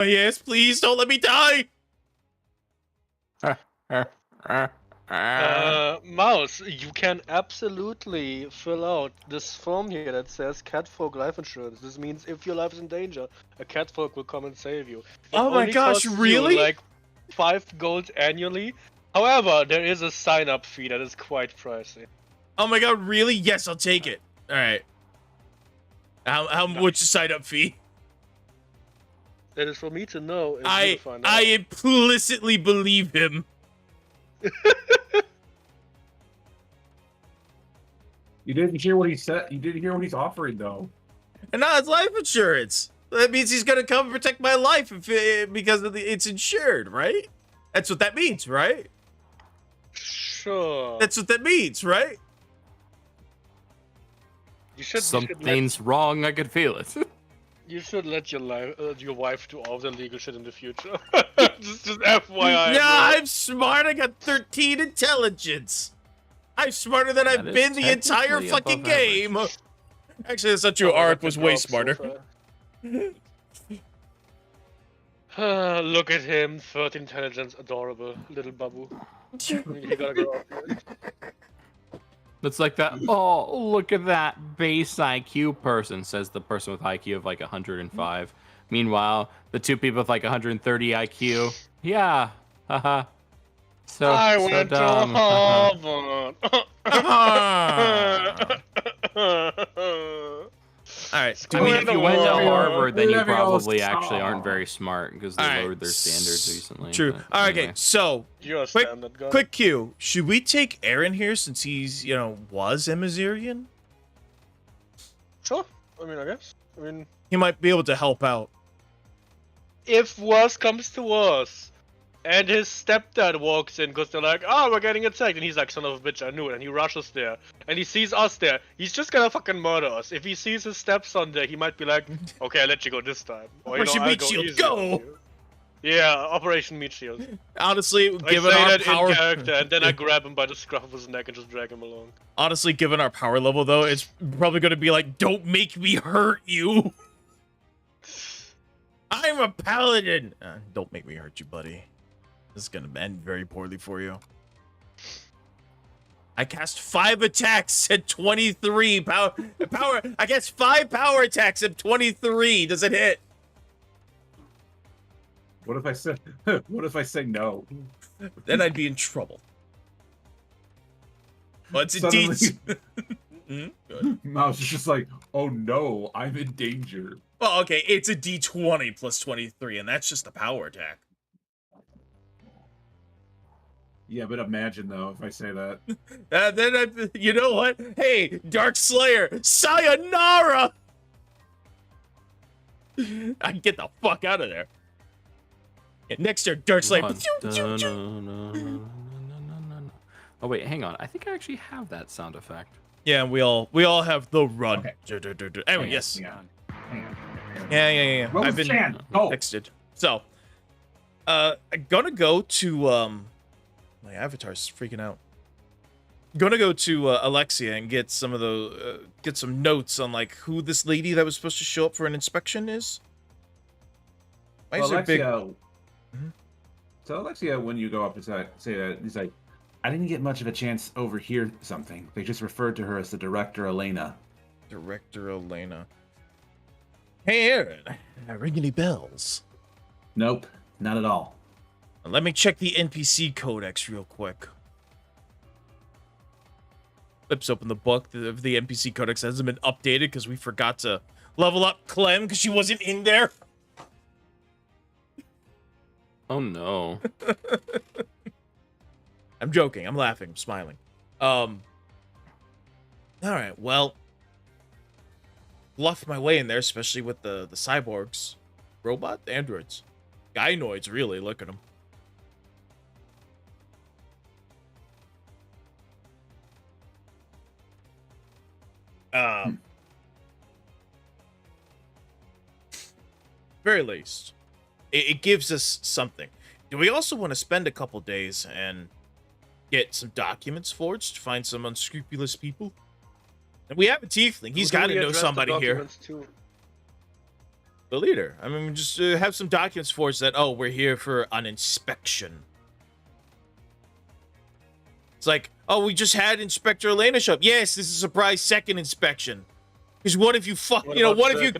Yes, please don't let me die. Mouse, you can absolutely fill out this form here that says Catfolk Life Insurance. This means if your life is in danger, a Catfolk will come and save you. It Oh my only gosh, costs really? you like 5 gold annually. However, there is a sign-up fee that is quite pricey. Oh my god, really? Yes, I'll take it. All right. How much the sign up fee? That is for me to know and you to find out. I implicitly believe him. You didn't hear what he said. You didn't hear what he's offering, though. And now it's life insurance. That means he's gonna come protect my life because it's insured, right? That's what that means, right? Sure. That's what that means, right? Something's wrong. I could feel it. You should let your wife do all the legal shit in the future. just FYI. Yeah, bro. I'm smart. I got 13 intelligence. I'm smarter than I've That been is the entire technically fucking above game. average. Actually, that's not true. Oh, Arik that was can way drop so smarter. far. Look at him, 13 intelligence, adorable little babu. He gotta grow up. It's like that. Oh, look at that base IQ person, says the person with IQ of like 105. Meanwhile, the two people with like 130 IQ. Yeah. Haha. So, I so went dumb. to Harvard. All right. I mean, if you went to Harvard, then you Let me probably all actually aren't stop. very smart because they All right. lowered their standards recently. True. but All right, okay. anyway. So, You're a quick, standard guy. quick cue. Should we take Aaron here since he's, was a Mazirian? Sure. I mean, I guess. I mean, He might be able to help out. if worse comes to worse, and his stepdad walks in because they're like, oh, we're getting attacked, and he's like, son of a bitch, I knew it, and he rushes there, and he sees us there, he's just gonna fucking murder us. If he sees his stepson there, he might be like, okay, I'll let you go this time. Or, Operation I'll Meat go Shield, easier go! on you. Yeah, Operation Meat Shield. Honestly, I given say our that power, in character, and then I grab him by the scruff of his neck and just drag him along. honestly, given our power level though, it's probably going to be like, don't make me hurt you. I'm a paladin. Don't make me hurt you, buddy. This is going to end very poorly for you. I cast 5 attacks at 23 power. I guess 5 power attacks at 23. Does it hit? What if I say? What if I say no? Then I'd be in trouble. What's a Suddenly- D? Good. Mouse is just like, oh no, I'm in danger. Well, okay, it's a D20 plus 23, and that's just a power attack. Yeah, but imagine though if I say that. You know what? Hey, Dark Slayer, sayonara! I can get the fuck out of there. Yeah, next turn, Dark Slayer. Oh wait, hang on. I think I actually have that sound effect. Yeah, we all have the run. Okay. Anyway, Hang yes. on. Hang on. Yeah. Rose I've been Chan, go. texted. So, I'm gonna go to my avatar's freaking out. Gonna go to Alexia and get some of the get some notes on like who this lady that was supposed to show up for an inspection is. Why is Well, there big? Alexia, So Alexia, when you go up to say that, he's like, I didn't get much of a chance to overhear something. They just referred to her as the director, Elena. Director Elena. Hey, Aaron. Ring any bells? Nope, not at all. Let me check the NPC codex real quick. Flips open the book. The NPC codex hasn't been updated because we forgot to level up Clem because she wasn't in there. Oh no. I'm joking. I'm laughing. I'm smiling. All right. Well, bluffed my way in there, especially with the cyborgs, robot, androids, gynoids. Really, look at them. Very least, it gives us something. Do we also want to spend a couple days and get some documents forged to find some unscrupulous people? And we have a tiefling. He's got to know somebody here. Too? the leader. I mean, just have some documents for us that, oh, we're here for an inspection. It's like, oh, we just had Inspector Elena show up. Yes, this is a surprise second inspection. Because what if you what if you,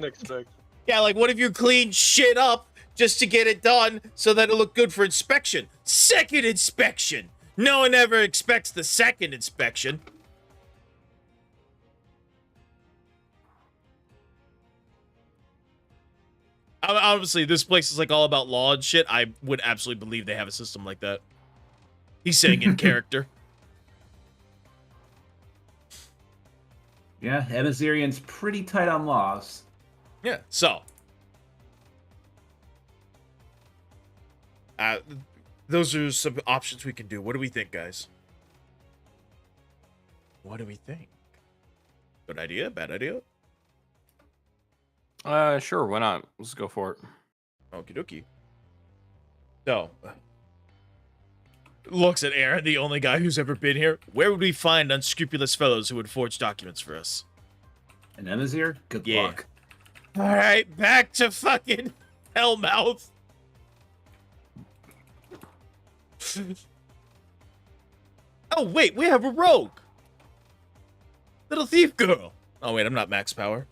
yeah, like, what if you clean shit up just to get it done so that it look good for inspection? Second inspection. No one ever expects the second inspection. Obviously, this place is like all about law and shit. I would absolutely believe they have a system like that. He's saying in character. Yeah, Emazirian's pretty tight on laws. Yeah, so. Those are some options we can do. What do we think, guys? What do we think? Good idea? Bad idea? Sure, why not? Let's go for it. Okie dokie. So, looks at Aaron, the only guy who's ever been here. Where would we find unscrupulous fellows who would forge documents for us? And Emazir, good Yeah. luck. All right, back to fucking Hellmouth. Oh, wait, we have a rogue. Little thief girl. Oh, wait, I'm not max power.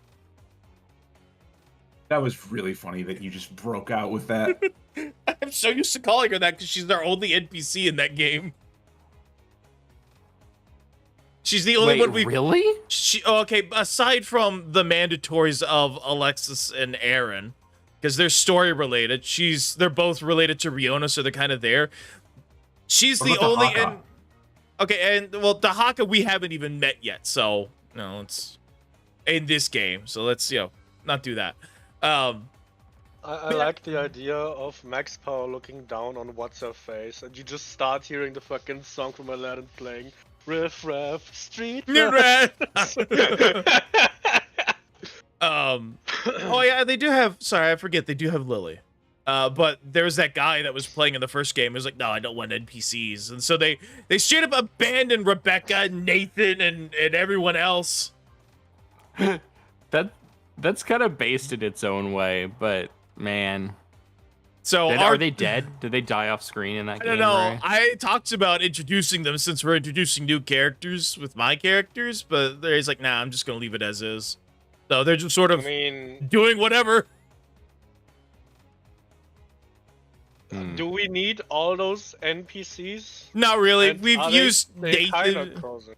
That was really funny that you just broke out with that. I'm so used to calling her that because she's our only NPC in that game. She's the only one we really? Okay, aside from the mandatories of Alexis and Aaron, because they're story related. They're both related to Riona, so they're kind of there. She's What the about only Dahaka? Okay, and well, Dahaka we haven't even met yet, so no, it's in this game. So let's not do that. I like the idea of Max Power looking down on what's her face, and you just start hearing the fucking song from Aladdin playing. Riff raff, street raff. Oh yeah, they do have. Sorry, I forget. They do have Lily. But there's that guy that was playing in the first game. He was like, no, I don't want NPCs, and so they straight up abandoned Rebecca, Nathan, and everyone else. That's kind of based in its own way, but man. So are they dead? Did they die off screen in that game? I don't know. Ray? I talked about introducing them since we're introducing new characters with my characters, but he's like, nah, I'm just gonna leave it as is. So they're just sort of doing whatever. Do we need all those NPCs? Not really. And We've used kinda Nathan. causing-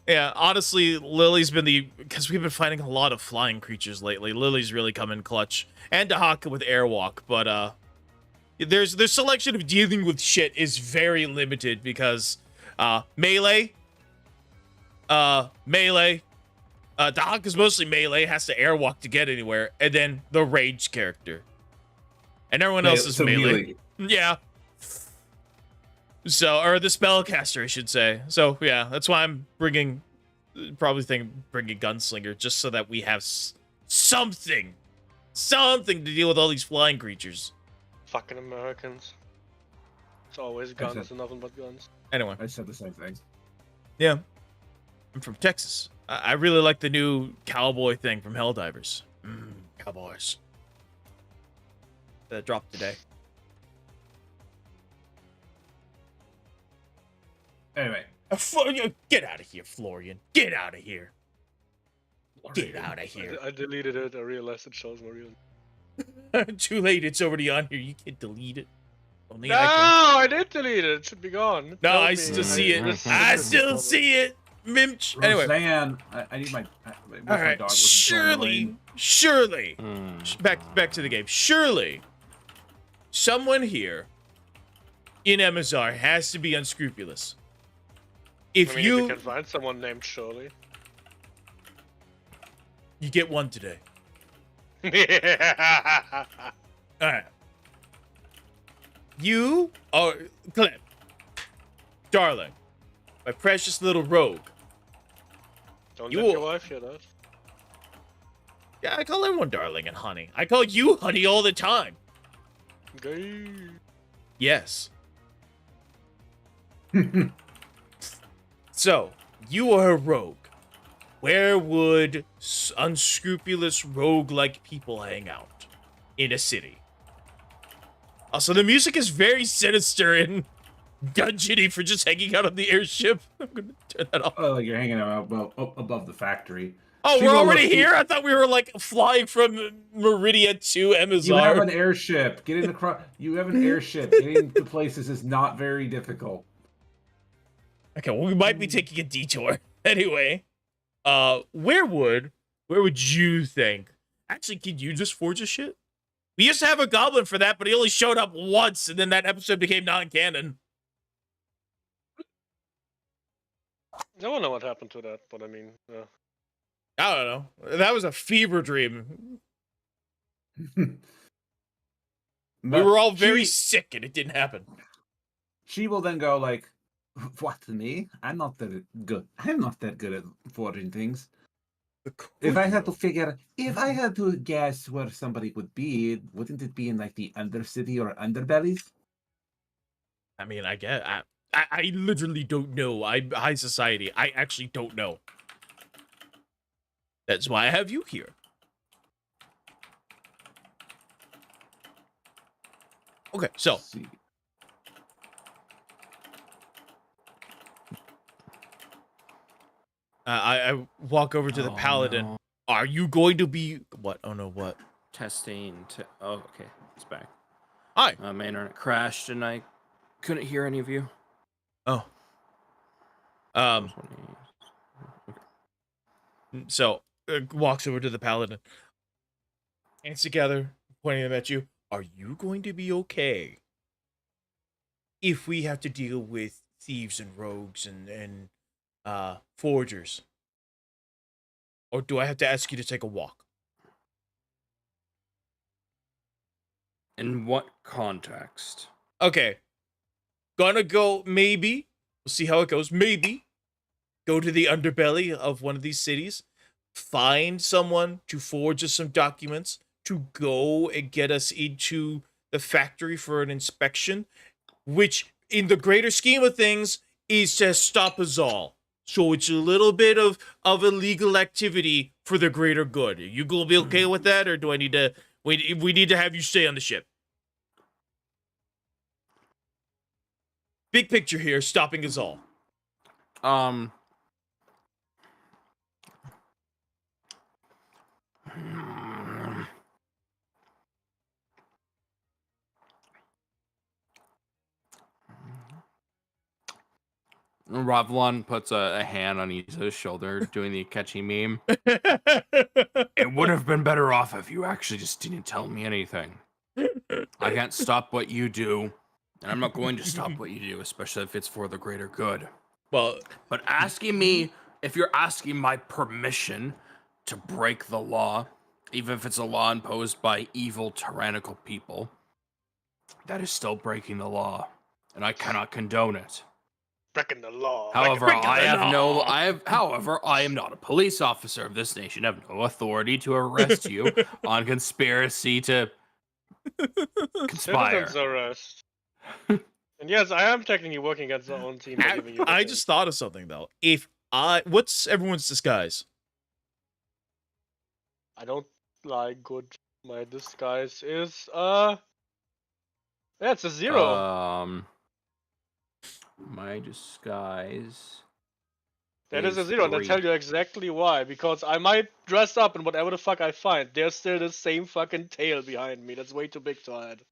Yeah, honestly, Lily's been because we've been fighting a lot of flying creatures lately. Lily's really come in clutch, and Dahaka with Airwalk, but their selection of dealing with shit is very limited because melee, Dahaka's mostly melee, has to Airwalk to get anywhere, and then the rage character, and everyone else is So melee. Yeah. So, or the spellcaster, I should say. So, yeah, that's why I'm bringing Gunslinger, just so that we have something to deal with all these flying creatures. Fucking Americans. It's always guns and nothing but guns. Anyway, I said the same thing. yeah, I'm from Texas. I really like the new cowboy thing from Helldivers. Cowboys. That dropped today. Anyway. Get out of here, Florian. Get out of here. Get out of here. I deleted it. I realized it shows Maria. Too late. It's already on here. You can't delete it. Only No, I can. I did delete it. It should be gone. No, Help I me. still see it. This- I still see it. Mimch. Anyway. Roseanne, I need my. All right. Surely. Back to the game. Surely. Someone here in Emazar has to be unscrupulous. If I mean, you if can find someone named Shirley. you get one today. Yeah. All right. You are Clem, darling, my precious little rogue. Don't You let will- your wife hear that. Yeah, I call everyone darling and honey. I call you honey all the time. Gay. Yes. So, you are a rogue. Where would unscrupulous rogue-like people hang out? in a city. Also, the music is very sinister and dungeony for just hanging out on the airship. I'm gonna turn that off. Oh, like you're hanging out above the factory. Oh, She we're will already look- here? I thought we were like flying from Meridia to You have Emazar. an airship. Getting across. You have an airship. Getting to places is not very difficult. Okay, well, we might be taking a detour. Anyway, where would you think? Actually, can you just forge a shit? We used to have a goblin for that, but he only showed up once, and then that episode became non-canon. I don't know what happened to that, but I mean, I don't know. That was a fever dream. We were all very sick, and it didn't happen. She will then go like, "What, me? I'm not that good. I'm not that good at forging things. If I had to guess where somebody would be, wouldn't it be in like the Undercity or Underbellies?" I mean, I guess I literally don't know. I'm high society. I actually don't know. That's why I have you here. Okay, so Let's see. I walk over to the Oh, paladin. no. Are you going to be what? Oh no, what? Testing. Oh, okay. It's back. Hi. My internet crashed and I couldn't hear any of you. Oh. So walks over to the paladin. Hands together, pointing them at you. Are you going to be okay if we have to deal with thieves and rogues and forgers? Or do I have to ask you to take a walk? In what context? Okay. Gonna go, maybe. We'll see how it goes. Maybe. Go to the underbelly of one of these cities. Find someone to forge us some documents. To go and get us into the factory for an inspection. Which, in the greater scheme of things, is to stop us all. So it's a little bit of illegal activity for the greater good. Are you gonna be okay with that, or do I need to... We need to have you stay on the ship. Big picture here, stopping us all. Ravlon puts a hand on Isa's shoulder, doing the catchy meme. It would have been better off if you actually just didn't tell me anything. I can't stop what you do, and I'm not going to stop what you do, especially if it's for the greater good. Well, But asking me, if you're asking my permission to break the law, even if it's a law imposed by evil, tyrannical people, that is still breaking the law, and I cannot condone it. breaking the law. However, breaking the however, I am not a police officer of this nation. I have no authority to arrest you on conspiracy to conspire. Citizens arrest. And yes, I am technically working against our own team. by giving you the I thing. just thought of something though. What's everyone's disguise? I don't like good. My disguise is yeah, it's a 0. My disguise. That is a is 0, and I'll 3. tell you exactly why. Because I might dress up in whatever the fuck I find. There's still the same fucking tail behind me. That's way too big to hide.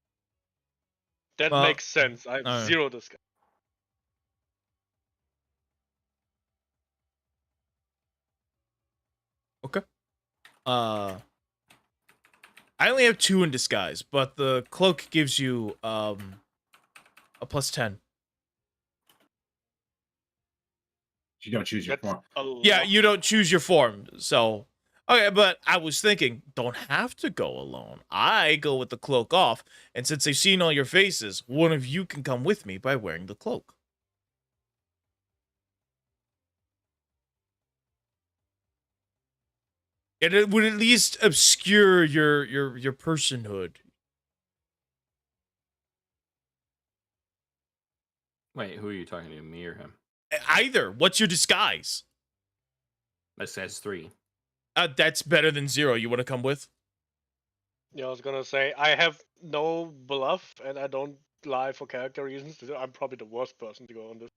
That Well, makes sense. I have alright. 0 disguise. Okay. I only have 2 in disguise, but the cloak gives you a +10. You don't choose your That's form. a lot. Yeah, you don't choose your form, so okay. But I was thinking, don't have to go alone. I go with the cloak off, and since they've seen all your faces, one of you can come with me by wearing the cloak. And it would at least obscure your personhood. Wait, who are you talking to? Me or him? Either. What's your disguise? My disguise is 3. That's better than 0. You want to come with? Yeah, I was gonna say I have no bluff and I don't lie for character reasons. So I'm probably the worst person to go on this.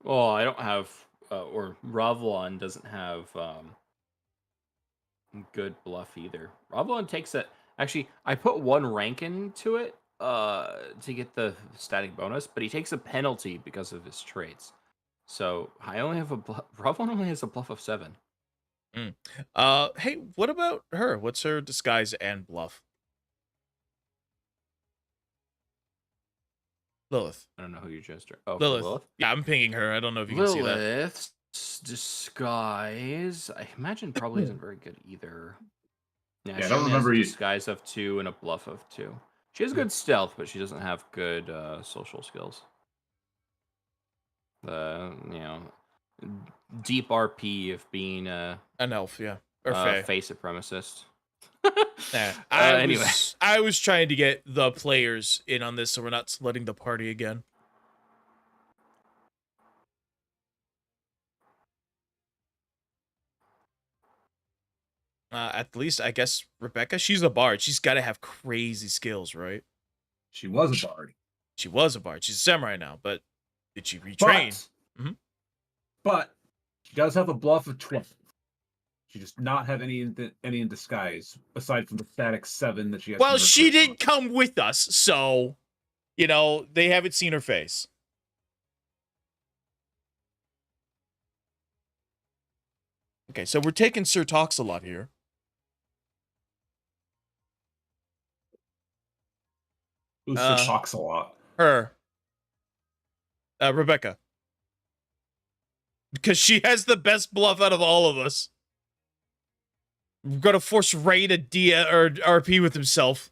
Well, I don't have, or Ravlon doesn't have good bluff either. Ravlon takes it. Actually, I put one rank into it to get the static bonus, but he takes a penalty because of his traits. So I only have a bluff. Ravlon only has a bluff of 7. Hey, what about her? What's her disguise and bluff? Lilith. I don't know who you just. Oh, for Lilith. Lilith. Yeah, I'm pinging her. I don't know if you can see that. Lilith's disguise, I imagine, probably isn't very good either. Yeah, I she don't only remember has a you- disguise of 2 and a bluff of 2. She has good stealth, but she doesn't have good social skills. Deep RP of being An elf, yeah. Or a fae. face supremacist. Yeah. Anyway. I was trying to get the players in on this so we're not splitting the party again. At least, I guess, Rebecca, she's a bard. She's got to have crazy skills, right? She was a bard. She was a bard. She's a samurai now, but did she retrain? But she does have a bluff of 12. She does not have any in disguise aside from the static 7 that she has. Well, from her she first didn't month. come with us, so, they haven't seen her face. Okay, so we're taking Sir Talks a lot here. Who talks a lot. Her. Rebecca. Because she has the best bluff out of all of us. We're gonna force Ray to or RP with himself.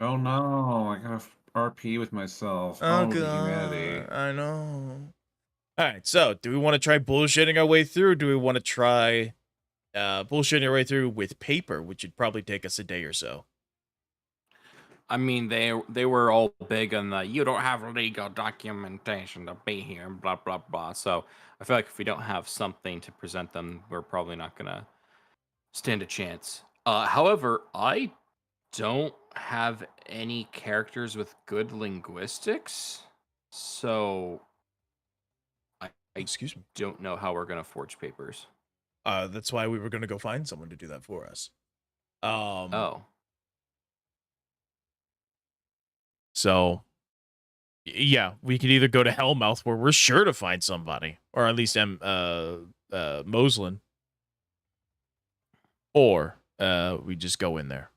Oh no, I gotta RP with myself. Oh, the God. humanity. I know. Alright, so do we want to try bullshitting our way through, or do we want to try bullshitting our way through with paper, which would probably take us a day or so? I mean, they were all big on the you don't have legal documentation to be here, and blah blah blah. So I feel like if we don't have something to present them, we're probably not gonna stand a chance. However, I don't have any characters with good linguistics, so I Excuse me. don't know how we're gonna forge papers. That's why we were gonna go find someone to do that for us. Oh. So, yeah, we could either go to Hellmouth, where we're sure to find somebody, or at least Moslin, or we just go in there,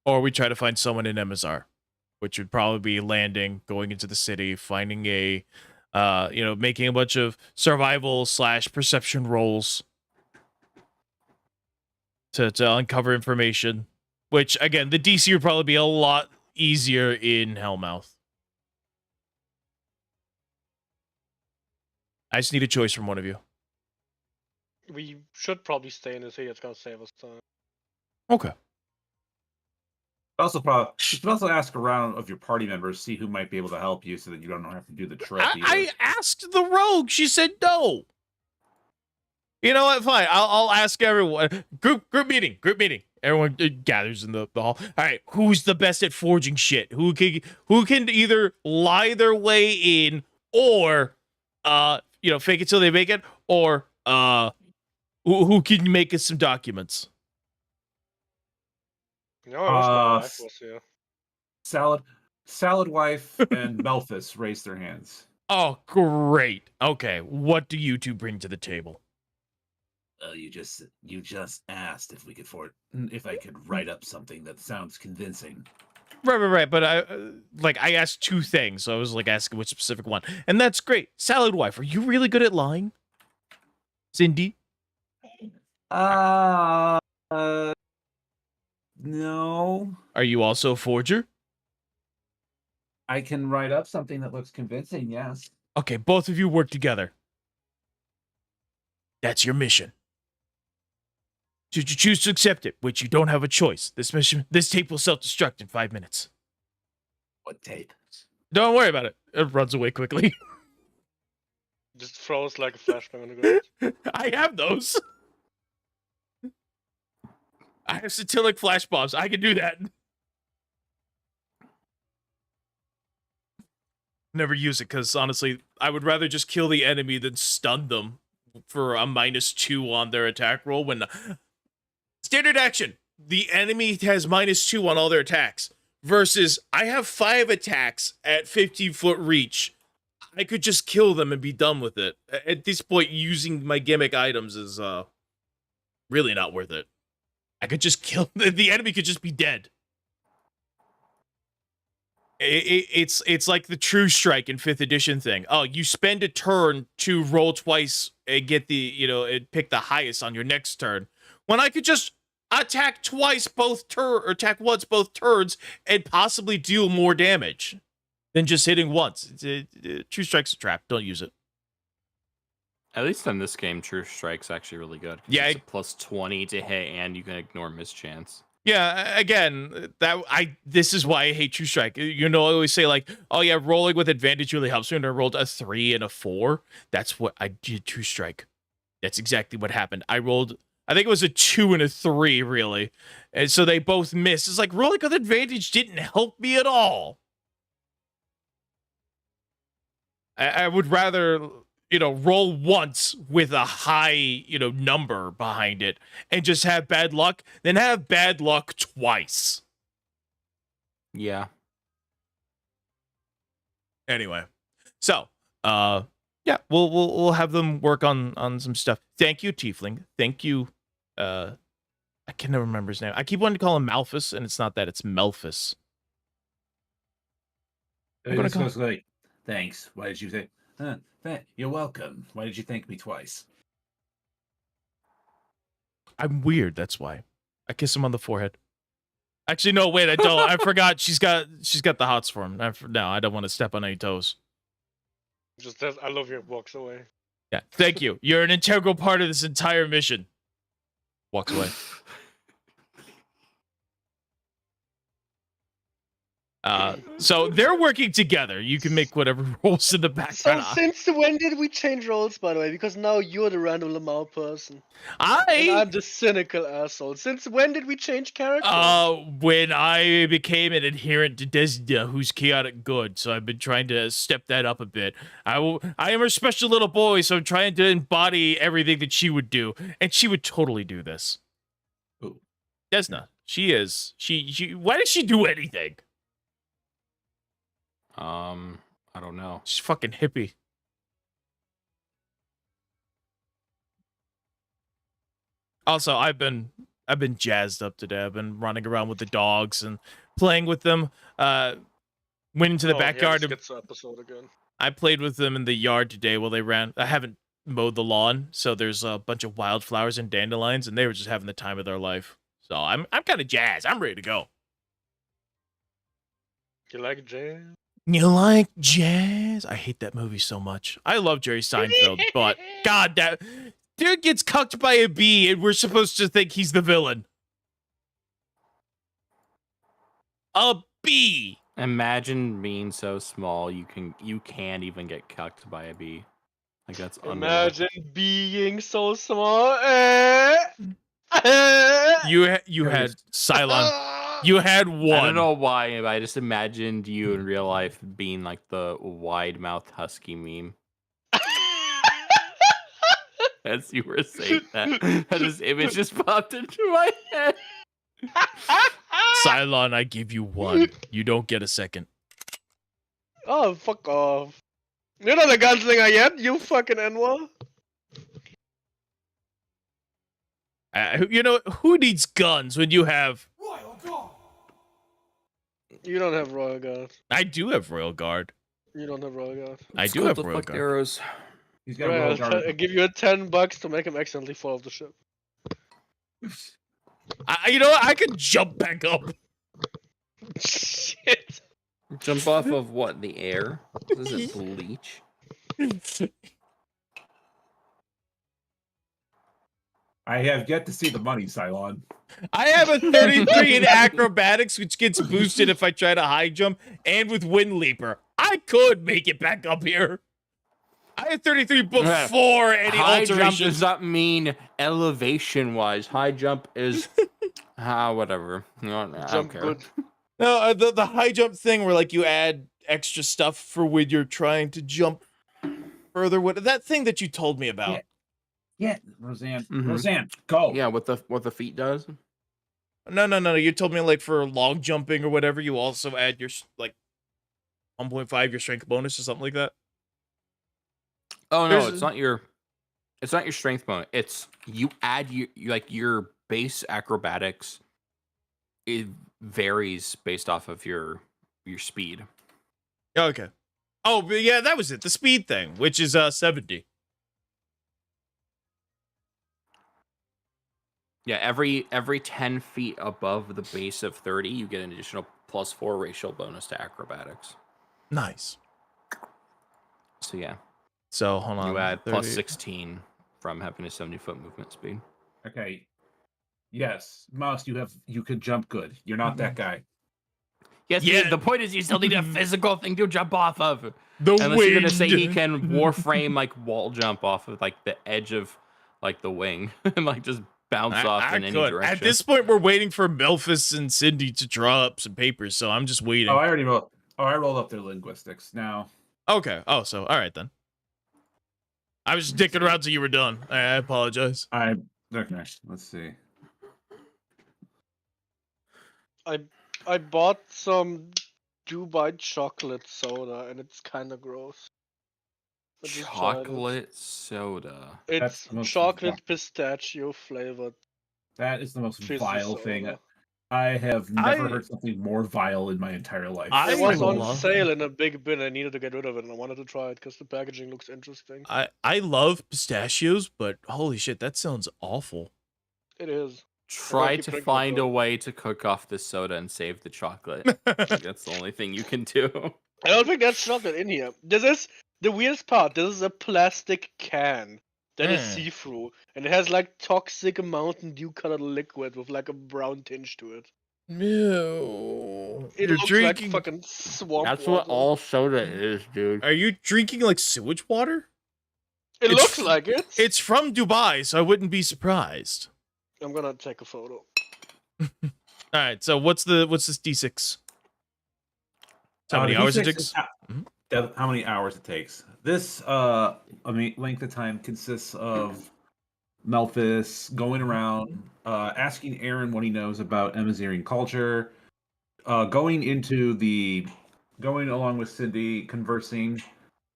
or we try to find someone in Emazar, which would probably be landing, going into the city, finding making a bunch of survival / perception rolls to uncover information. Which, again, the DC would probably be a lot easier in Hellmouth. I just need a choice from one of you. We should probably stay in the city. It's gonna save us time. Okay. Also, you can also ask around of your party members, see who might be able to help you, so that you don't have to do the trip. I asked the rogue. She said no. You know what? Fine. I'll ask everyone. Group meeting. Everyone gathers in the hall. All right. Who's the best at forging shit? Who can either lie their way in, or fake it till they make it, or who can make us some documents? No, I wish my wife was here. Salad Wife and Melphis raise their hands. Oh, great. Okay. What do you two bring to the table? You just asked if I could write up something that sounds convincing. Right. But I asked 2 things, so I was asking which specific one, and that's great. Salad Wife, are you really good at lying, Cindy? No. Are you also a forger? I can write up something that looks convincing. Yes. Okay, both of you work together. That's your mission. Should you choose to accept it, which you don't have a choice, this tape will self-destruct in 5 minutes. What tape? Don't worry about it. It runs away quickly. Just throws like a flashbang on the ground. I have those. I have Satilic flash bombs. I can do that. Never use it because honestly, I would rather just kill the enemy than stun them for a -2 on their attack roll. When standard action, the enemy has -2 on all their attacks. Versus, I have 5 attacks at 50-foot reach. I could just kill them and be done with it. At this point, using my gimmick items is really not worth it. I could just kill the enemy. Could just be dead. It's like the True Strike in 5th edition thing. Oh, you spend a turn to roll twice and get the and pick the highest on your next turn. When I could just attack twice or attack once both turns and possibly deal more damage than just hitting once. True Strike's a trap. Don't use it. At least in this game, True Strike's actually really good. Yeah, it's a +20 to hit, and you can ignore mischance. Yeah, again, this is why I hate True Strike. I always say like, oh yeah, rolling with advantage really helps me. And I rolled a 3 and a 4. That's what I did. True Strike. That's exactly what happened. I rolled, I think it was a 2 and a 3, really. And so they both missed. It's like rolling with advantage didn't help me at all. I would rather, roll once with a high, number behind it and just have bad luck than have bad luck twice. Yeah. Anyway, so, yeah, we'll have them work on some stuff. Thank you, Tiefling. Thank you. I can never remember his name. I keep wanting to call him Malphus, and it's not that. It's Melphus. Like, thanks. Why did you say? You're welcome. Why did you thank me twice? I'm weird. That's why. I kiss him on the forehead. Actually, no. Wait, I don't. I forgot. She's got the hots for him. No, I don't want to step on any toes. Just says, "I love you." Walks away. Yeah. Thank you. You're an integral part of this entire mission. Walks away. So they're working together. You can make whatever rolls in the background. So since when did we change roles, by the way? Because now you're the random Lamau person. And I'm the cynical asshole. Since when did we change characters? When I became an adherent to Desna, who's chaotic good. So I've been trying to step that up a bit. I am her special little boy, so I'm trying to embody everything that she would do, and she would totally do this. Ooh. Desna, she is. She. Why does she do anything? I don't know. She's fucking hippie. Also, I've been jazzed up today. I've been running around with the dogs and playing with them. Went into the backyard. Yeah, this episode again. I played with them in the yard today while they ran. I haven't mowed the lawn, so there's a bunch of wildflowers and dandelions, and they were just having the time of their life. So I'm kind of jazzed. I'm ready to go. You like jazz? You like jazz? I hate that movie so much. I love Jerry Seinfeld, but God, that dude gets cucked by a bee, and we're supposed to think he's the villain. A bee. Imagine being so small you can't even get cucked by a bee. Like that's imagine being so small. You had Cylon. You had one. I don't know why, but I just imagined you in real life being like the wide-mouthed husky meme. As you were saying that, this image just popped into my head. Cylon, I give you one. You don't get a second. Oh, fuck off. You're not a gunslinger yet, you fucking N1. Who needs guns when you have... Royal Guard. You don't have Royal Guard. I do have Royal Guard. You don't have Royal Guard. I do have Royal Guard. Arrows. He's got Royal Guard. I give you $10 to make him accidentally fall off the ship. I could jump back up. Shit. Jump off of what? The air? This is Bleach. I have yet to see the money, Cylon. I have a 33 in acrobatics, which gets boosted if I try to high jump, and with Wind Leaper. I could make it back up here. I had 33 before any High jump alterations. does not mean elevation-wise. High jump is whatever. I don't Jump care. good. No, the high jump thing where like you add extra stuff for when you're trying to jump further. What that thing that you told me about? Yeah, Roseanne. Mhm. Roseanne, go. Yeah, what the feet does. No. You told me like for log jumping or whatever, you also add your like 1.5 your strength bonus or something like that. Oh no, There's- it's not your strength bonus. It's you add your base acrobatics. It varies based off of your speed. Okay. Oh, but yeah, that was it. The speed thing, which is 70. Yeah, every 10 feet above the base of 30, you get an additional +4 racial bonus to acrobatics. Nice. So yeah, So hold on. you add 30. +16 from having a 70-foot movement speed. Okay. Yes, Mouse, you can jump good. You're not that guy. Yes, Yeah. the point is you still need a physical thing to jump off of. The Unless you're gonna say he wind. can warframe like wall jump off of like the edge of like the wing and like just bounce off in any direction. At this point, we're waiting for Melphis and Cindy to draw up some papers, so I'm just waiting. Oh, I already rolled. Oh, I rolled up their linguistics. Now, Okay. Oh, so all right then. I was just dicking around till you were done. I apologize. okay. Let's see. I bought some Dubai chocolate soda and it's kind of gross. I just tried it. Chocolate soda. That's It's the most chocolate pistachio flavored. That is the most fizzy vile thing. soda. I have never I- heard something more vile in my entire life. It was on love- sale in a big bin. I needed to get rid of it, and I wanted to try it because the packaging looks interesting. I love pistachios, but holy shit, that sounds awful. It is. Try keep to drinking find a soda. way to cook off the soda and save the chocolate. That's the only thing you can do. I don't think there's chocolate in here. This is the weirdest part. This is a plastic can that is Hmm. see-through, and it has like toxic Mountain Dew colored liquid with like a brown tinge to it. No. It You're looks drinking. like fucking swamp That's what water. all soda is, dude. Are you drinking like sewage water? It it's looks f- like it. It's from Dubai, so I wouldn't be surprised. I'm gonna take a photo. All right. So what's this D6? How many The hours it D6 takes? is how many hours it takes. This length of time consists of Melphis going around, asking Aaron what he knows about Amazirian culture, going along with Cindy, conversing,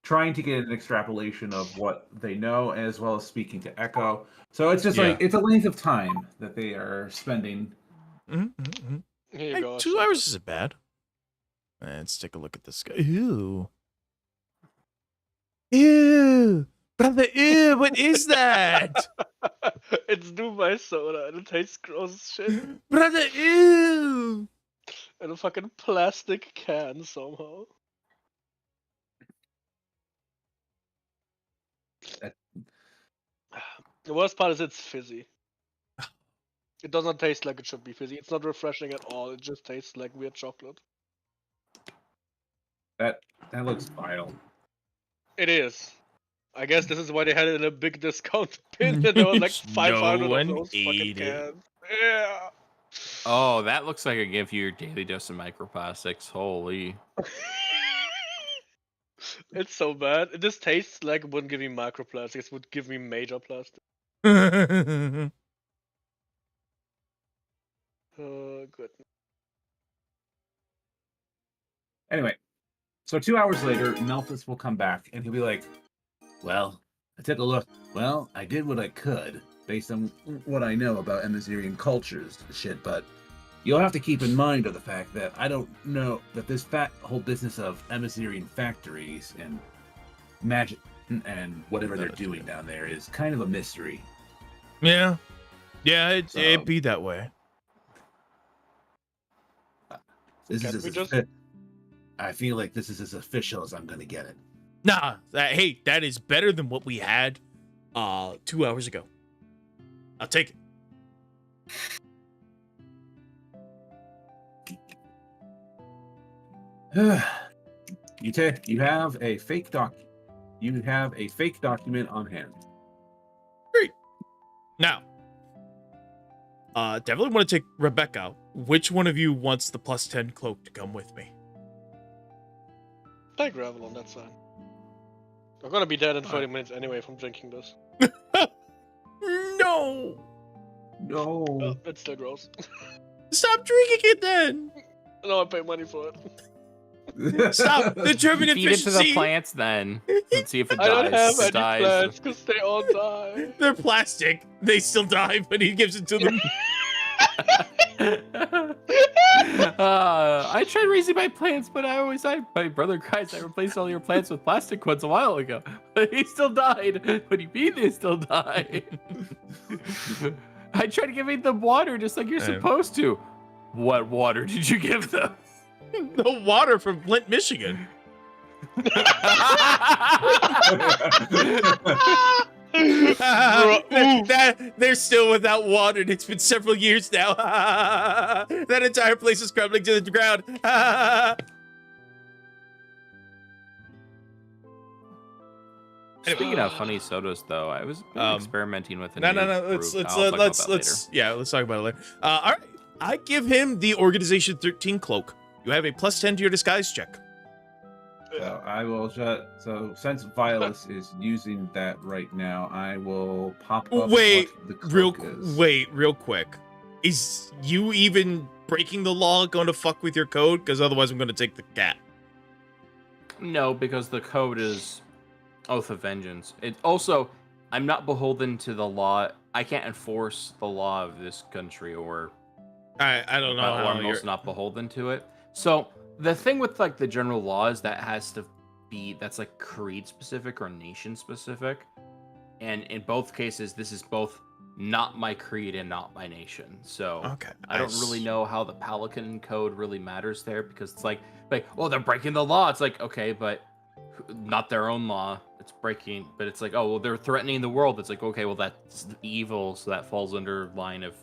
trying to get an extrapolation of what they know, as well as speaking to Echo. So it's just Yeah. like it's a length of time that they are spending. Mm-hmm. Here you Hey, go. 2 hours isn't bad. Let's take a look at this guy. Ew. Ew. Brother, ew, what is that? It's Dubai soda and it tastes gross as shit. Brother, ew. In a fucking plastic can somehow. The worst part is it's fizzy. It does not taste like it should be fizzy. It's not refreshing at all. It just tastes like weird chocolate. That looks vile. It is. I guess this is why they had it in a big discount bin and there was like 500 of one those fucking ate it. cans. Yeah. Oh, that looks like it give you your daily dose of microplastics. Holy. It's so bad. This tastes like it wouldn't give me microplastics. It would give me major plastic. Good. Anyway, so 2 hours later, Melphis will come back and he'll be like, "Well, I took a look. Well, I did what I could based on what I know about Amazirian cultures and shit, but you'll have to keep in mind of the fact that I don't know that this whole business of Amazirian factories and magic and whatever they're doing down there is kind of a mystery." Yeah. Yeah, it'd So- be that way. This Can't is we just- I feel like this is as official as I'm gonna get it. Nah, hey, that is better than what we had 2 hours ago. I'll take it. You have a fake doc. you have a fake document on hand. Now, definitely want to take Rebecca. Which one of you wants the +10 cloak to come with me? Take gravel on that side. I'm gonna be dead in 30 minutes anyway from drinking this. No! No. Oh, it's still gross. Stop drinking it then! No, I pay money for it. Stop the German Feed it to the efficiency! plants then. Let's see if it I don't dies. have If it any dies. plants because they all die. They're plastic. They still die, but he gives it to them. I tried raising my plants, but my brother cries. I replaced all your plants with plastic ones a while ago. But he still died. What do you mean they still died? I tried giving them water just like you're supposed to. What water did you give them? The water from Flint, Michigan. They're still without water, and it's been several years now. That entire place is crumbling to the ground. Speaking of funny sodas, though, I was experimenting with a No. new Let's brew. I'll talk about that later. let's talk about it later. All right, I give him the Organization 13 cloak. You have a +10 to your disguise check. So I will just since Violus is using that right now, I will pop up Wait, what the cloak is. real quick. Is you even breaking the law going to fuck with your code? Because otherwise, I'm going to take the cat. No, because the code is Oath of Vengeance. It also, I'm not beholden to the law. I can't enforce the law of this country, or I don't know. or I'm also not beholden to it. So the thing with like the general law is that has to be that's like creed specific or nation specific, and in both cases, this is both not my creed and not my nation. So Okay, I don't really know how the Pelican code really matters there, because it's like oh, they're breaking the law. It's like, okay, but not their own law. It's breaking, but it's like, oh, well, they're threatening the world. It's like, okay, well, that's evil, so that falls under line of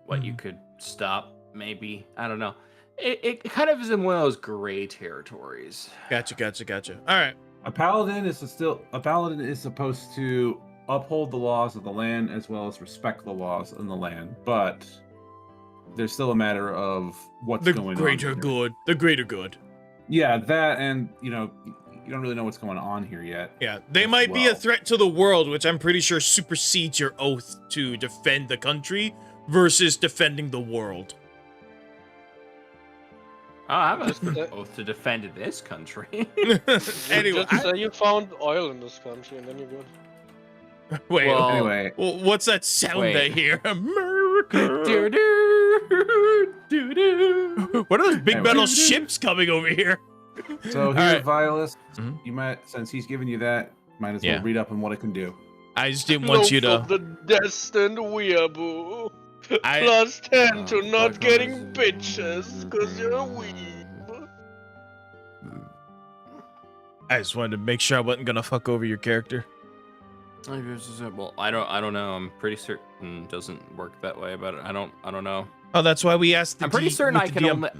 what you could stop, maybe. I don't know. It kind of is in one of those gray territories. Gotcha. All right. A paladin is supposed to uphold the laws of the land as well as respect the laws in the land, but there's still a matter of what's going on. The greater good. The greater good. Yeah, that, and you don't really know what's going on here yet. Yeah, they might be a threat to the world, which I'm pretty sure supersedes your oath to defend the country versus defending the world. Oh, I have an oath to defend this country. Anyway, Just say you found oil in this country and then you're good. wait. Well, Anyway, What's that sound wait. I hear? America. Doo-doo. What are those big Anyway. metal ships coming over here? so All here, right. Violus, Mhm. you might, since he's giving you that, might as Yeah. well read up on what it can do. I just didn't want you to. The destined weeaboo. I- +10 to not getting bitches, cause you're a weeb. I just wanted to make sure I wasn't gonna fuck over your character. Well, I don't know. I'm pretty certain it doesn't work that way, but I don't know. Oh, that's why we asked. I'm pretty certain I can only.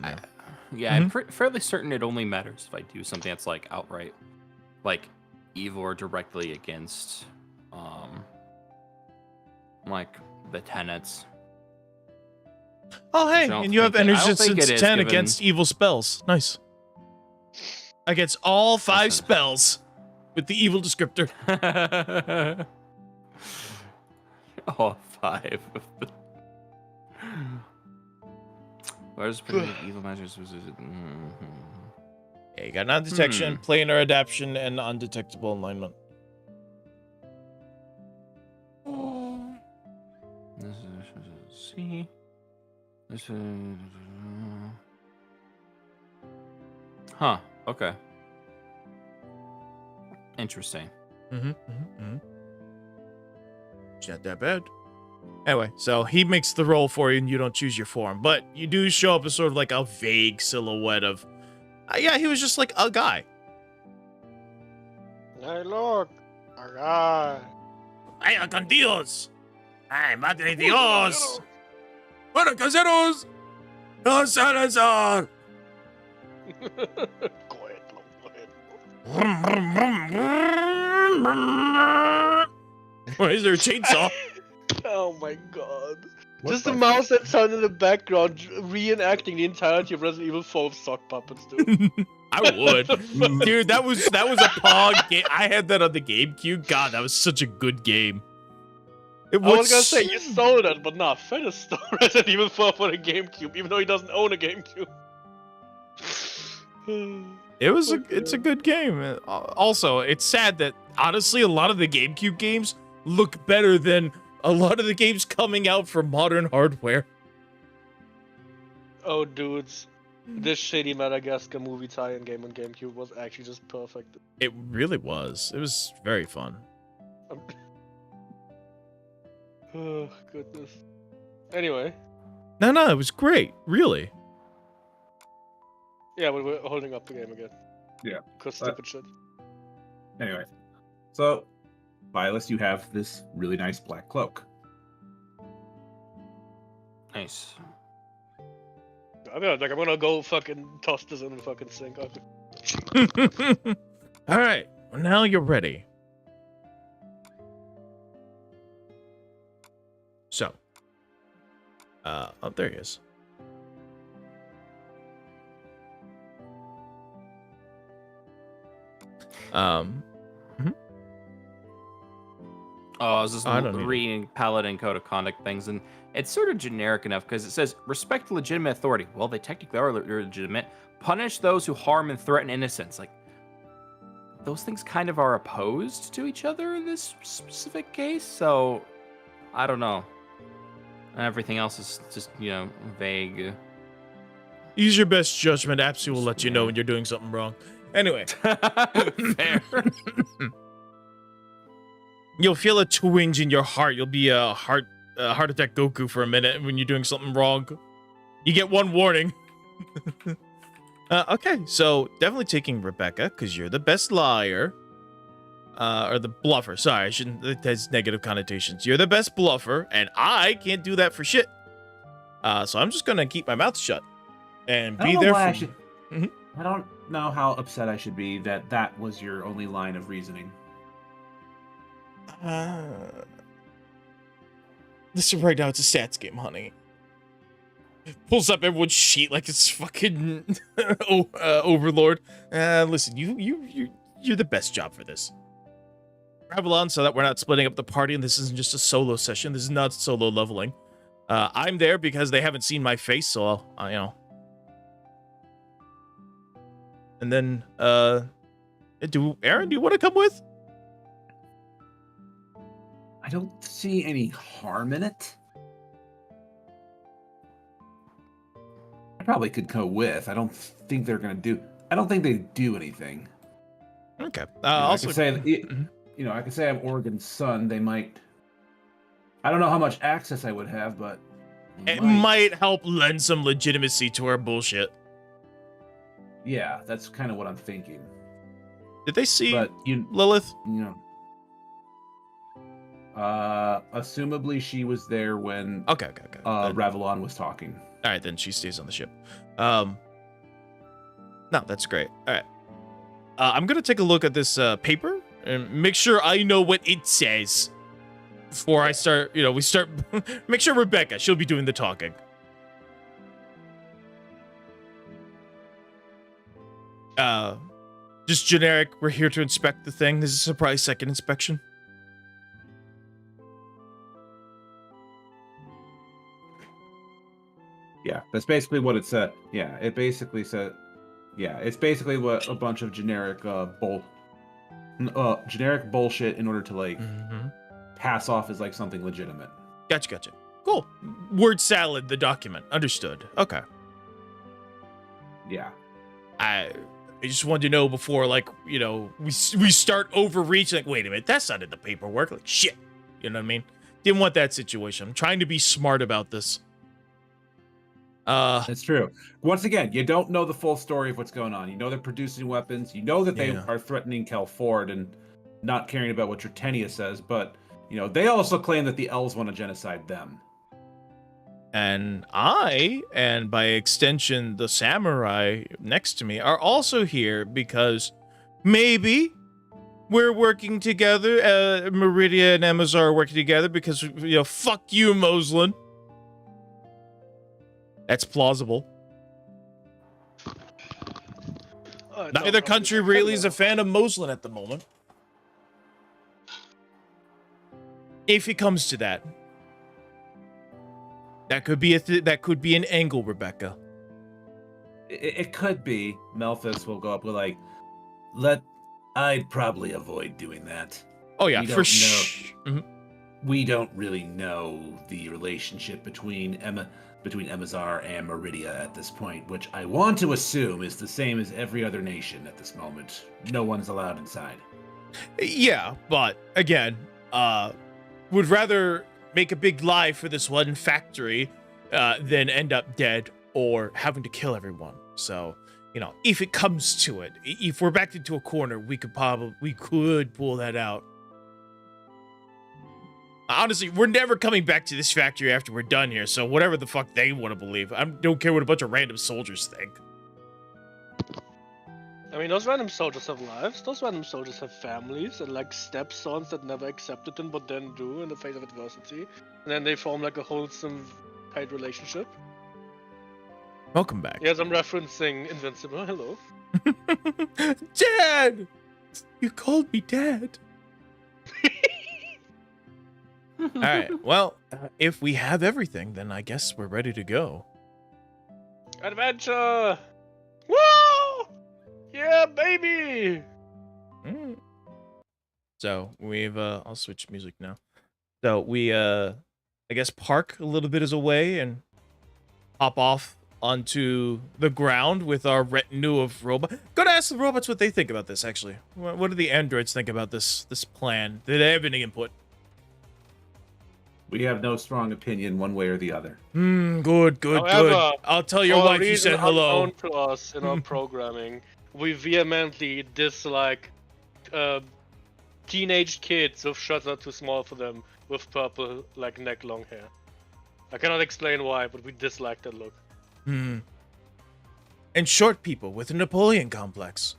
No. I'm fairly certain it only matters if I do something that's like outright, like evil or directly against, like the tenets. Oh, hey, I don't and you have think it- I energy don't think it since is, 10 given- against evil spells. Nice. Against all 5 Listen. spells with the evil descriptor. All 5. Where's evil measures? Yeah, you got non-detection, planar adaption, and undetectable alignment. See. This is. Huh. Okay. Interesting. It's not that bad. Anyway, so he makes the roll for you and you don't choose your form, but you do show up as sort of like a vague silhouette of, yeah, he was just like a guy. Hey, look, a guy. Ay, con Dios. Ay, madre Dios. Bueno, caseros. No, Salazar. Go ahead, Why is there a chainsaw? Oh my god. What Just the the mouse that sound in the background reenacting the entirety of Resident Evil 4 with sock puppets, dude. I would. Dude, that was a Pog game. I had that on the GameCube. God, that was such a good game. It I was gonna say, you stole that, but nah, Fed stole Resident Evil 4 for the GameCube, even though he doesn't own a GameCube. It's a good game. Also, it's sad that honestly a lot of the GameCube games look better than a lot of the games coming out for modern hardware. Oh, dudes. This shitty Madagascar movie tie-in game on GameCube was actually just perfect. It really was. It was very fun. Oh, goodness. Anyway. No, it was great. Really. Yeah, but we're holding up the game again. Yeah. Because stupid shit. Anyway, so Violet, you have this really nice black cloak. Nice. I'm gonna go fucking toss this in the fucking sink. All right. Well, now you're ready. So. Oh, there he is. Oh, I was just I don't need it. reading Paladin Code of Conduct things, and it's sort of generic enough because it says respect legitimate authority. Well, they technically are legitimate. Punish those who harm and threaten innocents. Like, those things kind of are opposed to each other in this specific case, so I don't know. Everything else is just, vague. Use your best judgment. Apsy will let you know when you're doing something wrong. Anyway. Fair. You'll feel a twinge in your heart. You'll be a heart attack Goku for a minute when you're doing something wrong. You get one warning. Okay, so definitely taking Rebecca because you're the best liar. Or the bluffer. Sorry, I shouldn't. It has negative connotations. You're the best bluffer, and I can't do that for shit. So I'm just gonna keep my mouth shut and be there for. Mhm. I don't know how upset I should be that that was your only line of reasoning. Listen, right now it's a stats game, honey. Pulls up everyone's sheet like it's fucking Overlord. Listen, you're the best job for this. Travel on so that we're not splitting up the party, and this isn't just a solo session. This is not solo leveling. I'm there because they haven't seen my face, so I'll. And then, Aaron, do you want to come with? I don't see any harm in it. I probably could go with. I don't think they're gonna do. I don't think they do anything. Okay. I could say, I could say I'm Oregon's son. They might. I don't know how much access I would have, but it might help lend some legitimacy to our bullshit. Yeah, that's kind of what I'm thinking. Did they see But Lilith? Assumably she was there when Okay. Ravelon was talking. All right, then she stays on the ship. No, that's great. All right. I'm going to take a look at this paper and make sure I know what it says before I start, we start. Make sure Rebecca, she'll be doing the talking. Just generic, we're here to inspect the thing. This is a surprise second inspection. Yeah, that's basically what it said. Yeah, it basically said. Yeah, it's basically what a bunch of generic generic bullshit in order to pass off as like something legitimate. Gotcha. Cool. Word salad, the document. Understood. Okay. Yeah. I just wanted to know before, we start overreaching. Like, wait a minute, that's not in the paperwork. Like, shit. You know what I mean? Didn't want that situation. I'm trying to be smart about this. That's true. Once again, you don't know the full story of what's going on. You know they're producing weapons. You know that they are threatening Cal Ford and not caring about what Tritania says, but they also claim that the elves want to genocide them. And I, and by extension the samurai next to me, are also here because maybe we're working together. Meridia and Amazar are working together because, fuck you, Moslin. That's plausible. Neither country really is a fan of Moslin at the moment. If it comes to that. That could be that could be an angle, Rebecca. It could be. Melphis will go up with like, I'd probably avoid doing that. Oh yeah, for sure. We don't really know the relationship between Amazar and Meridia at this point, which I want to assume is the same as every other nation at this moment. No one's allowed inside. Yeah, but again, would rather make a big lie for this one factory than end up dead or having to kill everyone. So, if it comes to it, if we're backed into a corner, we could pull that out. Honestly, we're never coming back to this factory after we're done here, so whatever the fuck they want to believe. I don't care what a bunch of random soldiers think. I mean, those random soldiers have lives. Those random soldiers have families and like stepsons that never accepted them but then do in the face of adversity. And then they form like a wholesome tight relationship. Welcome back. Yes, I'm referencing Invincible. Hello. Dad! You called me Dad. All right. Well, if we have everything, then I guess we're ready to go. Adventure! Woo! Yeah, baby! So we've I'll switch music now. So we I guess park a little bit as a way and hop off onto the ground with our retinue of robots. Gotta ask the robots what they think about this, actually. What do the androids think about this plan? Did they have any input? We have no strong opinion one way or the other. Good. However, I'll tell your wife you said hello. Unknown to us in our programming, we vehemently dislike teenage kids with shirts that are too small for them with purple, like, neck-long hair. I cannot explain why, but we dislike that look. And short people with a Napoleon complex.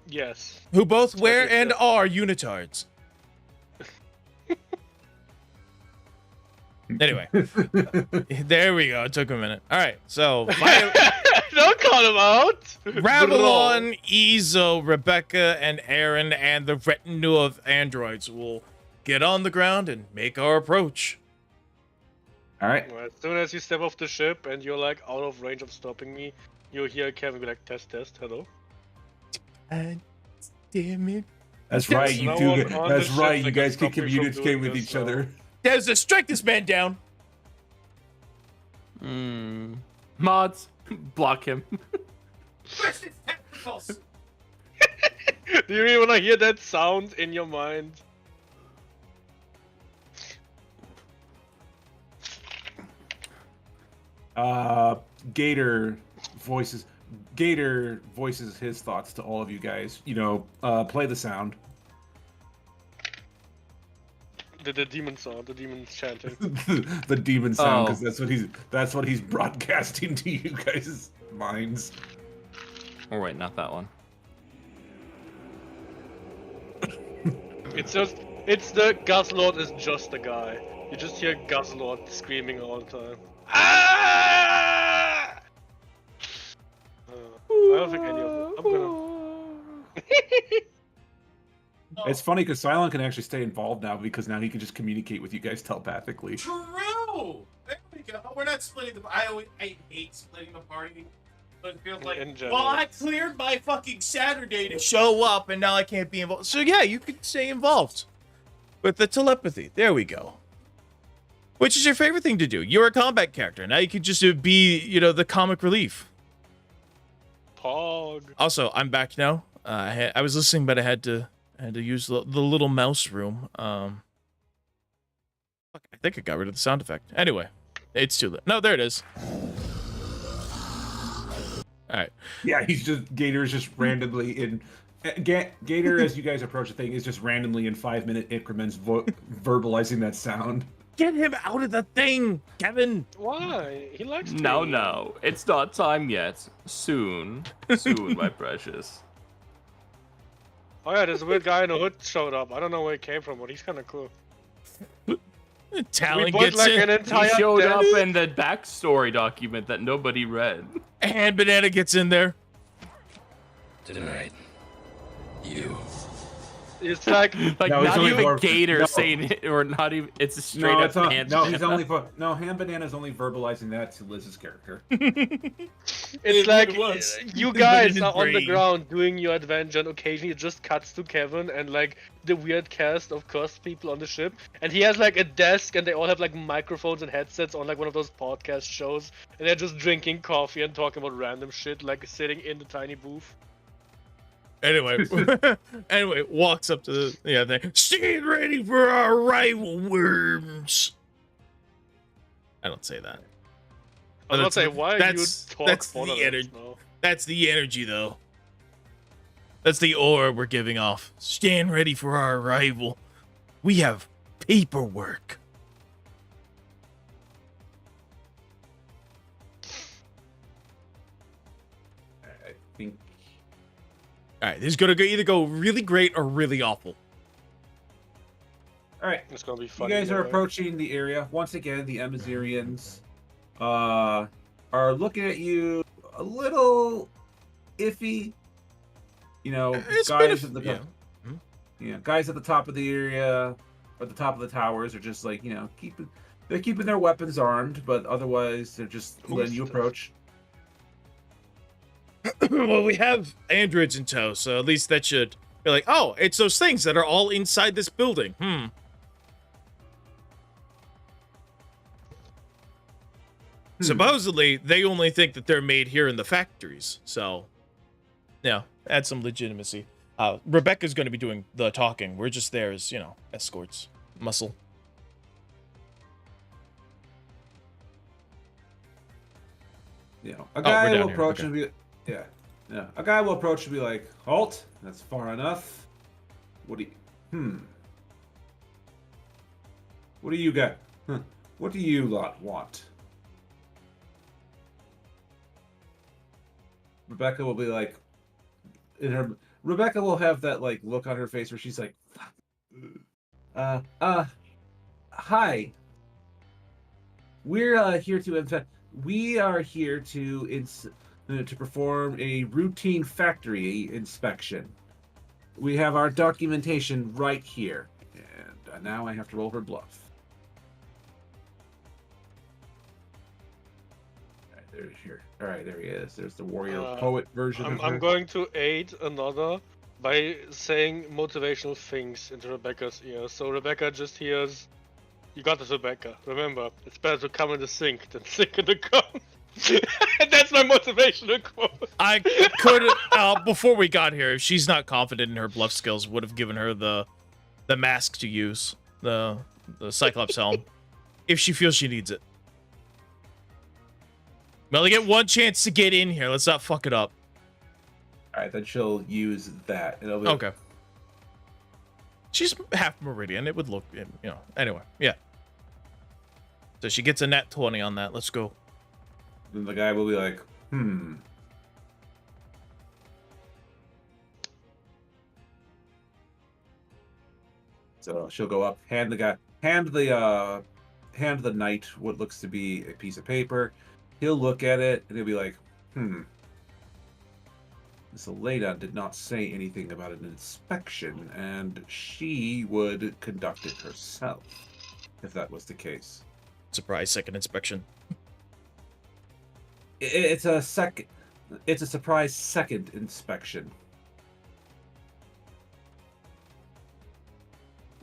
Yes. Who both wear and are unitards. Anyway, there we go. It took a minute. All right, so don't call him out. Ravelon, Izo, Rebecca, and Aaron, and the retinue of androids will get on the ground and make our approach. All right. Well, as soon as you step off the ship and you're like out of range of stopping me, you'll hear Kevin be like, test, hello. And damn it. That's right. You no two. one on That's the right. ship You that guys can can stop me from communicate doing with this, each so- other. Des, strike this man down. Mods, block him. Do you really want to hear that sound in your mind? Gator voices his thoughts to all of you guys. Play the sound. The demon sound, the demon chanting. The demon sound, Oh. because that's what he's broadcasting to you guys' minds. Oh wait, not that one. It's the Guzzlord is just a guy. You just hear Guzzlord screaming all the time. Ah! I don't think any of them. I'm gonna. It's funny because Cylon can actually stay involved now because now he can just communicate with you guys telepathically. True. There we go. We're not splitting the. I hate splitting the party. But it feels like, In general. well, I cleared my fucking Saturday to show up, and now I can't be involved. So yeah, you could stay involved with the telepathy. There we go. Which is your favorite thing to do? You're a combat character. Now you could just be, the comic relief. Pog. Also, I'm back now. I was listening, but I had to use the little mouse room. Fuck, I think I got rid of the sound effect. Anyway, it's too late. No, there it is. All right. Yeah, Gator's just randomly in. Gator, as you guys approach the thing, is just randomly in 5-minute increments verbalizing that sound. Get him out of the thing, Kevin. Why? He likes No, me. no, it's not time yet. Soon, my precious. Oh yeah, this weird guy in a hood showed up. I don't know where he came from, but he's kind of cool. Talon We bought gets like in, an He entire showed desk. up in the backstory document that nobody read. and Banana gets in there. Tonight, you. It's like Like No, he's not only even for- Gator no. saying it, or not even. It's a straight No, up it's not. hand No, he's banana. only for no. Ham Banana's only verbalizing that to Liz's character. it's What like it was. you But in guys his are on the brain. ground doing your adventure, and occasionally it just cuts to Kevin and like the weird cast of cursed people on the ship, and he has like a desk, and they all have like microphones and headsets on like one of those podcast shows, and they're just drinking coffee and talking about random shit, like sitting in the tiny booth. Anyway, walks up to the thing. Stand ready for our arrival, worms. I don't say that. I'm Oh, not saying why you that's talk the Borderlands energy. now. That's the energy, though. That's the aura we're giving off. Stand ready for our arrival. We have paperwork. I think. All right, this is gonna either go really great or really awful. All right. It's gonna be You funny. guys are either way. approaching the area. Once again, the Amazirians are looking at you a little iffy. You know, It's been guys at the yeah. guys at the top of the area, at the top of the towers, are just like they're keeping their weapons armed, but otherwise they're just letting you approach. Well, we have androids in tow, so at least that should be like, oh, it's those things that are all inside this building. Supposedly, they only think that they're made here in the factories, so yeah, add some legitimacy. Rebecca's going to be doing the talking. We're just there as, escorts, muscle. A we're guy down will here, approach okay. and be, yeah. A guy will approach and be like, "Halt! That's far enough. What do you, What do you got? What do you lot want?" Rebecca will be like, Rebecca will have that like look on her face where she's like, hi. We're here to to perform a routine factory inspection. We have our documentation right here, and now I have to roll her bluff. There's here. All right, there he is. There's the warrior poet version of her. I'm going to aid another by saying motivational things into Rebecca's ear. So Rebecca just hears, "You got this, Rebecca. Remember, it's better to come in the sink than sink in the cum." That's my motivational quote. I could, before we got here, if she's not confident in her bluff skills, would have given her the mask to use, the Cyclops helm, if she feels she needs it. We only get one chance to get in here. Let's not fuck it up. All right, then she'll use that. It'll be, Okay. She's half Meridian. It would look, anyway, yeah. So she gets a nat 20 on that. Let's go. Then the guy will be like, So she'll go up, hand the knight what looks to be a piece of paper. He'll look at it and he'll be like, Miss Elena did not say anything about an inspection, and she would conduct it herself, if that was the case. Surprise, second inspection. It's a surprise second inspection.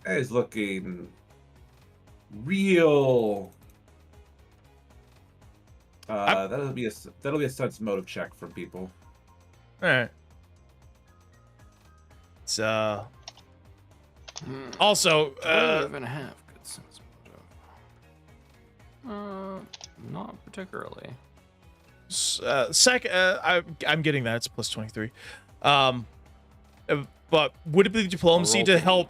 Guy's looking real. That'll be a sense motive check from people. All right. It's also 12.5. Good sense motive. Not particularly. I'm getting that. It's plus 23. But would it be diplomacy to help?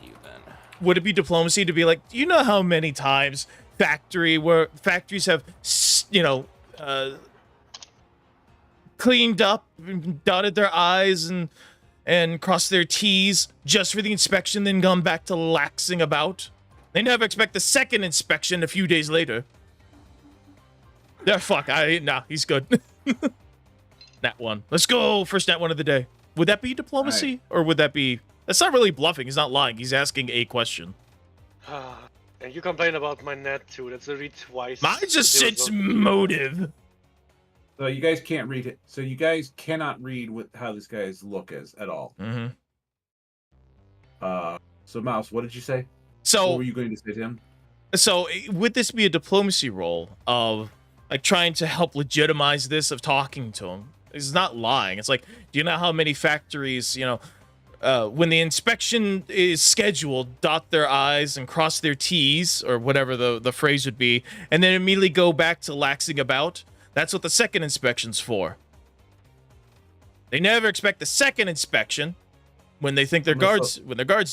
Would it be diplomacy to be like, do you know how many times factories have, cleaned up, and dotted their I's and and crossed their T's just for the inspection, then gone back to laxing about. They never expect the second inspection a few days later. Yeah, fuck, nah, he's good. Nat 1. Let's go, first Nat 1 of the day. Would that be diplomacy? Or would that be... That's not really bluffing, he's not lying, he's asking a question. And you complain about my net too, that's already twice. Mine just sits motive. So you guys can't read it. So you guys cannot read how this guy's look is at all. Mm-hmm. So Mouse, what did you say? So what were you going to say to him? So would this be a diplomacy role of like trying to help legitimize this of talking to him? He's not lying. It's like, do you know how many factories, you know, when the inspection is scheduled, dot their I's and cross their T's, or whatever the phrase would be, and then immediately go back to laxing about? That's what the second inspection's for. They never expect the second inspection when they think their guards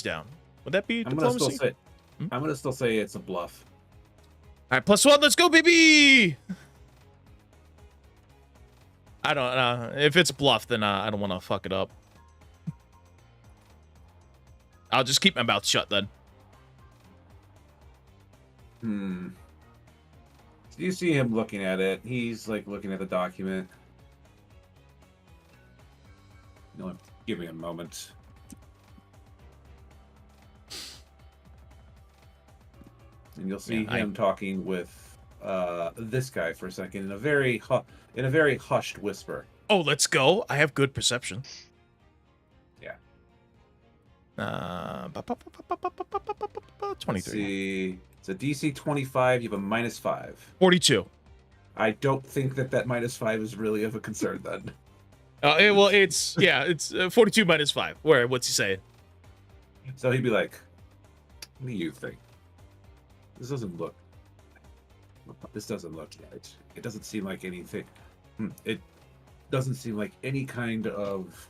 down. Would that be diplomacy? I'm gonna still say it's a bluff. All right, +1. Let's go, baby. I don't know. If it's bluff, then I don't want to fuck it up. I'll just keep my mouth shut then. So you see him looking at it. He's like looking at the document. No, give me a moment. And you'll see him talking with this guy for a second in a very hushed whisper. Oh, let's go. I have good perception. Yeah. 23. See, it's a DC 25. You have a -5. 42. I don't think that -5 is really of a concern then. Well, it's 42 -5. What's he saying? So he'd be like, "What do you think? This doesn't look right. It doesn't seem like anything. It doesn't seem like any kind of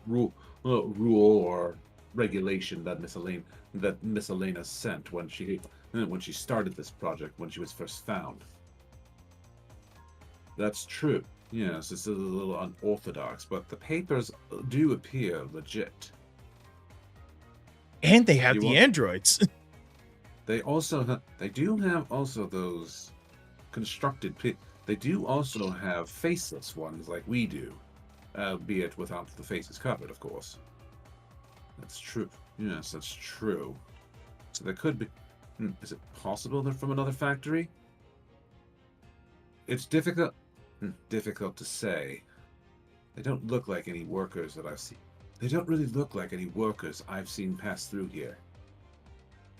rule or regulation that Miss Elena sent when she started this project, when she was first found." That's true. Yes, it's a little unorthodox, but the papers do appear legit. And they have the androids. They do have those constructed. They do also have faceless ones like we do, albeit without the faces covered, of course. That's true. Yes, that's true. So there could be. Is it possible they're from another factory? It's difficult to say. They don't look like any workers that I've seen. They don't really look like any workers I've seen pass through here.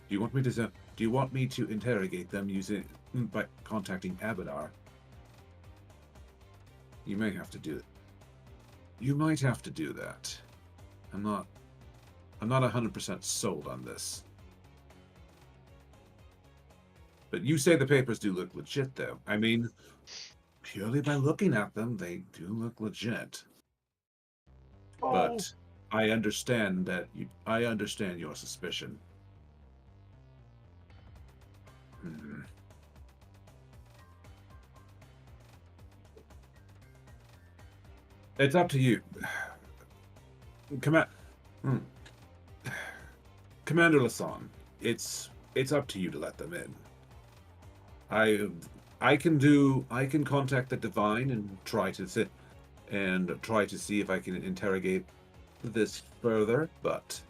Do you want me to interrogate them by contacting Abadar? You may have to do it. You might have to do that. I'm not 100% sold on this. But you say the papers do look legit, though. I mean, purely by looking at them, they do look legit. But I understand your suspicion. It's up to you. Commander Lasan, it's up to you to let them in. I can contact the Divine and try to see if I can interrogate this further, but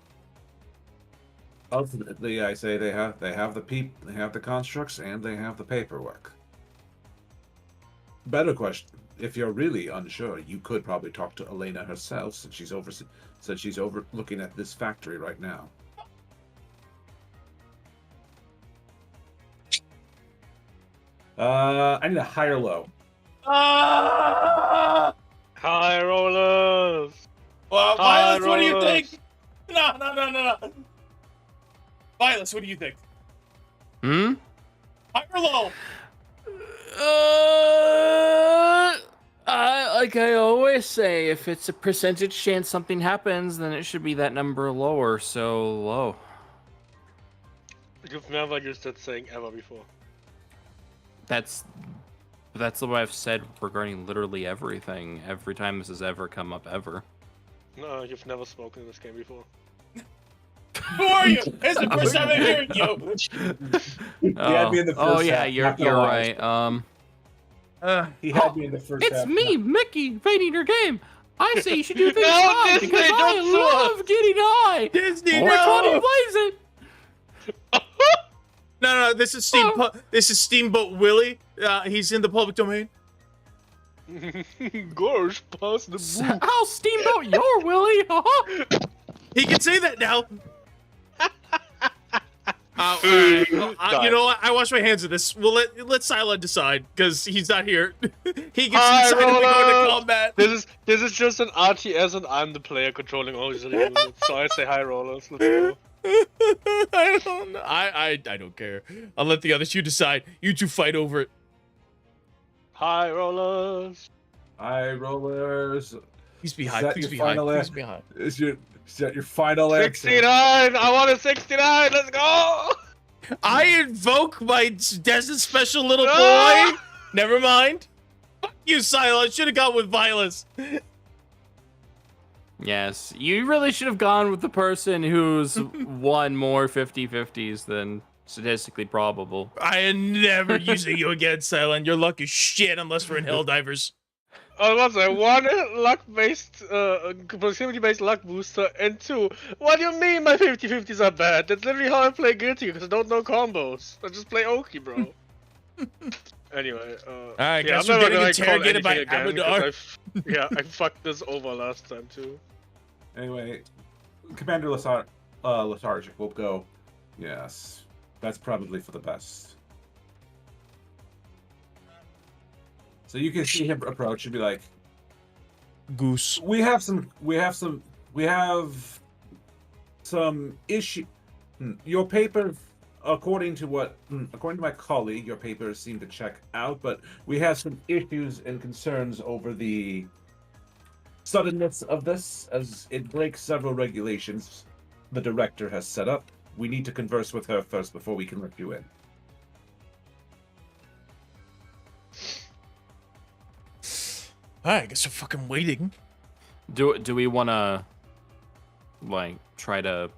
ultimately I say they have the constructs and they have the paperwork. Better question, if you're really unsure, you could probably talk to Elena herself, since she's over looking at this factory right now. I need a high or low. High rollers. Well, Violet, what do you think? No. Violet, what do you think? High or low? Like I always say, if it's a percentage chance something happens, then it should be that number lower, so low. You've never used that saying ever before. That's what I've said regarding literally everything. Every time this has ever come up, ever. No, you've never spoken in this game before. Who are you? It's the first time I'm hearing you. He had me in the Oh first yeah, half, you're not gonna lie. right. He had me in the first half. It's me, Mickey, invading your game. I say you should do things No, high Disney, because don't sue I love getting high. Disney, Which one no. plays it? No, this is This is Steamboat Willie. He's in the public domain. Gosh, pass the boo. I'll steamboat your Willie. He can say that now. You know what? I wash my hands of this. We'll let Silent decide because he's not here. He gets Hi, to decide if we go Roller. into combat. This is just an RTS and I'm the player controlling all these elements. So I say hi, rollers. Let's go. I don't know. I don't care. I'll let the other two decide. You two fight over it. Hi, rollers. Hi, rollers. Please be Is high. that Please your be high. final Please be high. Is that your final answer? 69. I want a 69. Let's go. I invoke my destined special little boy. Ah! Never mind. Fuck you, Silent. Should have gone with Violence. Yes, you really should have gone with the person who's won more 50-50s than statistically probable. I am never using you again, Silent. Your luck is shit unless we're in Helldivers. Oh, what's that? 1 luck-based, proximity-based luck booster, and 2. What do you mean my 50-50s are bad? That's literally how I play Guilty, because I don't know combos. I just play Oki, bro. Anyway, Alright, yeah, guess I'm we're never getting gonna call interrogated by anything again, Amador. 'cause yeah, I fucked this over last time, too. Anyway, Commander Lethargic will go. Yes, that's probably for the best. So you can see him approach and be like, Goose. we have some issue. Your paper, according to my colleague, your papers seem to check out, but we have some issues and concerns over the suddenness of this, as it breaks several regulations the director has set up. We need to converse with her first before we can let you in. Alright, I guess we're fucking waiting. Do we want to like try to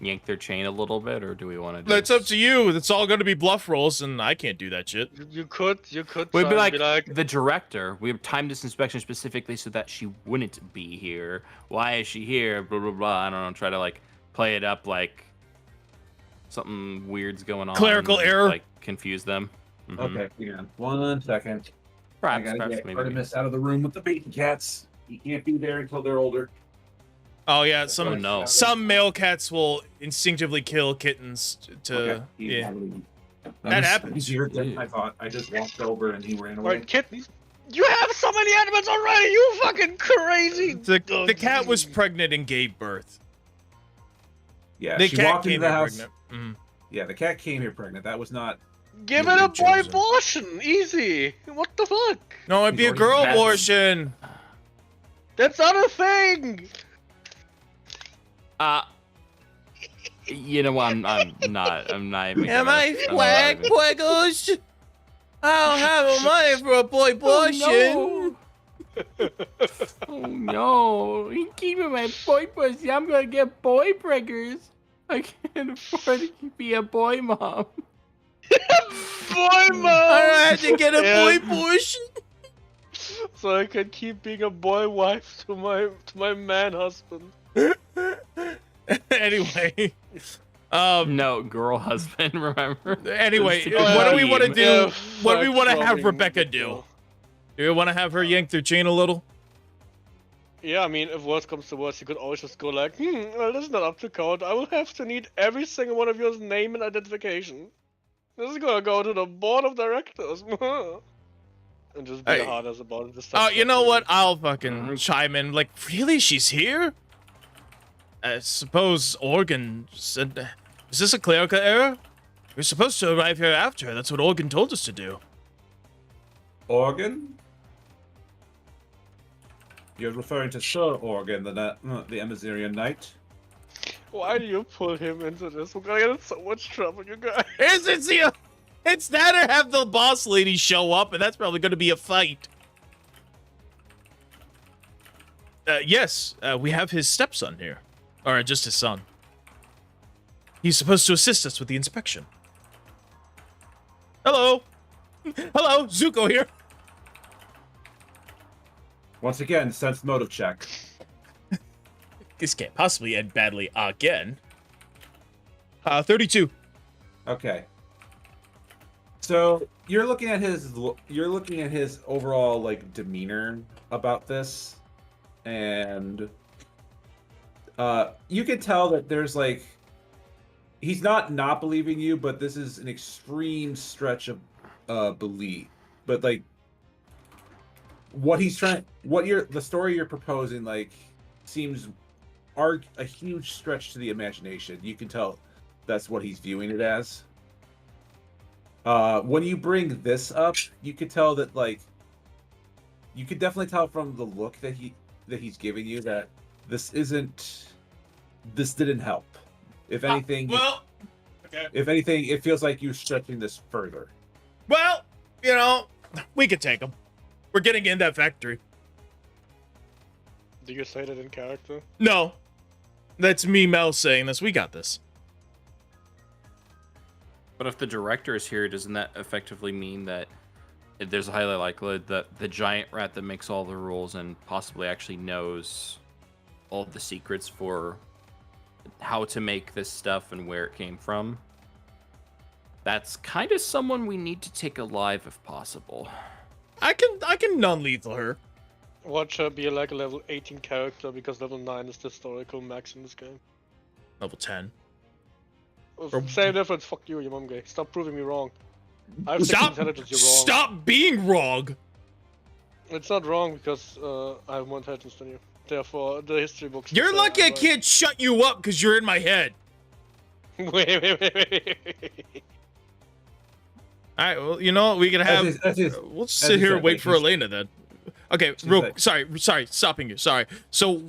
yank their chain a little bit, or do we want to? That's up to you. It's all going to be bluff rolls, and I can't do that shit. You could We'd try be and like, the director. We have timed this inspection specifically so that she wouldn't be here. Why is she here? Blah blah blah. I don't know. Try to like play it up like something weird's going on. Clerical error. Like confuse them. Mhm. Okay, hang on 1 second. I Perhaps gotta get maybe. Artemis out of the room with the baby cats. He can't be there until they're older. Oh yeah, Oh, some no. some male cats will instinctively kill kittens to Okay, he's yeah. out of the room. That happens. Easier than I thought. I just walked over and he ran away. Alright, kittens. You have so many animals already. You fucking crazy. The cat was pregnant and gave birth. Yeah, The she cat walked into came the here house. pregnant. Mhm. Yeah, the cat came here pregnant. That was not. Give You it a were boy chosen. abortion. Easy. What the fuck? No, it'd be a He's girl already- abortion. That's not a thing. You know what? I'm not. I'm not even. Am gonna- I I'm not flag even- puggles? I don't have the money for a boy abortion. Oh no! He keeping my boy pussy. I'm gonna get boy prickers. I can't afford to be a boy mom. Boy mom. I have to get a boy Yeah. abortion. So I can keep being a boy wife to my man husband. Anyway, No, girl husband. Remember? Anyway, Just to what do we want to confuse. do? Yeah, What do we fuck want to have robbing Rebecca do? people. Do we want to have her yank their chain a little? Yeah, I mean, if worst comes to worst, you could always just go like, well, this is not up to code. I will have to need every single one of yours name and identification. This is gonna go to the board of directors. And just be Hey. hard as about it this Oh, time. you know what? I'll fucking chime in. Like, really? She's here? I suppose Organ said... Is this a clerical error? We're supposed to arrive here after. That's what Organ told us to do. Organ? You're referring to Sir Organ, the Amazirian Knight? Why do you pull him into this? We're gonna get in so much trouble, you guys. It's that or have the boss lady show up, and that's probably going to be a fight. Yes, we have his stepson here. Or just his son. He's supposed to assist us with the inspection. Hello! Hello, Zuko here! Once again, sense motive check. This can't possibly end badly again. 32. Okay. So you're looking at his overall like demeanor about this, and you can tell that there's like he's not believing you, but this is an extreme stretch of belief. But like the story you're proposing like seems a huge stretch to the imagination. You can tell that's what he's viewing it as. When you bring this up, you could tell that like you could definitely tell from the look that he's giving you that this didn't help. If anything, okay. If anything, it feels like you're stretching this further. Well, we could take him. We're getting in that factory. Do you say that in character? No. That's me, Mel, saying this. We got this. But if the director is here, doesn't that effectively mean that there's a highly likelihood that the giant rat that makes all the rules and possibly actually knows all of the secrets for how to make this stuff and where it came from? That's kind of someone we need to take alive if possible. I can non-lethal her. Watch her be like a level 18 character because level 9 is the historical max in this game. Level 10. Same difference, fuck you, your mom gay. Stop proving me wrong. I have 6 intelligence, you're wrong. Stop being wrong! It's not wrong because I have more intelligence than you. Therefore, the history books... You're lucky I can't shut you up because you're in my head. Wait. Alright, well, you know what? We can have... we'll sit here and wait for Elena then. Okay, sorry, stopping you, sorry. So,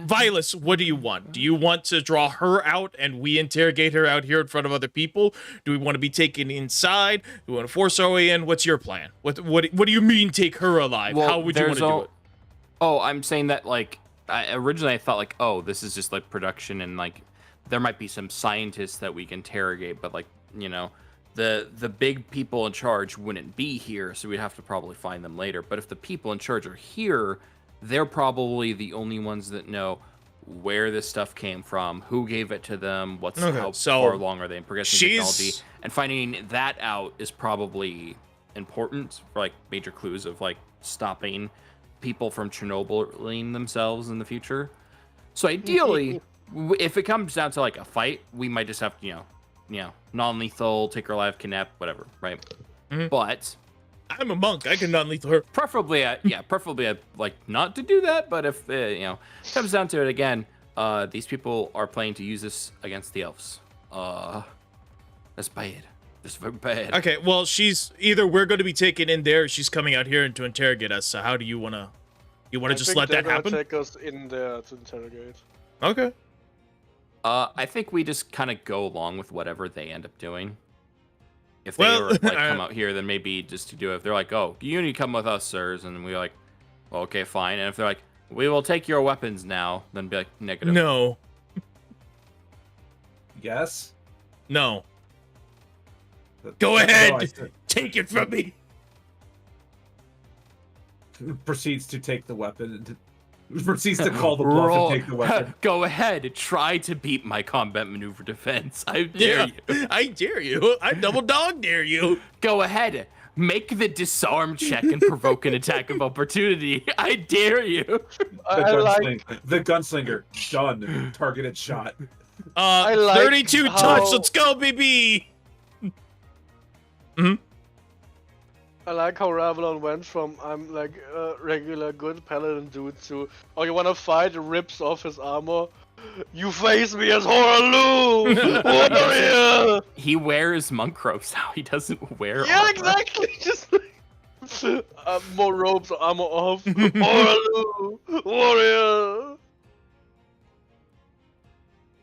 Vilas, what do you want? Do you want to draw her out and we interrogate her out here in front of other people? Do we want to be taken inside? Do we want to force our way in? What's your plan? What do you mean take her alive? Well, how would you want to do it? Oh, I'm saying that, like, originally I thought, like, oh, this is just, like, production and, like, there might be some scientists that we can interrogate, but, like, the big people in charge wouldn't be here, so we'd have to probably find them later. But if the people in charge are here, they're probably the only ones that know where this stuff came from, who gave it to them, how far along are they in progressing technology, and finding that out is probably important for like major clues of like stopping people from Chernobyling themselves in the future. So ideally, if it comes down to like a fight, we might just have to, non-lethal, take her alive, kidnap, whatever, right? Mm-hmm. But I'm a monk. I can non-lethal her. Preferably, I'd like not to do that. But if comes down to it again, these people are planning to use this against the elves. That's bad. That's very bad. Okay, well, she's either we're going to be taken in there, or she's coming out here to interrogate us. So how do you want to? You want to just let that happen? Take us in there to interrogate. Okay. I think we just kind of go along with whatever they end up doing. If they were like come out here, then maybe just to do it. If they're like, "Oh, you need to come with us, sirs," and we're like, well, "Okay, fine." And if they're like, "We will take your weapons now," then be like, negative. No. Yes. No. Go ahead. Take it from me. Proceeds to take the weapon. Proceeds to call the bluff and take the weapon. Go ahead. Try to beat my combat maneuver defense. I dare you. I dare you. I double dog dare you. Go ahead. Make the disarm check and provoke an attack of opportunity. I dare you. The gunslinger. Done. Targeted shot. 32 touch. Let's go, baby. Mm-hmm. I like how Ravelon went from I'm like a regular good paladin dude to oh you wanna fight, rips off his armor. You face me as Horalu! Warrior! He wears monk robes now. He doesn't wear yeah, armor. exactly. Just like more robes, armor off. Horalu! Warrior!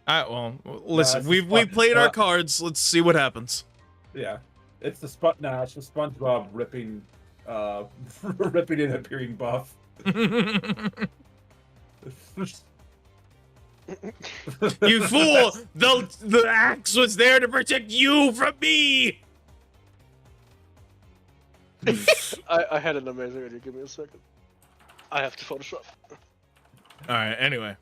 Alright, well, listen, we've played our cards. Let's see what happens. Yeah. It's the SpongeBob ripping ripping and appearing buff. You fool! The axe was there to protect you from me! I had an amazing idea. Give me a second. I have to Photoshop. Alright, anyway.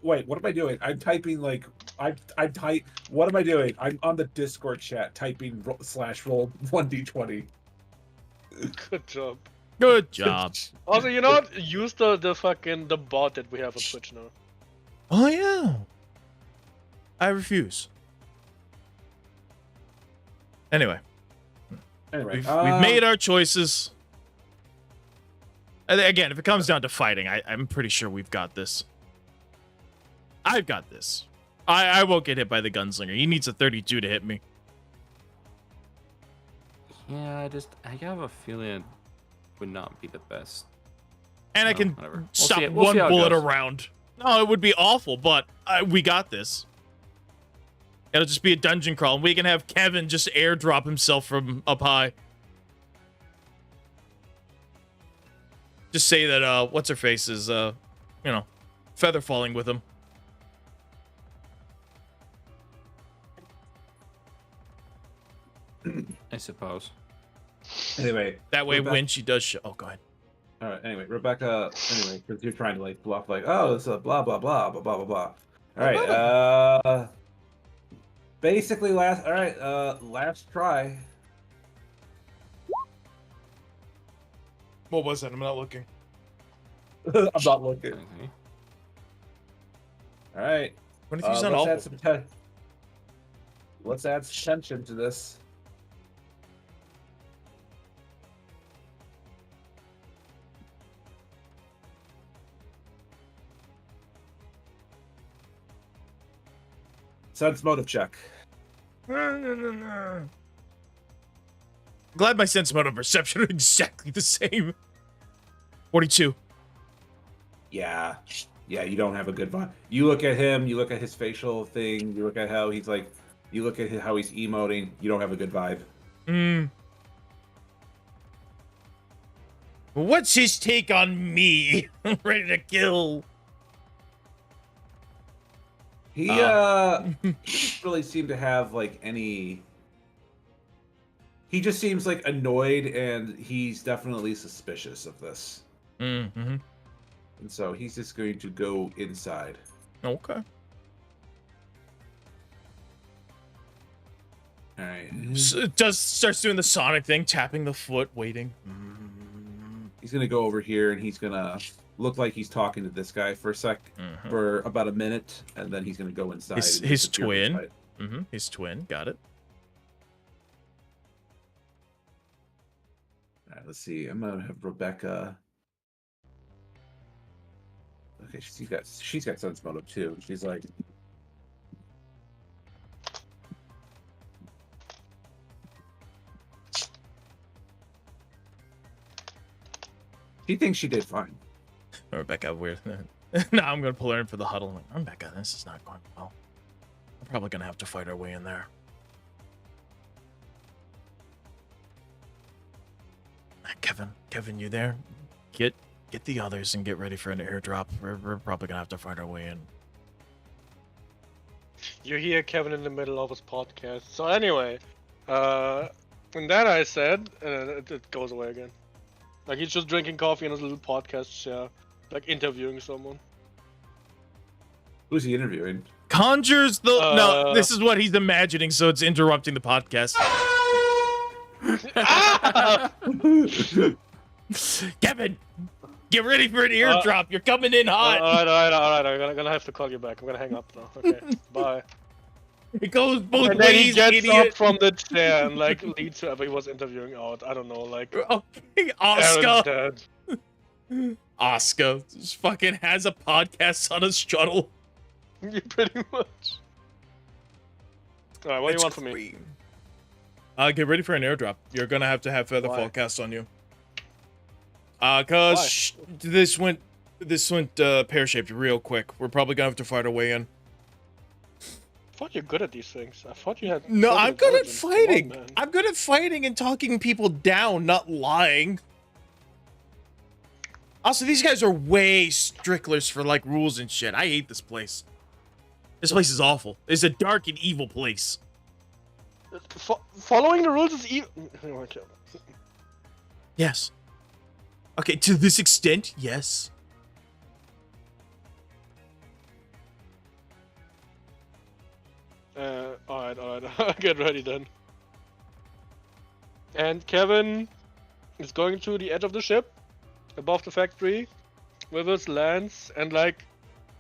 Wait, what am I doing? I'm typing like I type. What am I doing? I'm on the Discord chat typing /roll 1d20. Good job. Good job. Also, you know what? Use the bot that we have on Twitch now. Oh, yeah. I refuse. Anyway. Anyway, We've made our choices. And again, if it comes down to fighting, I'm pretty sure we've got this. I've got this. I won't get hit by the gunslinger. He needs a 32 to hit me. Yeah, I have a feeling it would not be the best. And I No, can whatever. We'll stop see it- we'll one see how it bullet goes. around. No, it would be awful, but we got this. It'll just be a dungeon crawl, and we can have Kevin just airdrop himself from up high. Just say that, what's her face is, feather falling with him. I suppose. Anyway, That way, Rebecca- when she does show... Oh, go ahead. all right. Anyway, Rebecca. Anyway, because you're trying to like bluff, like, oh, it's a blah blah blah blah blah blah blah. All right. Basically, last. All right. Last try. What was that? I'm not looking. I'm not looking. Okay. All right. What if he's not let's awful? add some let's add some tension to this. Sense motive check. Glad my sense motive perception are exactly the same. 42. Yeah. Yeah, you don't have a good vibe. You look at him, you look at his facial thing, you look at how he's like, you look at how he's emoting, you don't have a good vibe. What's his take on me? I'm ready to kill. He doesn't really seem to have like any. He just seems like annoyed, and he's definitely suspicious of this. Mm-hmm. And so he's just going to go inside. Okay. All right. Starts doing the Sonic thing, tapping the foot, waiting. He's gonna go over here, and he's gonna look like he's talking to this guy for a sec, for about a minute, and then he's gonna go inside. His and disappear twin. inside. His twin. Got it. All right, let's see. I'm gonna have Rebecca. Okay, she's got sense motive too. She's like, she thinks she did fine. Rebecca, weird. No, I'm gonna pull her in for the huddle. Like, Rebecca, this is not going well. We're probably gonna have to fight our way in there. Kevin, you there? Get the others and get ready for an airdrop. We're probably gonna have to find our way in. You hear Kevin in the middle of his podcast. So anyway, and then I said, and it goes away again. Like he's just drinking coffee in his little podcast chair, like interviewing someone. Who's he interviewing? Conjures the no. This is what he's imagining, so it's interrupting the podcast. Kevin, get ready for an airdrop. You're coming in hot. All right. I'm gonna have to call you back. I'm gonna hang up now. Okay, bye. It goes both And then ways, he gets idiot. up from the chair and like leads whoever he was interviewing out. I don't know, like Okay, Aaron's Oscar. dead. Oscar just fucking has a podcast on his shuttle. You pretty much. All right, what do you want from me? Get ready for an airdrop. You're gonna have to have Featherfall Why? cast on you. Cause this went pear-shaped real quick. We're probably gonna have to fight our way in. I thought you're good at these things. I thought you had. No, I'm good at intelligence. Come on, fighting. man. I'm good at fighting and talking people down, not lying. Also, these guys are way stricklers for like rules and shit. I hate this place. This place is awful. It's a dark and evil place. Following the rules is evil. Okay. Yes. Okay, to this extent, yes. Alright. Get ready then. And Kevin is going to the edge of the ship, above the factory, with his lance, and like,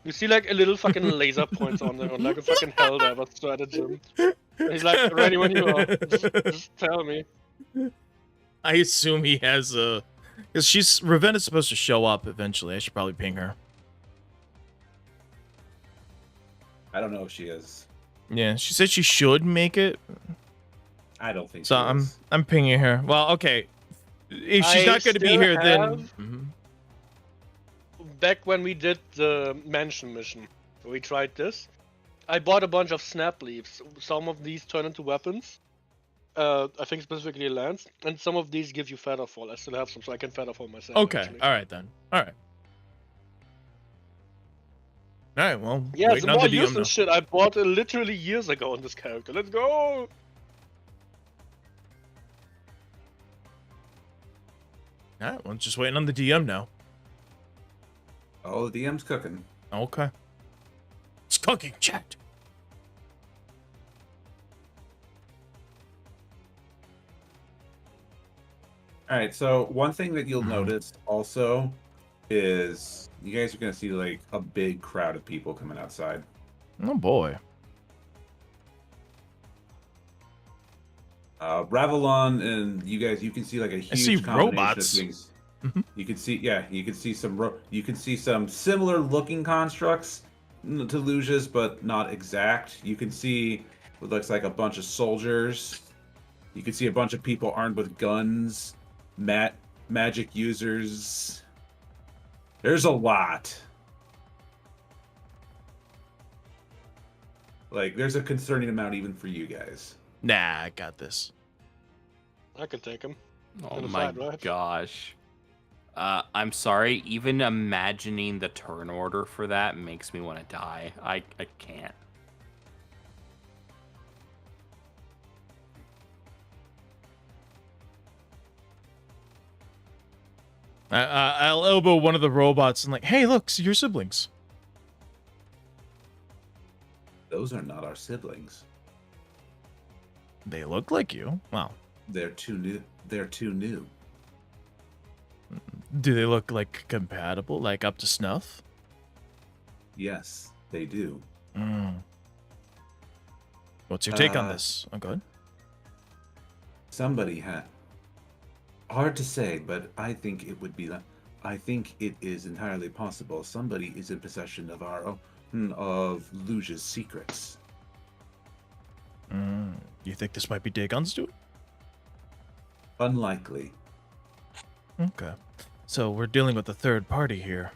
you see like a little fucking laser points on there, like a fucking helldiver stratagem. And he's like, ready when you are. Just tell me. I assume he has a... Because Ravenna's supposed to show up eventually. I should probably ping her. I don't know if she is. Yeah, she said she should make it. I don't think So she is. I'm pinging her. Well, okay. If she's not going to be still here, then... have- Mhm. Back when we did the mansion mission, we tried this. I bought a bunch of snap leaves. Some of these turn into weapons. I think specifically a lance, and some of these give you featherfall. I still have some, so I can featherfall myself. Okay, actually. all right then. All right. All right, well, Yeah, waiting some on more the DM now. useless shit I bought literally years ago on this character. Let's go! All right, well, just waiting on the DM now. Oh, the DM's cooking. Okay. It's cooking, chat. All right, so one thing that you'll Mhm. notice also is you guys are going to see like a big crowd of people coming outside. Oh boy. Ravelon and you guys, you can see like a huge see combination robots. of things. Mhm. You can see, yeah, you can see some similar looking constructs to Lucia's, but not exact. You can see what looks like a bunch of soldiers. You can see a bunch of people armed with guns, magic users. There's a lot. Like, there's a concerning amount even for you guys. Nah, I got this. I can take him. Oh In a my fight, right? gosh. I'm sorry. Even imagining the turn order for that makes me want to die. I can't. I'll elbow one of the robots and like, hey, look, see your siblings. Those are not our siblings. They look like you. Wow. They're too new. They're too new. Do they look like compatible, like up to snuff? Yes, they do. Mm. What's your take on Uh, this? Oh, good. Somebody had. Hard to say, but I think it would be that. I think it is entirely possible somebody is in possession of of Luja's secrets. You think this might be Dagon's doing? Unlikely. Okay. So we're dealing with a third party here.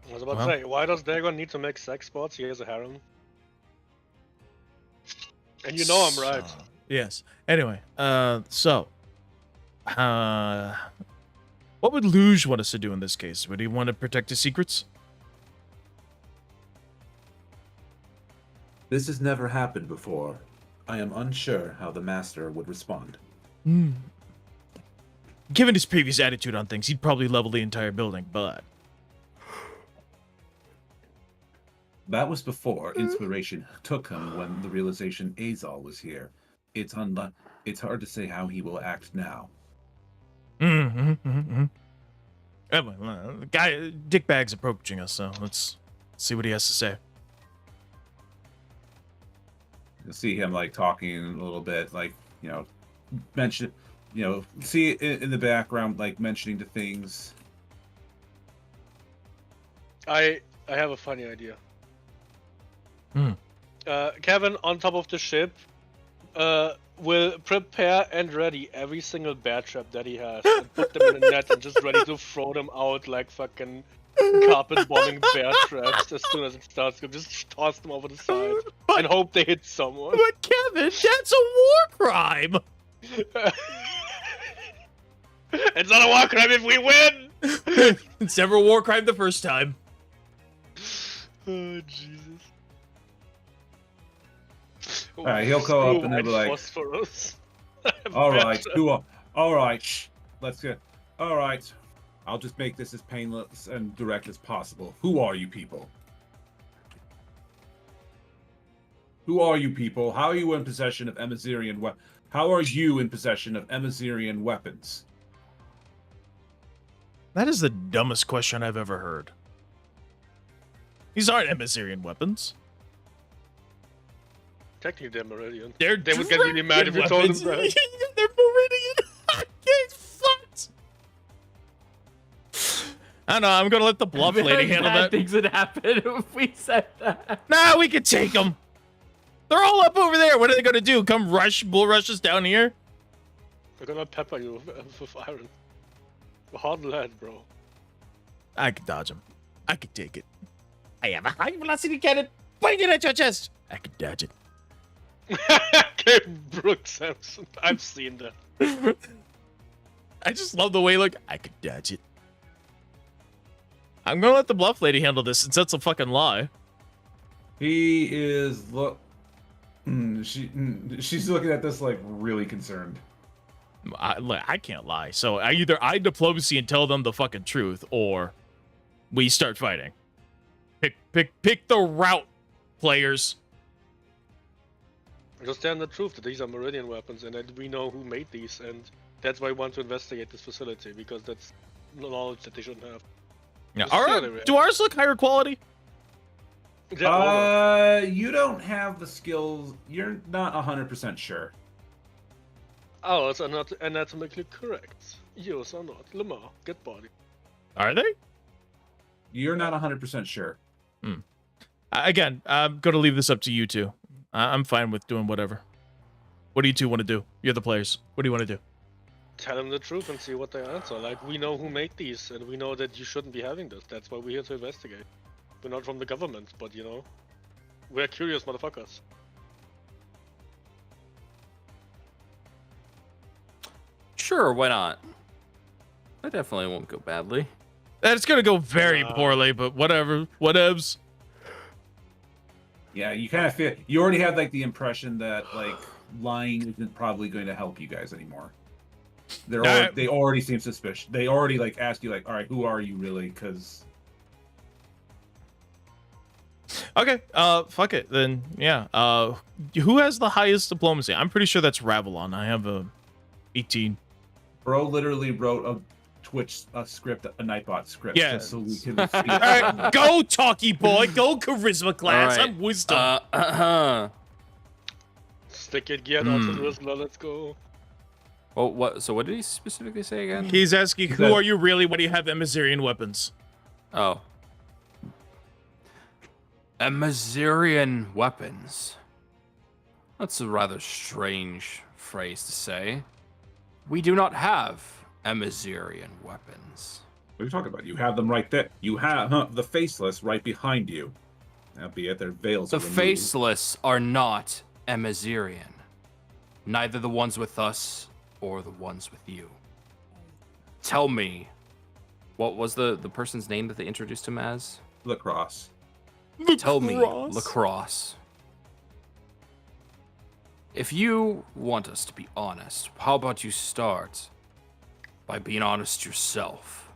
I was about Well. to say, why does Dagon need to make sex bots? He has a harem. And you know I'm right. So- yes. Anyway, what would Luge want us to do in this case? Would he want to protect his secrets? This has never happened before. I am unsure how the master would respond. Given his previous attitude on things, he'd probably level the entire building, but... That was before inspiration took him when the realization Azal was here. It's hard to say how he will act now. Anyway, the guy, Dickbag's approaching us, so let's see what he has to say. You'll see him like talking a little bit, like, mention, see in the background, like mentioning to things. I have a funny idea. Hmm. Kevin, on top of the ship, will prepare and ready every single bear trap that he has and put them in a net and just ready to throw them out like fucking carpet bombing bear traps as soon as it starts. Just toss them over the side and hope they hit someone. But Kevin, that's a war crime! It's not a war crime if we win! It's never a war crime the first time. Oh Jesus. All right, he'll go up and he'll be like, phosphorus. all right, all right, shh, let's get, all right. I'll just make this as painless and direct as possible. Who are you people? Who are you people? How are you in possession of Emazirian How are you in possession of Emazirian weapons? That is the dumbest question I've ever heard. These aren't Emazirian weapons. Technically, they're Meridian. They're They would get really mad if you Dragon told them weapons. that. They're Meridian. Get fucked. I don't know. I'm gonna let the bluff lady handle Bad that. things would happen if we said that. Nah, we can take them. They're all up over there. What are they gonna do? Come bull rush us down here? They're gonna pepper you with iron. Hard lead, bro. I can dodge them. I can take it. I have a high velocity cannon. Point it at your chest. I can dodge it. Okay, Brooke Sampson. I've seen that. I just love the way look. I can dodge it. I'm gonna let the bluff lady handle this since that's a fucking lie. He is she's looking at this like really concerned. I can't lie. So I diplomacy and tell them the fucking truth, or we start fighting. Pick the route, players. Just tell them the truth that these are Meridian weapons and that we know who made these, and that's why we want to investigate this facility, because that's knowledge that they shouldn't have. Yeah. Just All tell right. them, Do ours look higher quality? They're over. You don't have the skills. You're not 100% sure. Ours are not anatomically correct. Yours are not. Lamar, get body. Are they? You're not 100% sure. Again, I'm gonna leave this up to you two. I'm fine with doing whatever. What do you two want to do? You're the players. What do you want to do? Tell them the truth and see what they answer. Like, we know who made these, and we know that you shouldn't be having this. That's why we're here to investigate. We're not from the government, but you know, we're curious motherfuckers. Sure, why not? That definitely won't go badly. It's gonna go very poorly, but whatever. Whatevs. Yeah, you kind of feel you already have like the impression that like lying isn't probably going to help you guys anymore. They already seem suspicious. They already like ask you like, all right, who are you really? Because Okay. Fuck it then. Yeah. Who has the highest diplomacy? I'm pretty sure that's Ravelon. I have a 18. Bro literally wrote a Twitch script, a Nightbot script, Yeah. just so we can. All right, go talkie boy. Go charisma class. All right. I'm wisdom. Stick it, get out to Rizla, let's go. Oh, what? So what did he specifically say again? He's asking, He who said- are you really? What do you have Emazirian weapons? Oh. Emazirian weapons. That's a rather strange phrase to say. We do not have Emazirian weapons. What are you talking about? You have them right there. You have the faceless right behind you. Albeit their veils. The are removed. faceless are not Emazirian. Neither the ones with us or the ones with you. Tell me, what was the person's name that they introduced him as? Lacrosse. Tell me, Lacrosse. If you want us to be honest, how about you start by being honest yourself?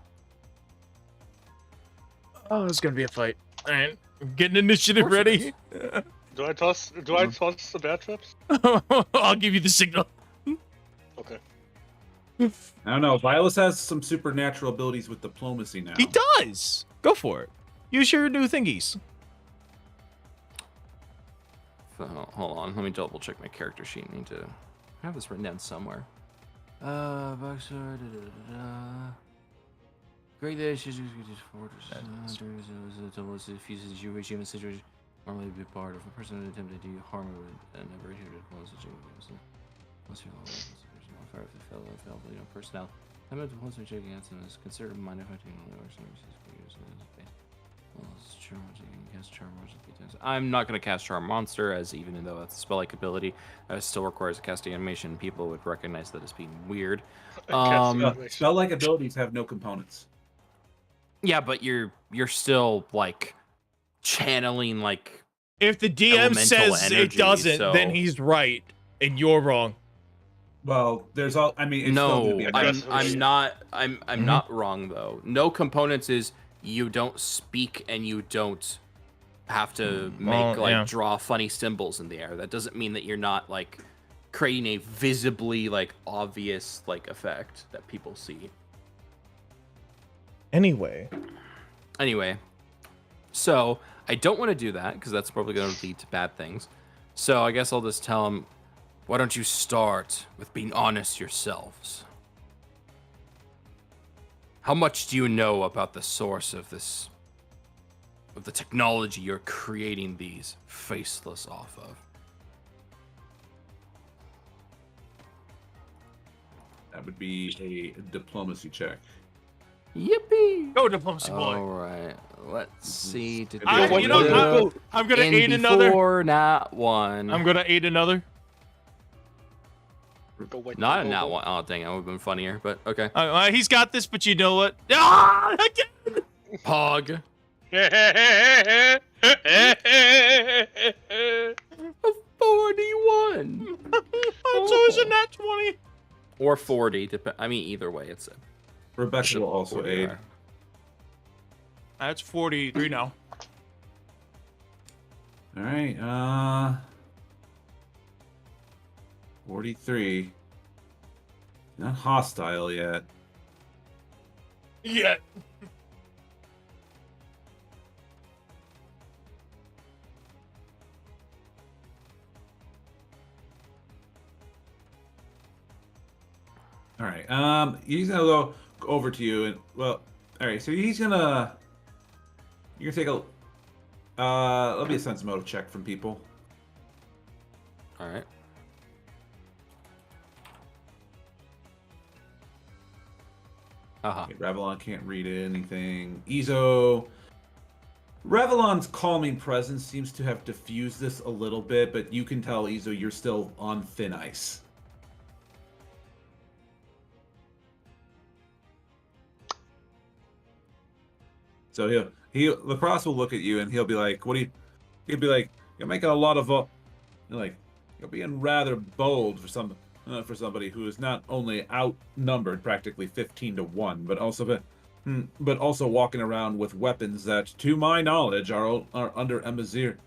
Oh, it's gonna be a fight. All right, I'm getting initiative ready. Do I toss the bear traps? I'll give you the signal. Okay. I don't know. Violus has some supernatural abilities with diplomacy now. He does. Go for it. Use your new thingies. Hold on, let me double check my character sheet. I need to have this written down somewhere. Boxer, Great day, she's fuses you which human situation normally be part of a person attempted to do harm and never issued a close situation. Most people fire if they fail, personnel. I'm at the close checking answer is considered minor affecting only or services for use I'm not going to cast Charm Monster, as even though it's a spell-like ability, it still requires a casting animation. People would recognize that as being weird. Spell-like abilities have no components. Yeah, but you're still like channeling like If the DM elemental says it energy, doesn't, then so- he's right and you're wrong. Well, there's all. I mean, it's still gonna no, be aggressive. I'm Mhm. not wrong though. No components is you don't speak and you don't have to make Well, yeah. draw funny symbols in the air. That doesn't mean that you're not like creating a visibly like obvious like effect that people see. Anyway, So I don't want to do that because that's probably going to lead to bad things. So I guess I'll just tell him, why don't you start with being honest yourselves? How much do you know about the source of this, of the technology you're creating these faceless off of? That would be a diplomacy check. Yippee! go diplomacy boy. All right, let's see. You know, I'm gonna aid another. Before not one. I'm gonna aid another. Go wait, Not go, in that go. one. Oh dang, that would have been funnier. But okay. He's got this, but you know what? Ah, again. Pog. A 41. So is a nat 20. Or 40. I mean, either way, it's a. Rebecca will also 40 aid. are. That's 43 now. All right. 43. Not hostile yet. Yeah. All right. He's gonna go over to you and well. All right. So he's gonna. You're gonna take a. Let me a sense motive check from people. All right. Okay, Revlon can't read anything. Izo. Revlon's calming presence seems to have diffused this a little bit, but you can tell, Izo, you're still on thin ice. So Lacrosse will look at you and he'll be like, he'll be like, you're making a lot of, you're being rather bold for somebody who is not only outnumbered practically 15 to 1, but also walking around with weapons that, to my knowledge, are under Emazir,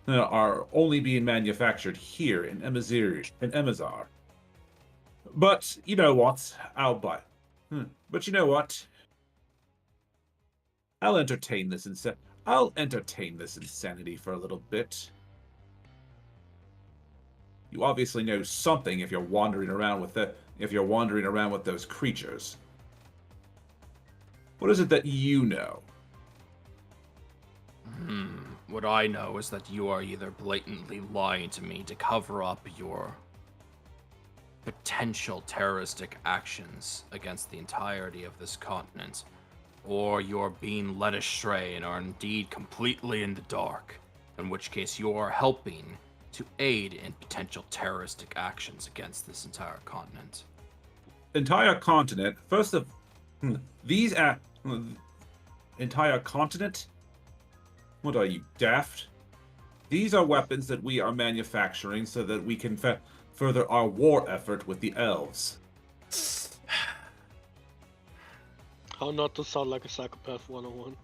are only being manufactured here in Emazar. But you know what? I'll buy. But you know what? I'll entertain this insanity for a little bit. You obviously know something if you're wandering around with those creatures. What is it that you know? What I know is that you are either blatantly lying to me to cover up your potential terroristic actions against the entirety of this continent, or you're being led astray and are indeed completely in the dark, in which case you are helping to aid in potential terroristic actions against this entire continent. Entire continent? First of these entire continent? What are you, daft? These are weapons that we are manufacturing so that we can further our war effort with the elves. How not to sound like a psychopath 101.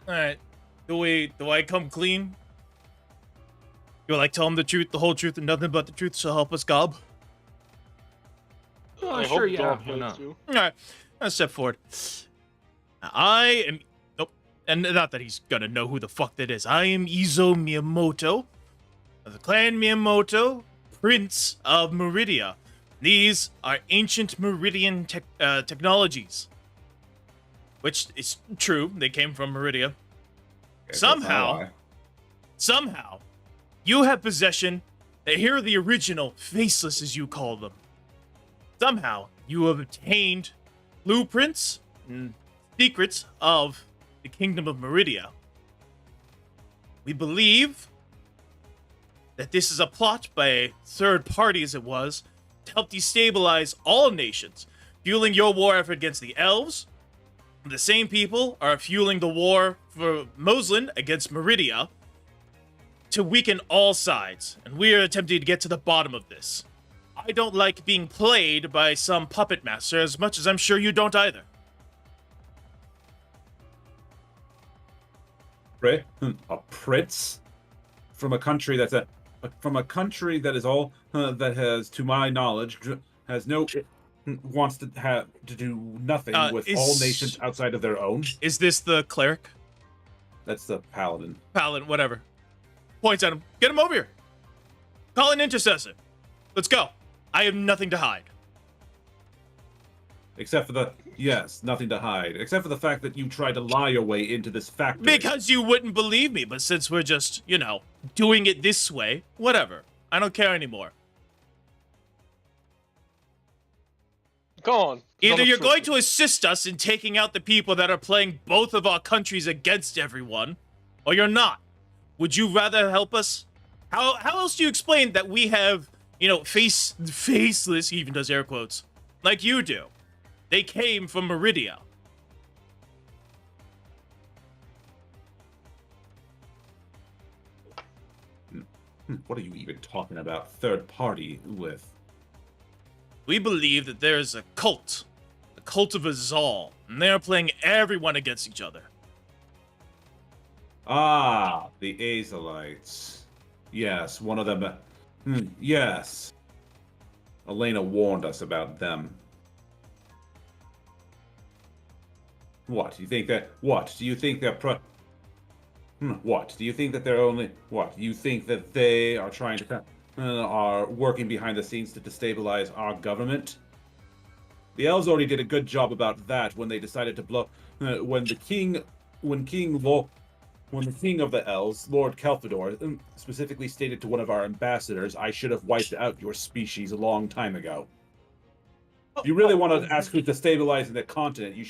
Alright. Do I come clean? You tell him the truth, the whole truth, and nothing but the truth shall help us, Gob? Oh, I sure, hope yeah. Dom Why helps not? you. Alright. Let's step forward. I am... Nope. And not that he's gonna know who the fuck that is. I am Izo Miyamoto, of the clan Miyamoto, Prince of Meridia. These are ancient Meridian technologies. Which is true. They came from Meridia. Okay, Somehow, you have possession. Here are the original faceless, as you call them. Somehow, you have obtained blueprints and secrets of the Kingdom of Meridia. We believe that this is a plot by a third party, as it was, to help destabilize all nations, fueling your war effort against the elves, The same people are fueling the war for Moslin against Meridia to weaken all sides, and we are attempting to get to the bottom of this. I don't like being played by some puppet master as much as I'm sure you don't either. A prince from a country that's from a country that is all that has, to my knowledge, has no wants to have to do nothing with all nations outside of their own. Is this the cleric? That's the paladin. Paladin, whatever. Points at him. Get him over here. Call an intercessor. Let's go. I have nothing to hide. Except for nothing to hide. Except for the fact that you tried to lie your way into this factory. Because you wouldn't believe me, but since we're just, doing it this way, whatever. I don't care anymore. Go on. Either you're going to assist us in taking out the people that are playing both of our countries against everyone, or you're not. Would you rather help us? How else do you explain that we have, faceless, he even does air quotes, like you do? They came from Meridia. What are you even talking about? Third party with? We believe that there is a cult of Azal, and they are playing everyone against each other. Ah, the Azalites. Yes, one of them. Yes. Elena warned us about them. What? Do you think that? What? Do you think they're what? Do you think that they're only? What? You think that they are trying to are working behind the scenes to destabilize our government? The elves already did a good job about that when they decided to blow. When the king of the elves, Lord Kelfador, specifically stated to one of our ambassadors, "I should have wiped out your species a long time ago." If you really want to ask who's destabilizing the continent, you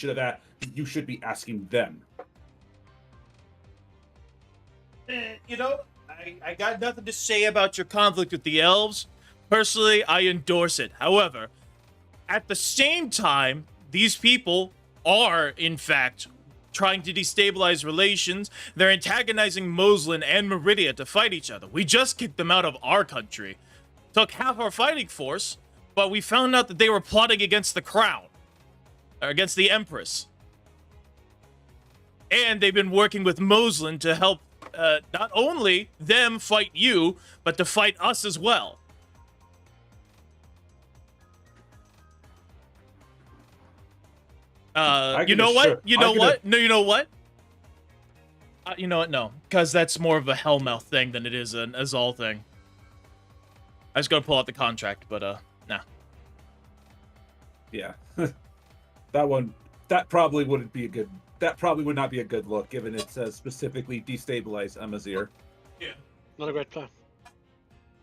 should be asking them. I got nothing to say about your conflict with the elves. Personally, I endorse it. However, at the same time, these people are, in fact, trying to destabilize relations. They're antagonizing Moslin and Meridia to fight each other. We just kicked them out of our country. Took half our fighting force, but we found out that they were plotting against the crown. Or against the Empress. And they've been working with Moslin to help not only them fight you, but to fight us as well. You know what? You know what? No, you know what? You know what? No, because that's more of a Hellmouth thing than it is an Azal thing. I was gonna pull out the contract, but nah. Yeah, that probably wouldn't be a good. That probably would not be a good look, given it says specifically destabilize Amazir. Yeah. Not a great plan.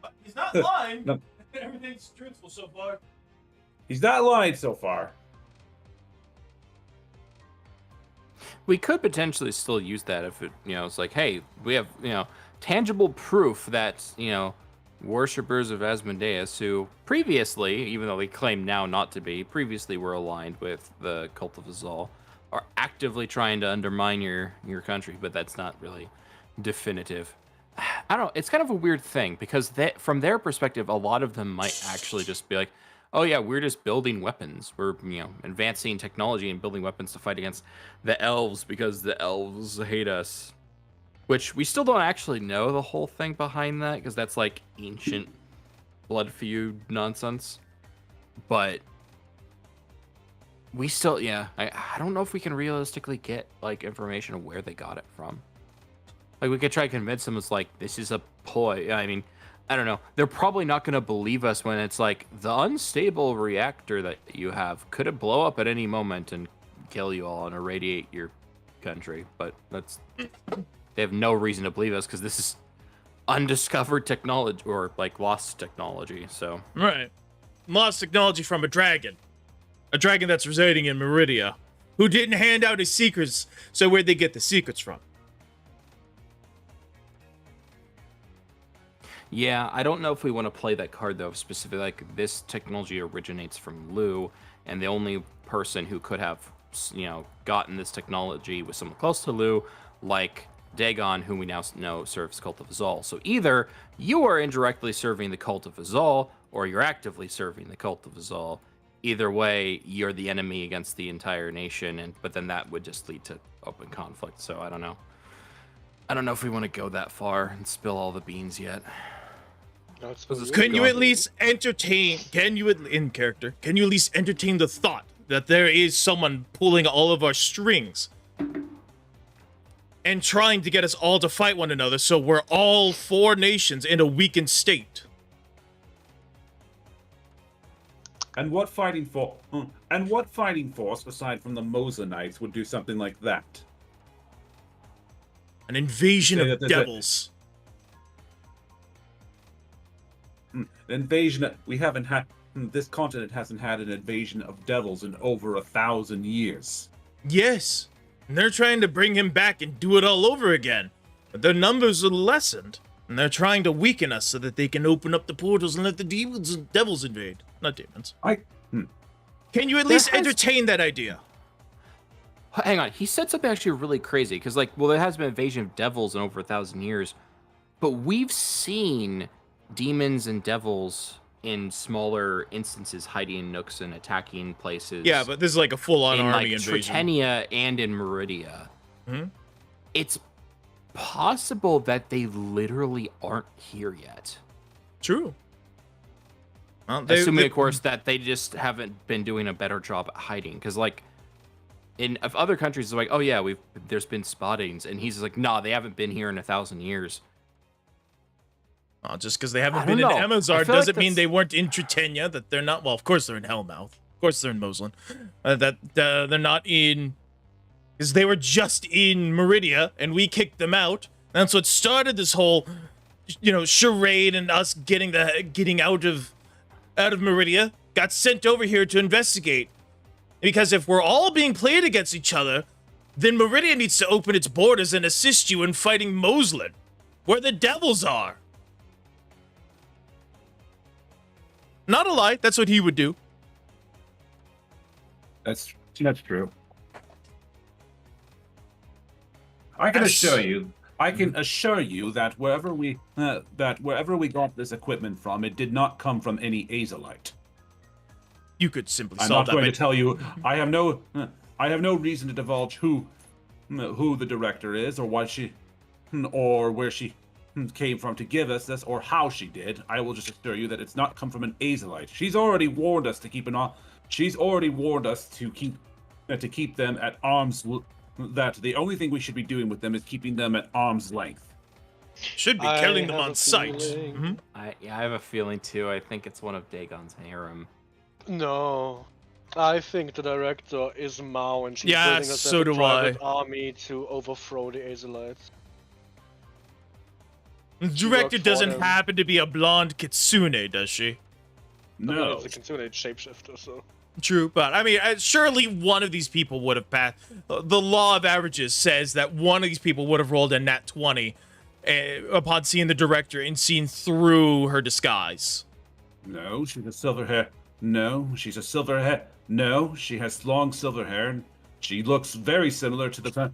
But he's not lying. No. Everything's truthful so far. He's not lying so far. We could potentially still use that if it, it's like, hey, we have, tangible proof that, worshippers of Asmodeus who previously, even though they claim now not to be, previously were aligned with the Cult of Azal, are actively trying to undermine your country, but that's not really definitive. I don't know. It's kind of a weird thing because from their perspective, a lot of them might actually just be like, oh yeah, we're just building weapons. We're, advancing technology and building weapons to fight against the elves because the elves hate us. Which we still don't actually know the whole thing behind that because that's like ancient blood feud nonsense. But we still, I don't know if we can realistically get like information of where they got it from. Like we could try to convince them it's like, this is a ploy. I mean, I don't know. They're probably not going to believe us when it's like the unstable reactor that you have could blow up at any moment and kill you all and irradiate your country. But they have no reason to believe us because this is undiscovered technology or like lost technology. So right, lost technology from a dragon that's residing in Meridia, who didn't hand out his secrets. So where'd they get the secrets from? Yeah, I don't know if we want to play that card, though, specifically. Like, this technology originates from Lu, and the only person who could have gotten this technology with someone close to Lu, like Dagon, whom we now know serves Cult of Azal. So either you are indirectly serving the Cult of Azal, or you're actively serving the Cult of Azal. Either way, you're the enemy against the entire nation, but then that would just lead to open conflict. So I don't know. I don't know if we want to go that far and spill all the beans yet. Can you at least entertain? Can you at least entertain the thought that there is someone pulling all of our strings and trying to get us all to fight one another, so we're all 4 nations in a weakened state? And what fighting force aside from the Moslemites would do something like that? An invasion Say of that there's devils. An invasion that we haven't had. This continent hasn't had an invasion of devils in over 1,000 years. Yes, and they're trying to bring him back and do it all over again. But their numbers are lessened, and they're trying to weaken us so that they can open up the portals and let the demons and devils invade. Not demons. Can you at least entertain that idea? Hang on, he said something actually really crazy, because there has been an invasion of devils in over 1,000 years, but we've seen demons and devils in smaller instances hiding in nooks and attacking places. Yeah, but this is like a full-on in army invasion. Tritania and in Meridia. Hmm? It's possible that they literally aren't here yet. True. Well, Assuming, of course, that they just haven't been doing a better job at hiding. Because, in other countries, it's like, oh yeah, there's been spottings, and he's like, nah, they haven't been here in 1,000 years. Just because they haven't been in Amazar doesn't mean they weren't in Tritania. That they're not. Well, of course they're in Hellmouth. Of course they're in Moslin. That they're not in, because they were just in Meridia, and we kicked them out. That's what started this whole, charade and us getting out of Meridia. Got sent over here to investigate. Because if we're all being played against each other, then Meridia needs to open its borders and assist you in fighting Moslin, where the devils are. Not a lie, that's what he would do. That's true. I can assure you that wherever we got this equipment from, it did not come from any Azalite. You could simply I'm solve not going to tell you. I have no reason to divulge who the director is, or what she, or where she came from to give us this, or how she did. I will just assure you that it's not come from an Azalite. She's already warned us to keep them at arm's. That the only thing we should be doing with them is keeping them at arm's length. Should be killing them on sight. Mm-hmm. I have a feeling too. I think it's one of Dagon's harem. No, I think the director is Mao, and she's building us a private army to overthrow the Azalites. The director doesn't happen to be a blonde kitsune, does she? No. It's a kitsune shapeshifter, so. True, but I mean, surely one of these people would have passed. The law of averages says that one of these people would have rolled a nat 20 upon seeing the director and seen through her disguise. No, she's a silver hair. No, she's a silver hair. No, she has long silver hair. And she looks very similar to the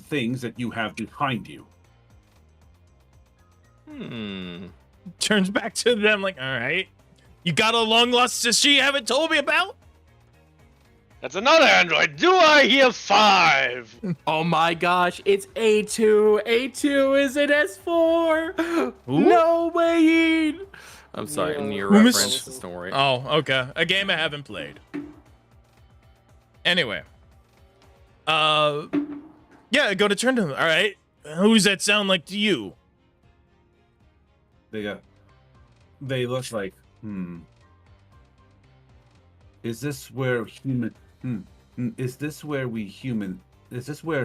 things that you have behind you. Turns back to them like, all right. You got a long lost sister you haven't told me about? That's another android. Do I hear 5? Oh my gosh, it's A2. A2 is an S4. Ooh. No way. I'm sorry, Yeah. your reference. Don't worry. Oh, okay. A game I haven't played. Anyway. Yeah, go to turn to them. All right. Who does that sound like to you? They look like, Is this where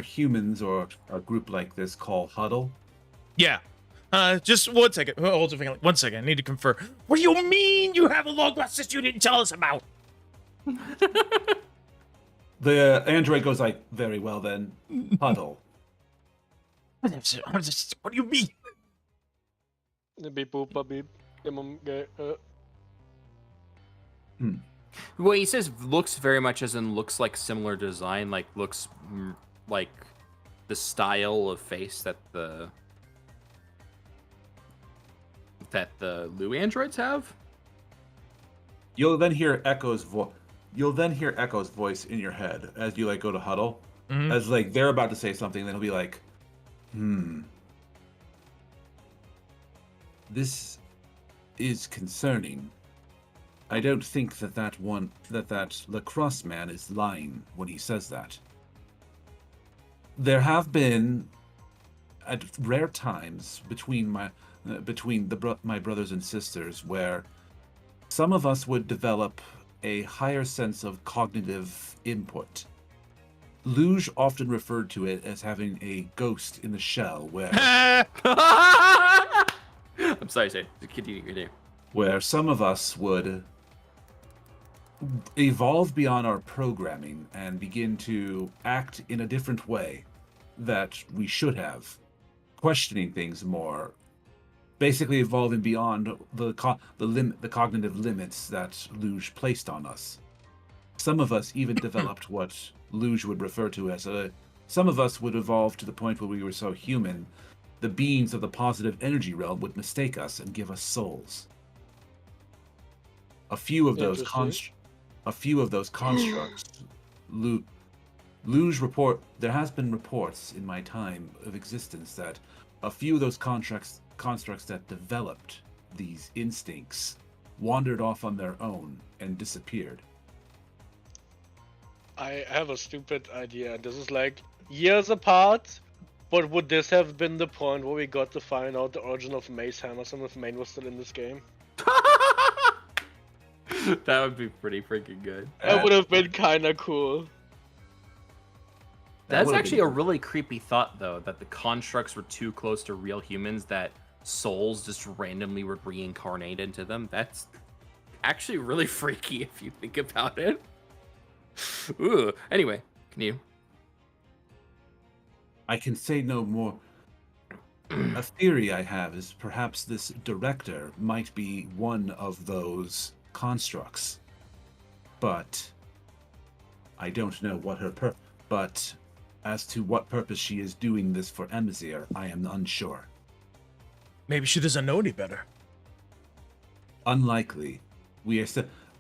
humans or a group like this call huddle? Yeah. Just 1 second. Hold on, 1 second. I need to confer. What do you mean you have a long lost sister you didn't tell us about? The android goes like, very well then, huddle. What do you mean? Beep boop beep. Well, he says looks very much as in looks like similar design, like looks like the style of face that the Lu androids have. You'll then hear Echo's voice in your head as you like go to huddle, as like they're about to say something. Then he'll be like, this is concerning. I don't think that Lacrosse man is lying when he says that. There have been, at rare times between my brothers and sisters, where some of us would develop a higher sense of cognitive input. Luge often referred to it as having a ghost in the shell, where I'm sorry, continue. Where some of us would evolve beyond our programming and begin to act in a different way that we should have, questioning things more, basically evolving beyond the cognitive limits that Luge placed on us. Some of us even developed what Luge would refer to as some of us would evolve to the point where we were so human, the beings of the positive energy realm would mistake us and give us souls. A few of those constructs, Luge report. There has been reports in my time of existence that a few of those constructs that developed these instincts wandered off on their own and disappeared. I have a stupid idea. This is like years apart, but would this have been the point where we got to find out the origin of Mace Hammerson if Maine was still in this game? That would be pretty freaking good. That would have been kind of cool. That's actually a really creepy thought, though, that the constructs were too close to real humans, that souls just randomly would reincarnate into them. That's actually really freaky if you think about it. Ooh. Anyway, continue. I can say no more. A theory I have is perhaps this director might be one of those constructs. But I don't know what her but as to what purpose she is doing this for Emazir, I am unsure. Maybe she doesn't know any better. Unlikely.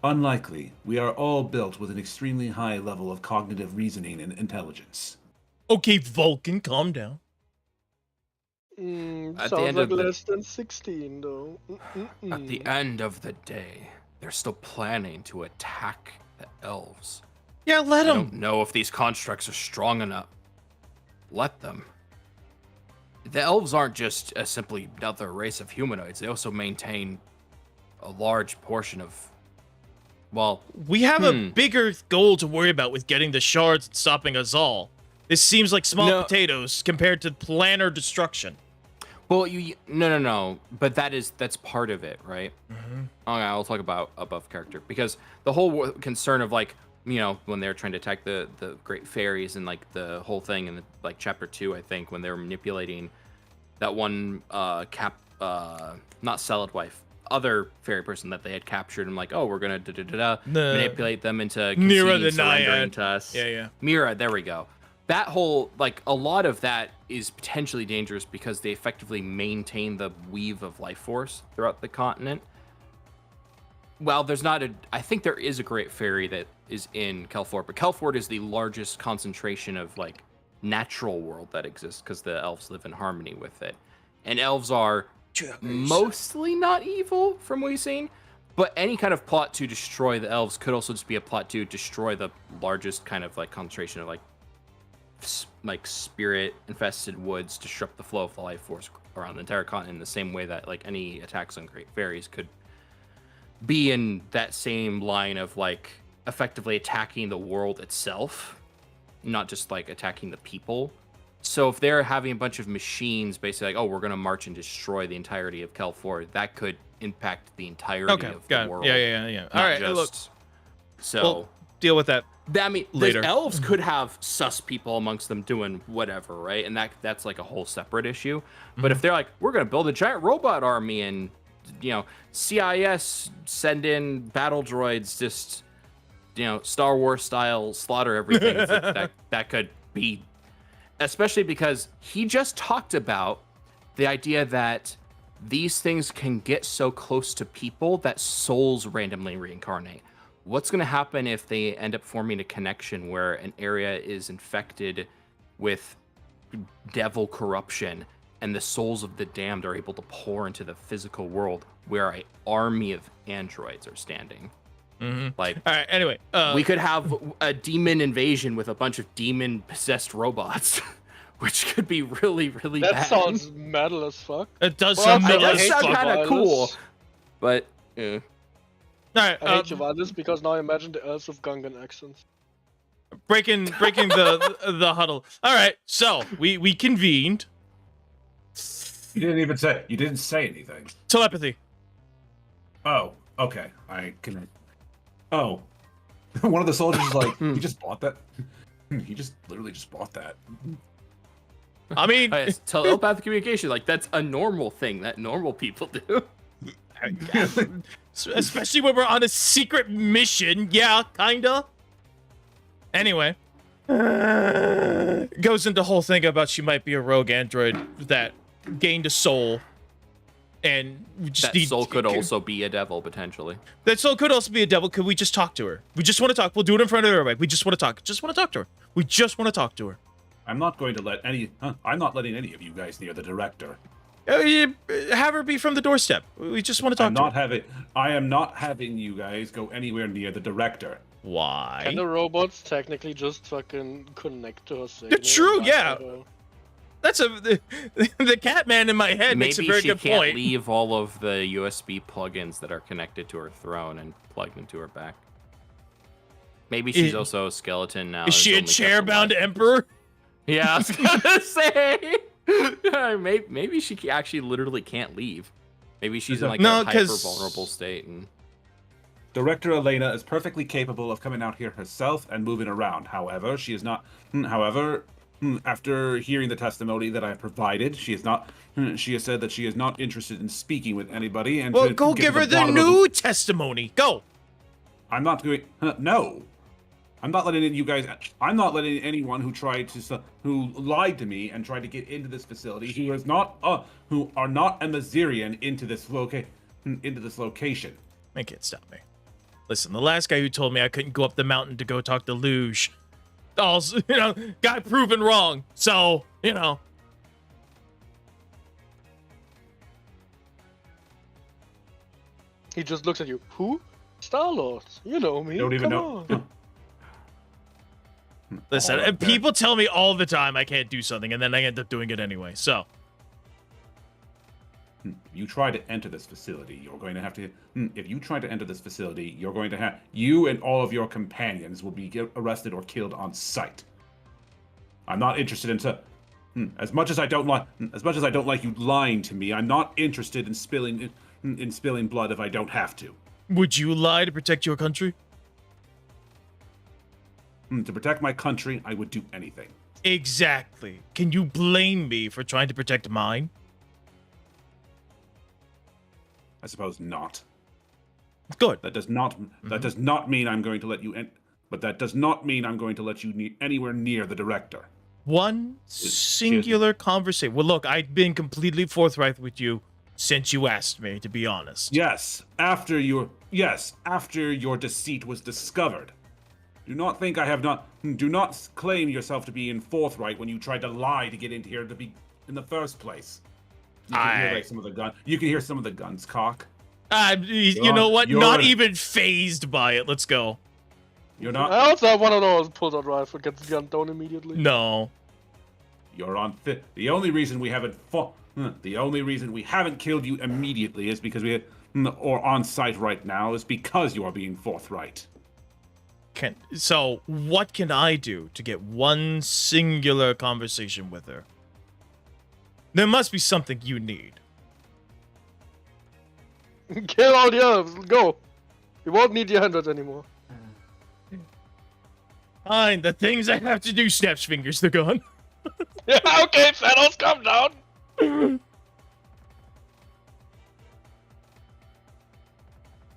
Unlikely. We are all built with an extremely high level of cognitive reasoning and intelligence. Okay, Vulcan, calm down. Sounds like less than 16, though. At the end of the day, they're still planning to attack the elves. Yeah, let I them. don't know if these constructs are strong enough. Let them. The elves aren't just simply another race of humanoids. They also maintain a large portion of, well... We have a bigger goal to worry about with getting the shards and stopping us all. This seems like small potatoes compared to planar destruction. Well, no. But that's part of it, right? Mm-hmm. Okay, I'll talk about above character. Because the whole concern of, like, you know, when they're trying to attack the Great Fairies and, like, the whole thing in, like, Chapter 2, I think, when they were manipulating that one, not Salad Wife, other fairy person that they had captured and, like, oh, we're gonna manipulate them into Mira the surrendering Naiad. to us. Yeah. Mira, there we go. That whole, like, a lot of that is potentially dangerous because they effectively maintain the weave of life force throughout the continent. Well, I think there is a Great Fairy that is in Kelfort, but Kelfort is the largest concentration of, like, natural world that exists because the elves live in harmony with it. And elves are mostly not evil from what we've seen, but any kind of plot to destroy the elves could also just be a plot to destroy the largest kind of, like, concentration of, like spirit infested woods, disrupt the flow of the life force around the entire continent in the same way that, like, any attacks on Great Fairies could be in that same line of, like, effectively attacking the world itself, not just, like, attacking the people. So if they're having a bunch of machines basically like, oh, we're going to march and destroy the entirety of Kelfort, that could impact the entirety of the world. Yeah. All right, look. So we'll deal with that. I mean, later. The elves could have sus people amongst them doing whatever, right? And that's like a whole separate issue. But if they're like, we're going to build a giant robot army and, you know, CIS send in battle droids just Star Wars style slaughter everything. It's like that could be, especially because he just talked about the idea that these things can get so close to people that souls randomly reincarnate. What's going to happen if they end up forming a connection where an area is infected with devil corruption and the souls of the damned are able to pour into the physical world where an army of androids are standing? Like, all right, anyway, we could have a demon invasion with a bunch of demon possessed robots, which could be really, really That bad. sounds metal as fuck. it does Well, sound I metal It as does sound fuck. kind of cool, but All right, I hate Javandis because now I imagine the Earls of Gungan accents. breaking the huddle. All right, so we convened. You didn't say anything. Telepathy. Oh, okay. I can. Oh, one of the soldiers is like, he just bought that. He just literally just bought that. I mean, it's telepathic communication, like that's a normal thing that normal people do. especially when we're on a secret mission. Yeah, kinda. Anyway, goes into the whole thing about she might be a rogue android that gained a soul, and we just That soul could also be a devil potentially. That soul could also be a devil. Could we just talk to her? We just want to talk. We'll do it in front of everybody. We just want to talk. Just want to talk to her. We just want to talk to her. I'm not going to let any. I'm not letting any of you guys near the director. Have her be from the doorstep. We just want to talk to her. I am not having you guys go anywhere near the director. Why? Can the robots technically just fucking connect to her signal? True, Like, yeah. That's the cat man in my head makes a Maybe very she good can't point. leave all of the USB plugins that are connected to her throne and plug them to her back. Maybe she's also a skeleton now. Is she a and only kept chair-bound alive. emperor? Yeah, I was gonna say. Maybe she actually literally can't leave. Maybe she's in like No, a hyper 'cause- vulnerable state. And Director Elena is perfectly capable of coming out here herself and moving around. However, she is not. However, after hearing the testimony that I have provided, she is not. She has said that she is not interested in speaking with anybody. And Well, to go get give to her the bottom of- new testimony. Go. I'm not going. No, I'm not letting you guys. I'm not letting anyone who lied to me and tried to get into this facility, who are not a Mazirian, into this location. I can't stop me. Listen, the last guy who told me I couldn't go up the mountain to go talk to Luge, also, got proven wrong. So, He just looks at you. Who? Star-Lord. You know me. Don't even Come know. on. listen, All right, people tell me all the time I can't do something, and then I end up doing it anyway. So, You try to enter this facility, you're going to have to. If you try to enter this facility, you're going to have. You and all of your companions will be arrested or killed on sight. I'm not interested in. As much as I don't like you lying to me, I'm not interested in spilling blood if I don't have to. would you lie to protect your country? To protect my country, I would do anything. Exactly. Can you blame me for trying to protect mine? I suppose not. Good. That does not. That does not mean I'm going to let you in. But that does not mean I'm going to let you anywhere near the director. One singular conversation. Well, look, I've been completely forthright with you since you asked me, to be honest. Yes, after your deceit was discovered. Do not think I have not. Do not claim yourself to be forthright when you tried to lie to get into here to be in the first place. You can hear like some of the gun. You can hear some of the guns cock. You know what? you're- Not even phased by it. Let's go. You're not. I also have one of those pulled-out rifle, gets gunned down immediately. No. You're on fit. The only reason we haven't killed you immediately is because or on site right now is because you are being forthright. So, what can I do to get one singular conversation with her? There must be something you need. Kill all the others. Go. You won't need your hundreds anymore. Fine, the things I have to do, snaps fingers, they're gone. Yeah, okay, fellas, calm down.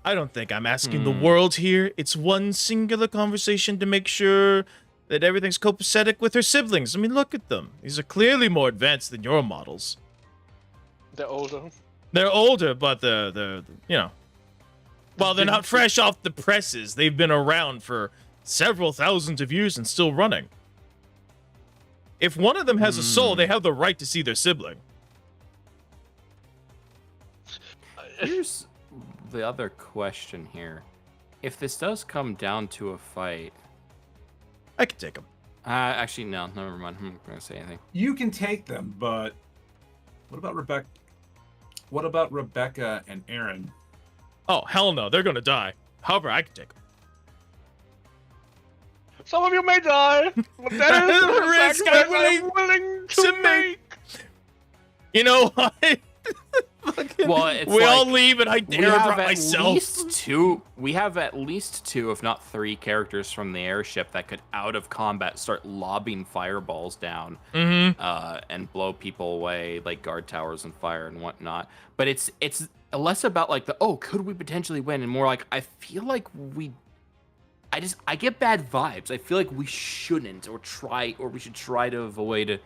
I don't think I'm asking the world here. It's one singular conversation to make sure that everything's copacetic with her siblings. I mean, look at them. These are clearly more advanced than your models. They're older. They're older, but they're you know, while they're not fresh off the presses, they've been around for several thousands of years and still running. If one of them has a soul, they have the right to see their sibling. Here's the other question here. If this does come down to a fight... I can take them. Actually, no, never mind. I'm not going to say anything. You can take them, but what about Rebecca? What about Rebecca and Aaron? Oh, hell no. They're going to die. However, I can take them. Some of you may die, but that is the risk sacrifice I'm willing to make. You know what? Fucking- Well, it's we all like, leave and I dare drop myself. We have at least two, if not three, characters from the airship that could, out of combat, start lobbing fireballs down and blow people away, like guard towers and fire and whatnot. But it's less about like could we potentially win, and more like I feel like I get bad vibes. I feel like we shouldn't we should try to avoid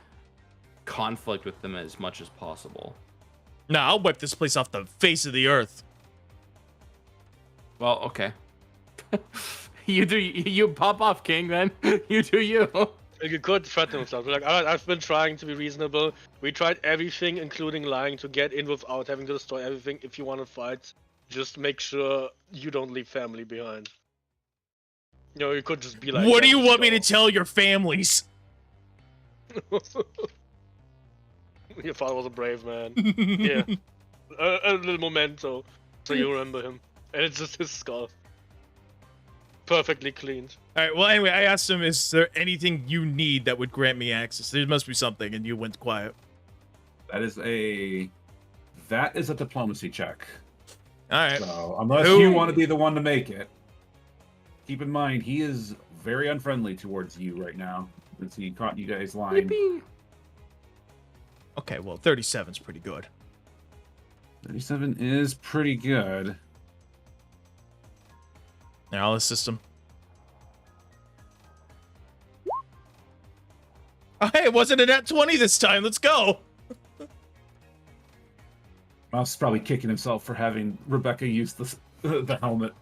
conflict with them as much as possible. Nah, I'll wipe this place off the face of the earth. Well, okay. You pop off, King, then. You do you. You could threaten himself. Like, I've been trying to be reasonable. We tried everything, including lying, to get in without having to destroy everything. If you want to fight, just make sure you don't leave family behind. You know, you could just be like... What do you want me to tell your families? Your father was a brave man. Yeah. A little memento, so you remember him. And it's just his skull. Perfectly cleaned. Alright, well, anyway, I asked him, is there anything you need that would grant me access? There must be something, and you went quiet. That is a diplomacy check. Alright. So, unless you want to be the one to make it, keep in mind, he is very unfriendly towards you right now, since he caught you guys lying. Yippee. Okay, well, 37's pretty good. 37 is pretty good. Now, I'll assist him. Oh, hey, it wasn't a nat 20 this time. Let's go. Mouse is probably kicking himself for having Rebecca use the helmet.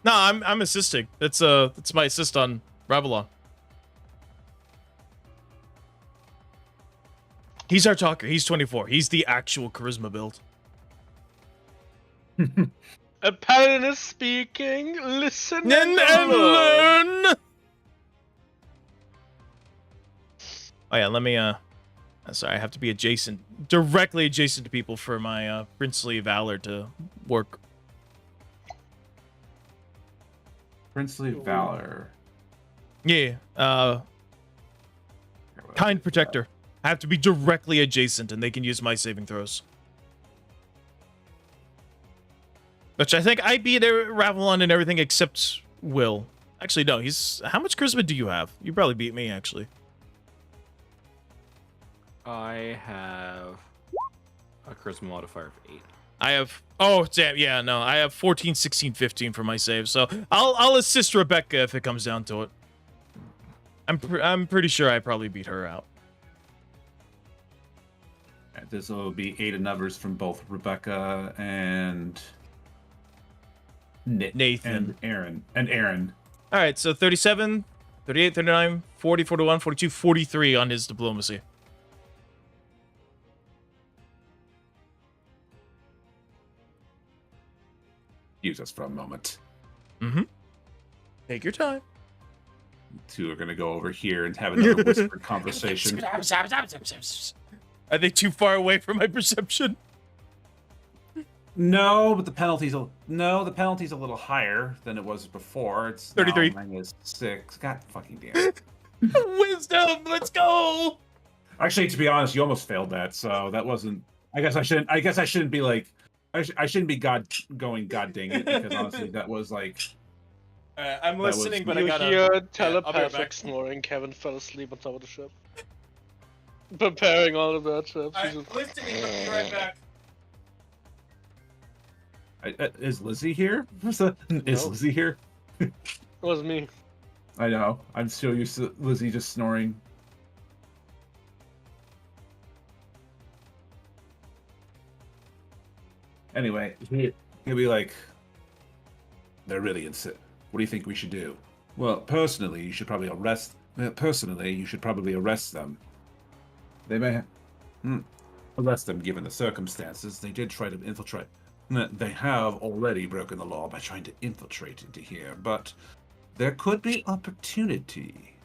No, I'm assisting. That's my assist on Ravelon. He's our talker. He's 24. He's the actual charisma build. A paladin is speaking. Listen And learn. Oh yeah, let me sorry, I have to be directly adjacent to people for my princely valor to work. Princely Valor. Yeah, kind protector. I have to be directly adjacent, and they can use my saving throws. Which I think I beat Ravelon and everything except Will. Actually, no, he's... How much charisma do you have? You probably beat me, actually. I have a charisma modifier of 8. I have... Oh, damn, yeah, no. I have 14, 16, 15 for my save, so I'll assist Rebecca if it comes down to it. I'm pretty sure I probably beat her out. This will be 8 numbers from both Rebecca and Nathan. And Aaron. All right, so 37, 38, 39, 40, 41, 42, 43 on his diplomacy. Use us for a moment. Mm-hmm. Take your time. Two are going to go over here and have another whispered conversation. Are they too far away from my perception? No, but the penalty's a little higher than it was before. It's 33. Now -6. God fucking damn it. Wisdom, let's go. Actually, to be honest, you almost failed that, so that wasn't. I guess I shouldn't be like. I shouldn't be god dang it, because honestly, that was like. I'm listening, but I You gotta. hear telepathic snoring. Kevin fell asleep on top of the ship. Preparing all of that trips. I'm listening, but I'll be right back. Is Lizzie here? Is Lizzie here? It was me. I know. I'm so used to Lizzie just snoring. Anyway, he'll be like, they're really insane. What do you think we should do? Well, personally, you should probably arrest. Personally, you should probably arrest them. They may arrest them given the circumstances. They did try to infiltrate. They have already broken the law by trying to infiltrate into here, but there could be opportunity.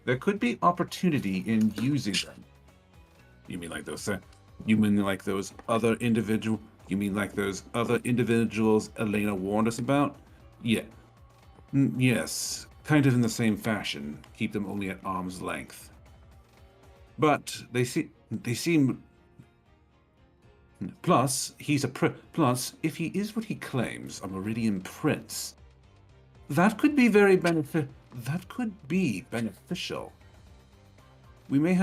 There could be opportunity in using them. You mean like those? You mean like those other individual? You mean like those other individuals Elena warned us about? Yeah. Yes, kind of in the same fashion. Keep them only at arm's length. But they seem. Plus, plus, if he is what he claims, a Meridian Prince, that could be That could be beneficial. We may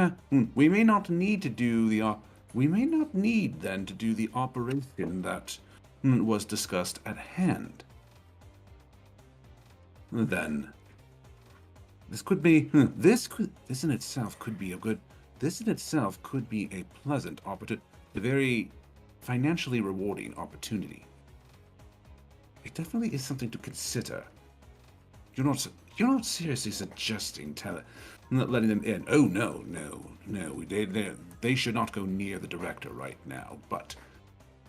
not need to do the. We may not need then to do the operation that was discussed at hand. Then, this could be. This in itself could be a good. This in itself could be a pleasant opportunity, a very financially rewarding opportunity. It definitely is something to consider. You're not seriously suggesting not letting them in. Oh no. They should not go near the director right now. But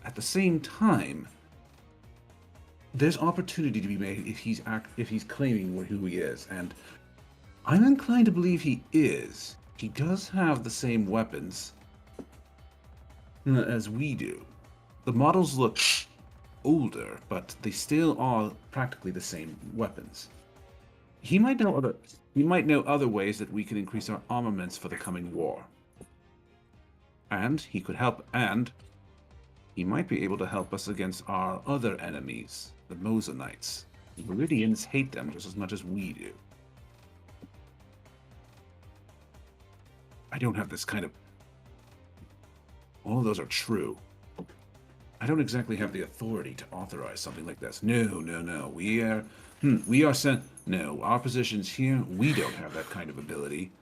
at the same time, there's opportunity to be made if he's claiming who he is, and I'm inclined to believe he is. He does have the same weapons as we do. The models look older, but they still are practically the same weapons. He might know other ways that we can increase our armaments for the coming war. And he could help, and he might be able to help us against our other enemies, the Mosonites. The Meridians hate them just as much as we do. I don't have this kind of... All of those are true. I don't exactly have the authority to authorize something like this. No. We are sent... No, our positions here, we don't have that kind of ability.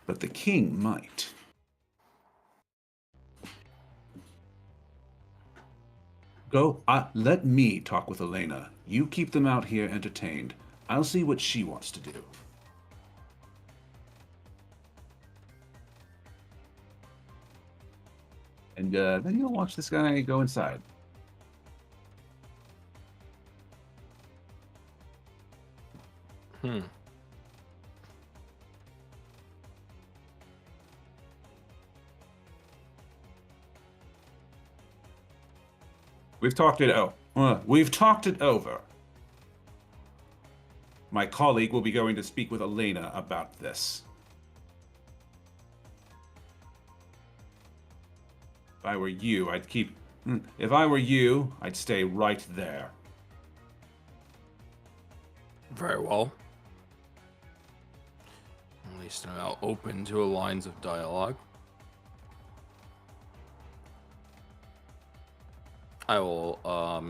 But the king might. Go, let me talk with Elena. You keep them out here entertained. I'll see what she wants to do. And then you'll watch this guy go inside. We've talked it over. My colleague will be going to speak with Elena about this. If I were you, I'd keep... If I were you, I'd stay right there. Very well. At least I'm now open to lines of dialogue. I will, I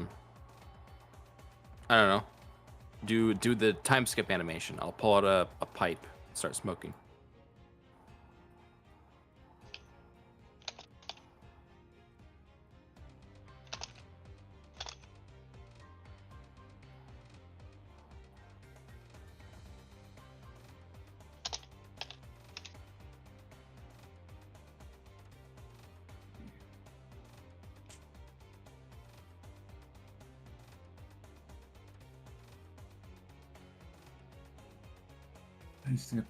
don't know, do the time skip animation. I'll pull out a pipe and start smoking. Step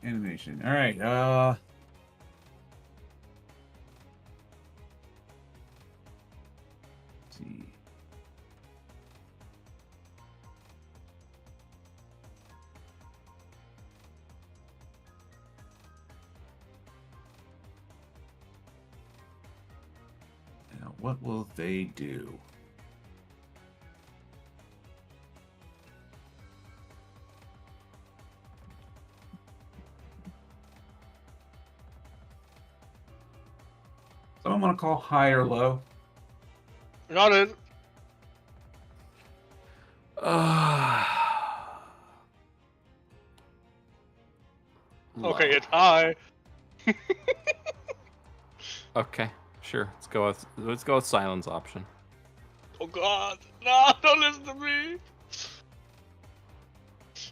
animation. All right. Let's see. Now, what will they do? Someone want to call high or low? Got it. Okay, it's high. Okay, sure. Let's go with silence option. Oh god. No, don't listen to me.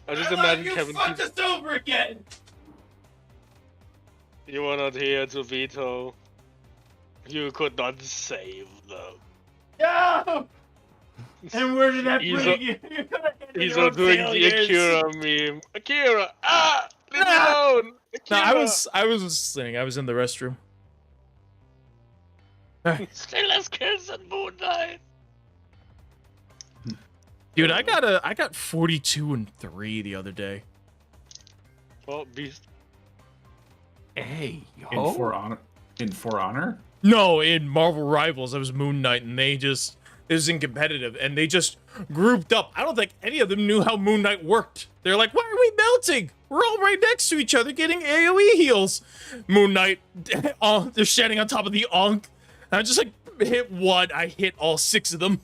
I just imagine Kevin keeps... us over again. You were not here to veto. You could not save them. No. And where did that He's bring you? He's not doing the Akira meme. Akira! Ah! Leave me Ah! alone! No, Akira! I was listening. I was in the restroom. Still has kills at Moon Knight! Dude, I got 42 and 3 the other day. Well, beast. Hey, In yo. For Honor? In For Honor? No, in Marvel Rivals, I was Moon Knight, and it was in competitive, and they just grouped up. I don't think any of them knew how Moon Knight worked. They're like, why are we melting? We're all right next to each other getting AoE heals. Moon Knight, they're standing on top of the Ankh. I just like hit one, I hit all 6 of them.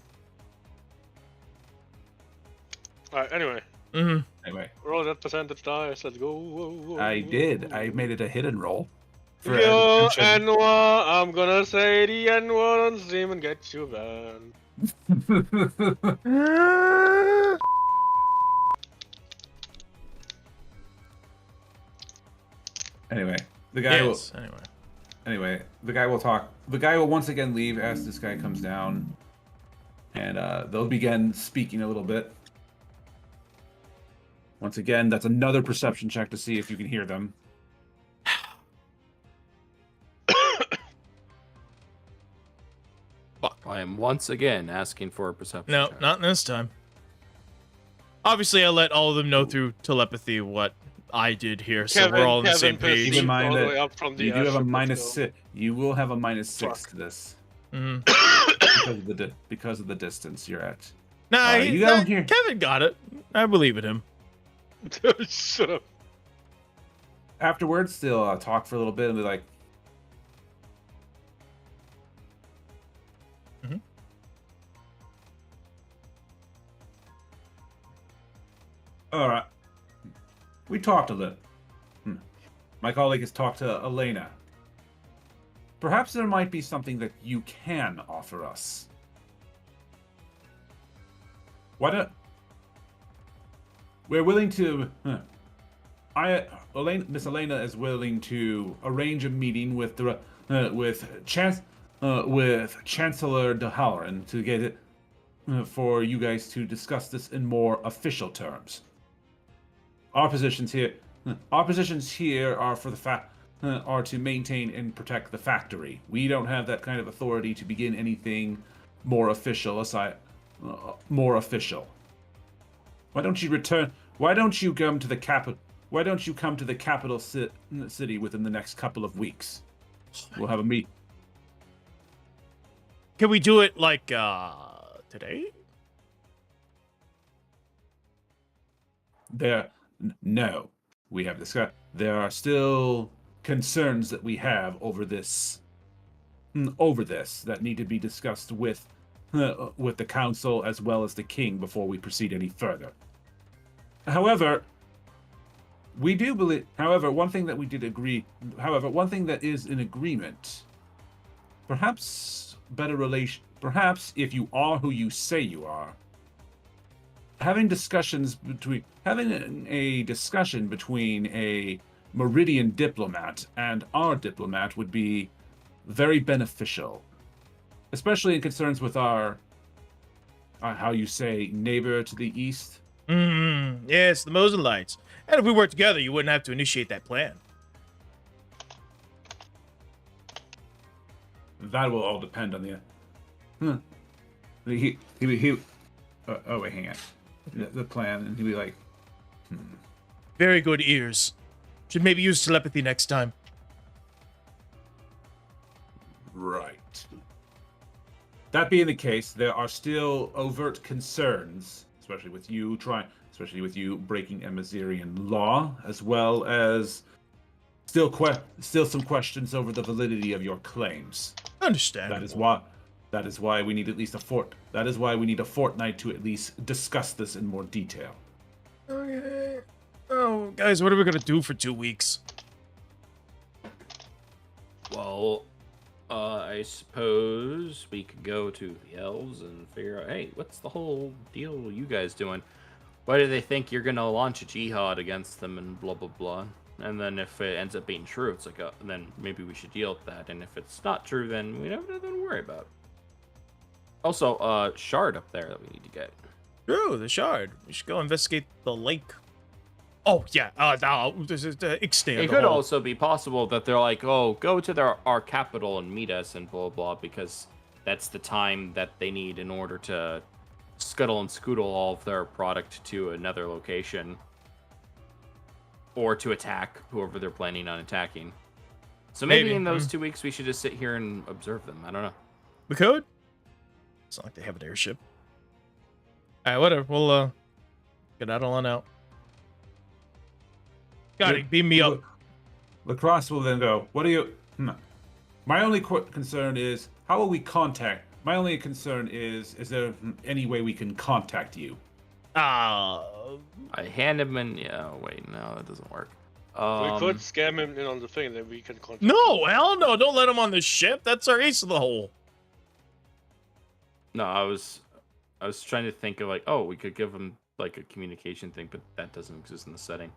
Alright, anyway. Anyway, Roll that percentage dice, let's go. Whoa, whoa, I whoa. did. I made it a hidden roll. For Yo, attention. N1, I'm gonna say the N1 on Steam and get you banned. Anyway, the guy will. Yes, anyway. Anyway, the guy will talk. The guy will once again leave as this guy comes down, and they'll begin speaking a little bit. Once again, that's another perception check to see if you can hear them. I am once again asking for a perception No, check. not this time. Obviously, I let all of them know through telepathy what I did here, so we're all on the same Kevin page. Keep in mind all the that way up from the You do have a airship, minus let's go. 6. You will have a minus 6 Fuck. to this Mhm. because of the distance you're at. Nah, You don't hear- Kevin got it. I believe in him. Shut up. Afterwards, they'll talk for a little bit and be like, Mhm. all right. We talked a little. My colleague has talked to Elena. Perhaps there might be something that you can offer us. Why don't... We're willing to... Miss Elena is willing to arrange a meeting with the with Chancellor de Halloran to get it for you guys to discuss this in more official terms. Our positions here are for the fact are to maintain and protect the factory. We don't have that kind of authority to begin anything more official more official. Why don't you return? Why don't you come to the capital? Why don't you come to the capital city within the next couple of weeks? We'll have a meet. Can we do it like today? No, we have discussed. There are still concerns that we have over this that need to be discussed with the council as well as the king before we proceed any further. However, we do believe. However, one thing that we did agree. However, one thing that is in agreement. Perhaps better relation. Perhaps if you are who you say you are, having a discussion between a Meridian diplomat and our diplomat would be very beneficial, especially in concerns with our how you say neighbor to the east. Yes, the Mosellites. And if we work together, you wouldn't have to initiate that plan. That will all depend on the. Wait, hang on. The plan, and he'd be like, Very good ears. Should maybe use telepathy next time. right. That being the case, there are still overt concerns, especially with you breaking Amazirian law, as well as still some questions over the validity of your claims. Understandable. That is why we need at least a fort. That is why we need a fortnight to at least discuss this in more detail. Okay. Oh, guys, what are we gonna do for 2 weeks? Well, I suppose we could go to the elves and figure out, hey, what's the whole deal you guys doing? Why do they think you're gonna launch a jihad against them and blah blah blah? And then if it ends up being true, it's like, then maybe we should deal with that. And if it's not true, then we have nothing to worry about. Also, shard up there that we need to get. True, the shard. We should go investigate the lake. Oh yeah, extend. It could also be possible that they're like, oh, go to our capital and meet us and blah blah, because that's the time that they need in order to scuttle and scootle all of their product to another location, or to attack whoever they're planning on attacking. So maybe in those 2 weeks we should just sit here and observe them. I don't know. We could. It's not like they have an airship. Alright, whatever. We'll get that on out. Got it. Beam me up. Lacrosse will then go, what do you... My only concern is, how will we contact... My only concern is there any way we can contact you? I hand him in... Yeah, wait, no, that doesn't work. We could scam him in on the thing, then we can contact No, hell no. Don't let him on the ship. That's our ace of the hole. No, I was trying to think of like, oh, we could give him like a communication thing, but that doesn't exist in the setting.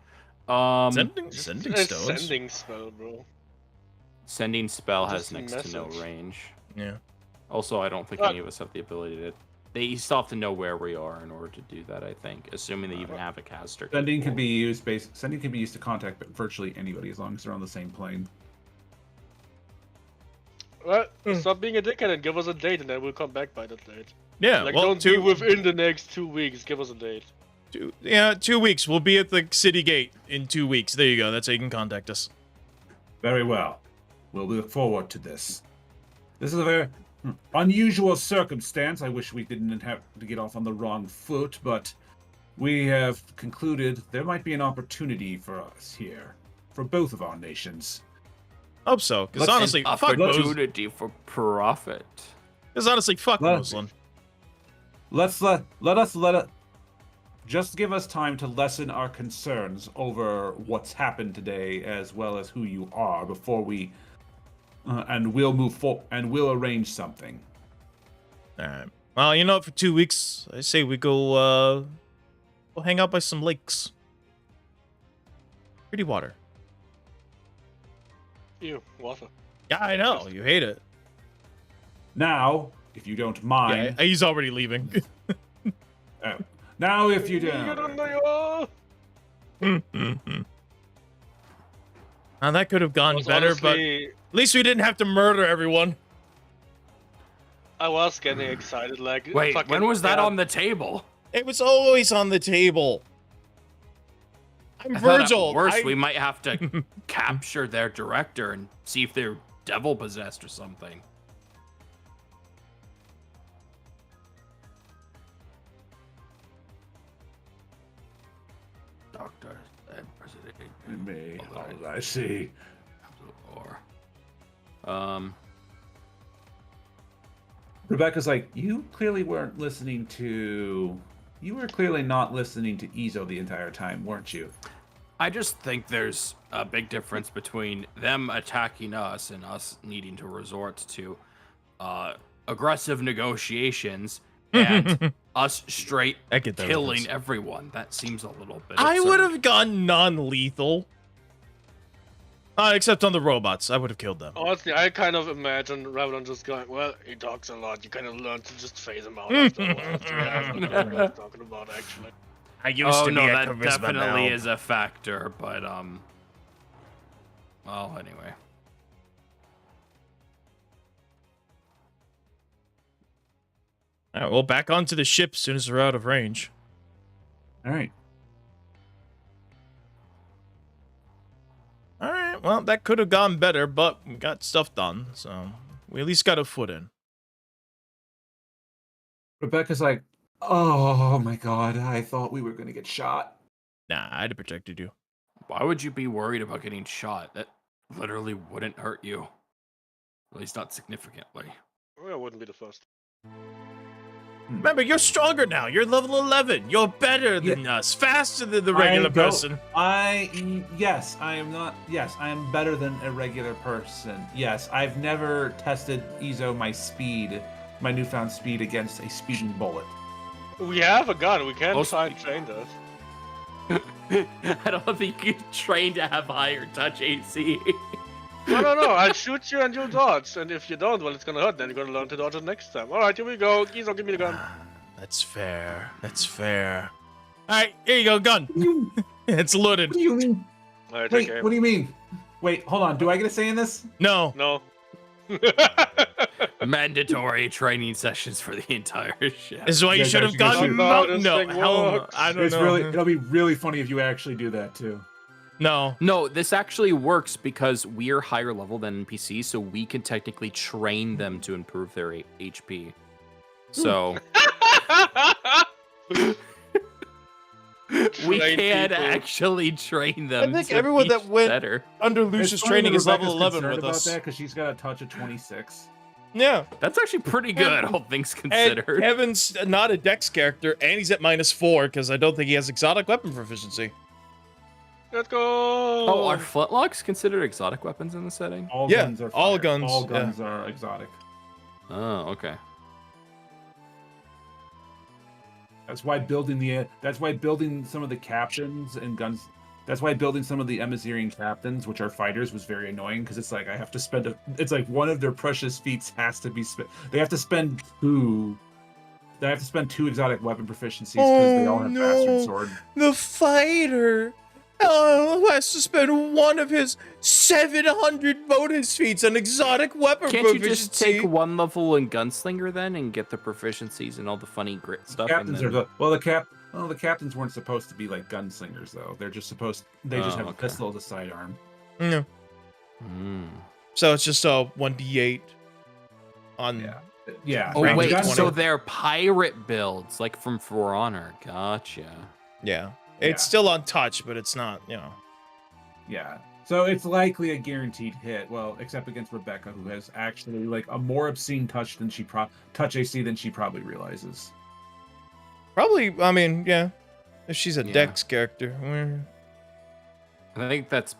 Sending It's stones. sending spell, bro. Sending spell has Just a next to no message. range. Yeah. Also, I don't think any of us have the ability to. You still have to know where we are in order to do that. I think, assuming they even have a caster. Sending can be used to contact virtually anybody as long as they're on the same plane. Well, stop being a dickhead and give us a date, and then we'll come back by that date. Yeah. Like, well, don't be within the next 2 weeks. Give us a date. 2 weeks. We'll be at the city gate in 2 weeks. There you go. That's how you can contact us. Very well. We'll look forward to this. This is a very unusual circumstance. I wish we didn't have to get off on the wrong foot, but we have concluded there might be an opportunity for us here, for both of our nations. Hope so. Because honestly, fuck opportunity for profit. Because honestly, fuck Muslim. Just give us time to lessen our concerns over what's happened today, as well as who you are, before we, and we'll move forward and we'll arrange something. All right. Well, you know, for 2 weeks, I say we go hang out by some lakes. Pretty water. Ew, water. Yeah, I know. You hate it. Now, if you don't mind. Yeah, he's already leaving. Now, if you Get don't. on Now, that could have gone better, but at least we didn't have to murder everyone. I was getting excited, like. Wait, fucking when was that yeah. on the table? It was always on the table. I'm I thought at Virgil. worst, we might have to capture their director and see if they're devil possessed or something. Doctor and President. Me, I see. Rebecca's like, you clearly weren't listening to. You were clearly not listening to Izo the entire time, weren't you? I just think there's a big difference between them attacking us and us needing to resort to aggressive negotiations and us straight killing everyone. That seems a little bit I absurd. would have gone non-lethal. Except on the robots. I would have killed them. Honestly, I kind of imagine rather than just going, well, he talks a lot, you kind of learn to just phase him out after a while. Yeah, I don't know what I'm talking about, actually. I used to be a that charisma definitely now. is a factor, but well, anyway. All right, well, back onto the ship as soon as we're out of range. All right. All right, well, that could have gone better, but we got stuff done, so we at least got a foot in. Rebecca's like, oh my god, I thought we were going to get shot. Nah, I'd have protected you. Why would you be worried about getting shot? That literally wouldn't hurt you. At least not significantly. Well, I wouldn't be the first. Remember, you're stronger now. You're level 11. You're better than us. Faster than the regular person. Yes, I am not. Yes, I am better than a regular person. Yes, I've never tested my newfound speed against a speeding bullet. We have a gun. We can Most try and train that. I don't think you train to have higher touch AC. No. I'll shoot you and you'll dodge. And if you don't, well, it's gonna hurt. Then you're gonna learn to dodge it next time. All right, here we go. Gizo, give me the gun. That's fair. That's fair. All right, here you go, gun. It's loaded. What do you mean? All right, Wait, okay. what do you mean? Wait, hold on. Do I get a say in this? No. No. Mandatory training sessions for the entire ship. This is why you Yeah, should have guys, you gone. should- No, No, this no, thing hell no. works. I don't know. It'll be really funny if you actually do that too. No. No, this actually works because we're higher level than NPCs, so we can technically train them to improve their HP. So we Train can people. actually train them. I think to everyone be that went better. under It's Lucius funny training that is level Rebecca's 11 concerned with about us. that because she's got a touch of 26. Yeah. That's actually pretty good, all things And considered. Kevin's not a dex character, and he's at -4 because I don't think he has exotic weapon proficiency. Let's go. Oh, are flintlocks considered exotic weapons in the setting? All Yeah, guns are all fire. guns, All yeah. guns are exotic. Oh, okay. That's why building some of the captains and guns. That's why building some of the Emissarian captains, which are fighters, was very annoying because it's like I have to spend. It's like one of their precious feats has to be spent. They have to spend two. They have to spend 2 exotic weapon proficiencies because they all have no. bastard sword. The fighter has to spend one of his 700 bonus feats on exotic weapon Can't you proficiency. just take one level in Gunslinger then and get the proficiencies and all the funny grit stuff? Captains and are then... the captains weren't supposed to be like gunslingers though. They're just supposed. They just Oh, have a okay. pistol as a sidearm. Yeah. Hmm. So it's just a 1d8 on. Yeah. Yeah. Oh Range wait, 20. so they're pirate builds, like from For Honor. Gotcha. Yeah. Yeah. It's still untouched, but it's not, Yeah. So it's likely a guaranteed hit. Well, except against Rebecca, who has actually like a more obscene touch than touch AC than she probably realizes. Probably, I mean, yeah. If she's a Yeah. dex character. I think that's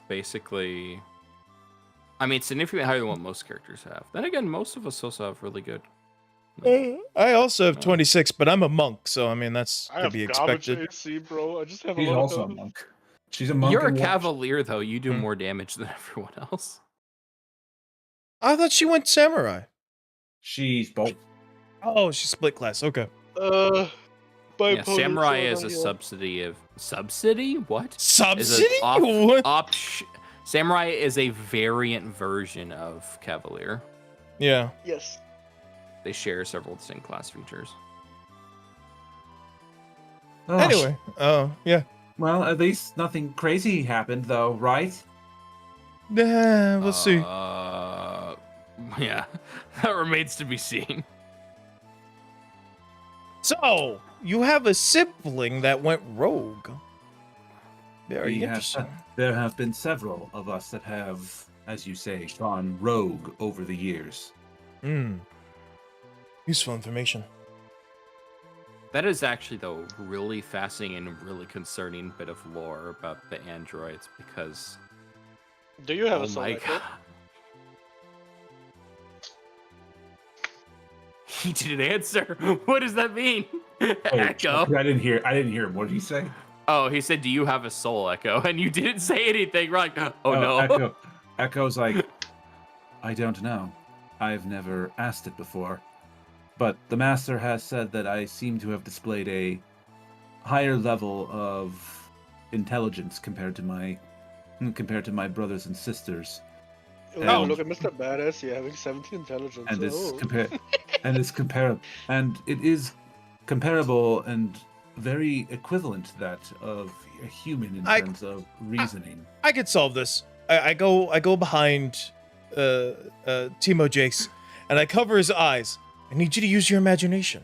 basically. I mean, significantly higher than what most characters have. Then again, most of us also have really good. I also have 26, but I'm a monk, so I mean, that's I to have be garbage expected. AC, bro. I just have She's a lot also a of monk. She's a monk. You're a and cavalier, though. You do Hmm. more damage than everyone else. I thought she went samurai. She's both. Oh, she's split class. Okay. my Yeah, opponent's samurai on is a here. subsidy of subsidy. What? Subsidy? Is What? Samurai is a variant version of cavalier. Yeah. Yes. They share several distinct class features. Oh, Anyway, yeah. Well, at least nothing crazy happened, though, right? We'll see. Yeah, that remains to be seen. So, you have a sibling that went rogue. Very We have- interesting. There have been several of us that have, as you say, gone rogue over the years. Useful information. That is actually, though, really fascinating and really concerning bit of lore about the androids because. Do you have Oh a soul my echo? god. He didn't answer. What does that mean? Echo. I didn't hear him. What did he say? Oh, he said, "Do you have a soul, Echo?" And you didn't say anything. We're like, oh no. Echo's like, I don't know. I've never asked it before. But the master has said that I seem to have displayed a higher level of intelligence compared to my brothers and sisters. Oh, And- look at Mr. Badass here having 17 intelligence. And it's Oh. it is comparable and very equivalent to that of a human in terms of reasoning. I could solve this. I go behind Timo Jace, and I cover his eyes. I need you to use your imagination.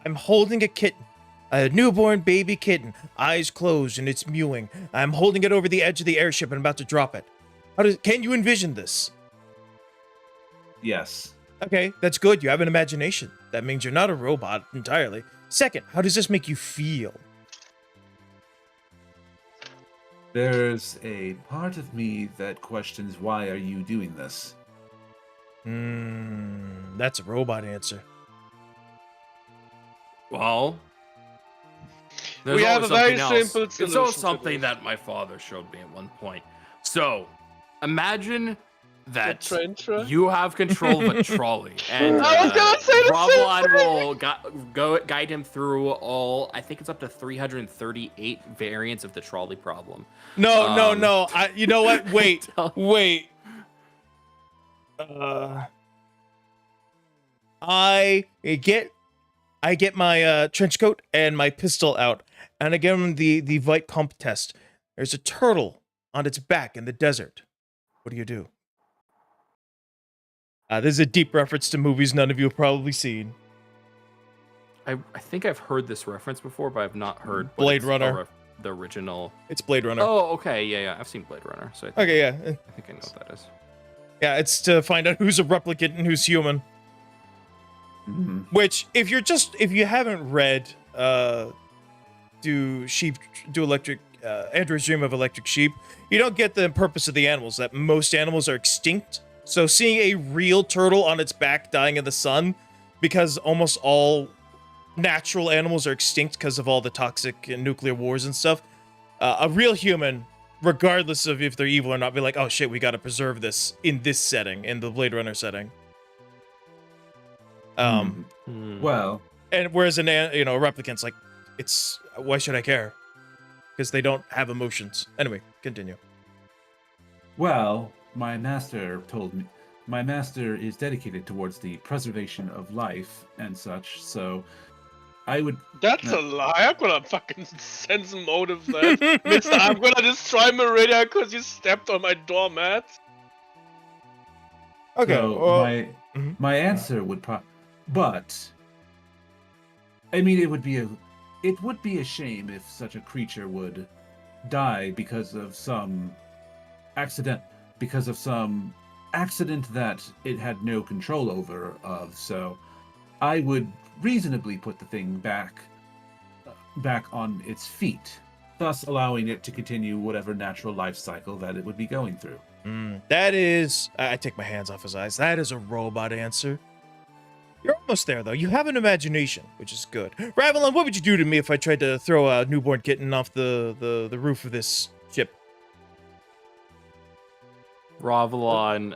I'm holding a kitten, a newborn baby kitten, eyes closed, and it's mewing. I'm holding it over the edge of the airship and about to drop it. Can you envision this? Yes. Okay, that's good. You have an imagination. That means you're not a robot entirely. Second, how does this make you feel? There's a part of me that questions why are you doing this? That's a robot answer. Well, We have a very something else. simple It's all solution to something this. that my father showed me at one point. So, imagine that Trencher? you have control of a trolley, and I was gonna say the same Raveline will guide him through all. I think it's up to 338 variants of the trolley problem. No, no. Um, You know what? Wait, Tell- wait. I get my trench coat and my pistol out, and I give him the Vite pump test. There's a turtle on its back in the desert. What do? This is a deep reference to movies none of you have probably seen. I think I've heard this reference before, but I've not heard what Blade it's- Runner. the original. It's Blade Runner. Oh, okay, yeah, I've seen Blade Runner, so I think, Okay, yeah. I think I know what that is. Yeah, it's to find out who's a replicant and who's human. Mhm. Which, if you haven't read Do Electric Android's Dream of Electric Sheep, you don't get the purpose of the animals, that most animals are extinct. So seeing a real turtle on its back dying in the sun, because almost all natural animals are extinct because of all the toxic and nuclear wars and stuff, a real human, regardless of if they're evil or not, be like, oh shit, we gotta preserve this in this setting, in the Blade Runner setting. Well, And whereas a replicant's like, why should I care? Because they don't have emotions. Anyway, continue. well, my master told me. My master is dedicated towards the preservation of life and such, so I would. That's a lie. I'm gonna fucking sense motive then. Mister, I'm gonna destroy Meridia because you stepped on my doormat. Okay. So well, my answer would but I mean it would be a shame if such a creature would die because of some accident that it had no control over so I would reasonably put the thing back on its feet, thus allowing it to continue whatever natural life cycle that it would be going through. that is... I take my hands off his eyes. That is a robot answer. You're almost there, though. You have an imagination, which is good. Ravelin, what would you do to me if I tried to throw a newborn kitten off the roof of this ship? Ravelon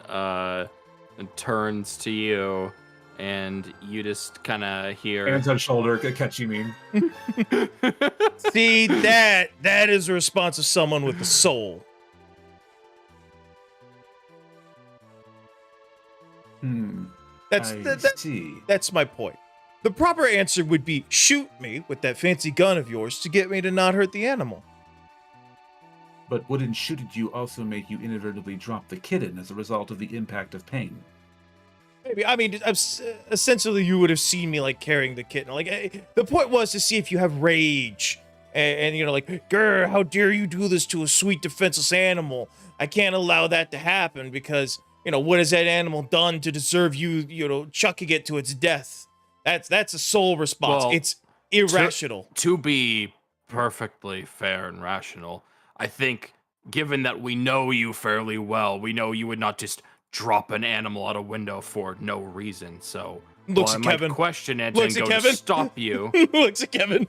turns to you, and you just kind of hear. Hands on shoulder, catch you mean. See, that is a response of someone with a soul. See. That's my point. The proper answer would be shoot me with that fancy gun of yours to get me to not hurt the animal. But wouldn't shooting you also make you inadvertently drop the kitten as a result of the impact of pain? Maybe. I mean, essentially, you would have seen me like carrying the kitten. Like, the point was to see if you have rage, and like, grr, how dare you do this to a sweet, defenseless animal? I can't allow that to happen because what has that animal done to deserve you, chucking it to its death? That's a soul response. Well, It's irrational. To be perfectly fair and rational, I think, given that we know you fairly well, we know you would not just drop an animal out a window for no reason. So, Looks I at might Kevin. question it Looks and at go Kevin. to stop you. Looks at Kevin.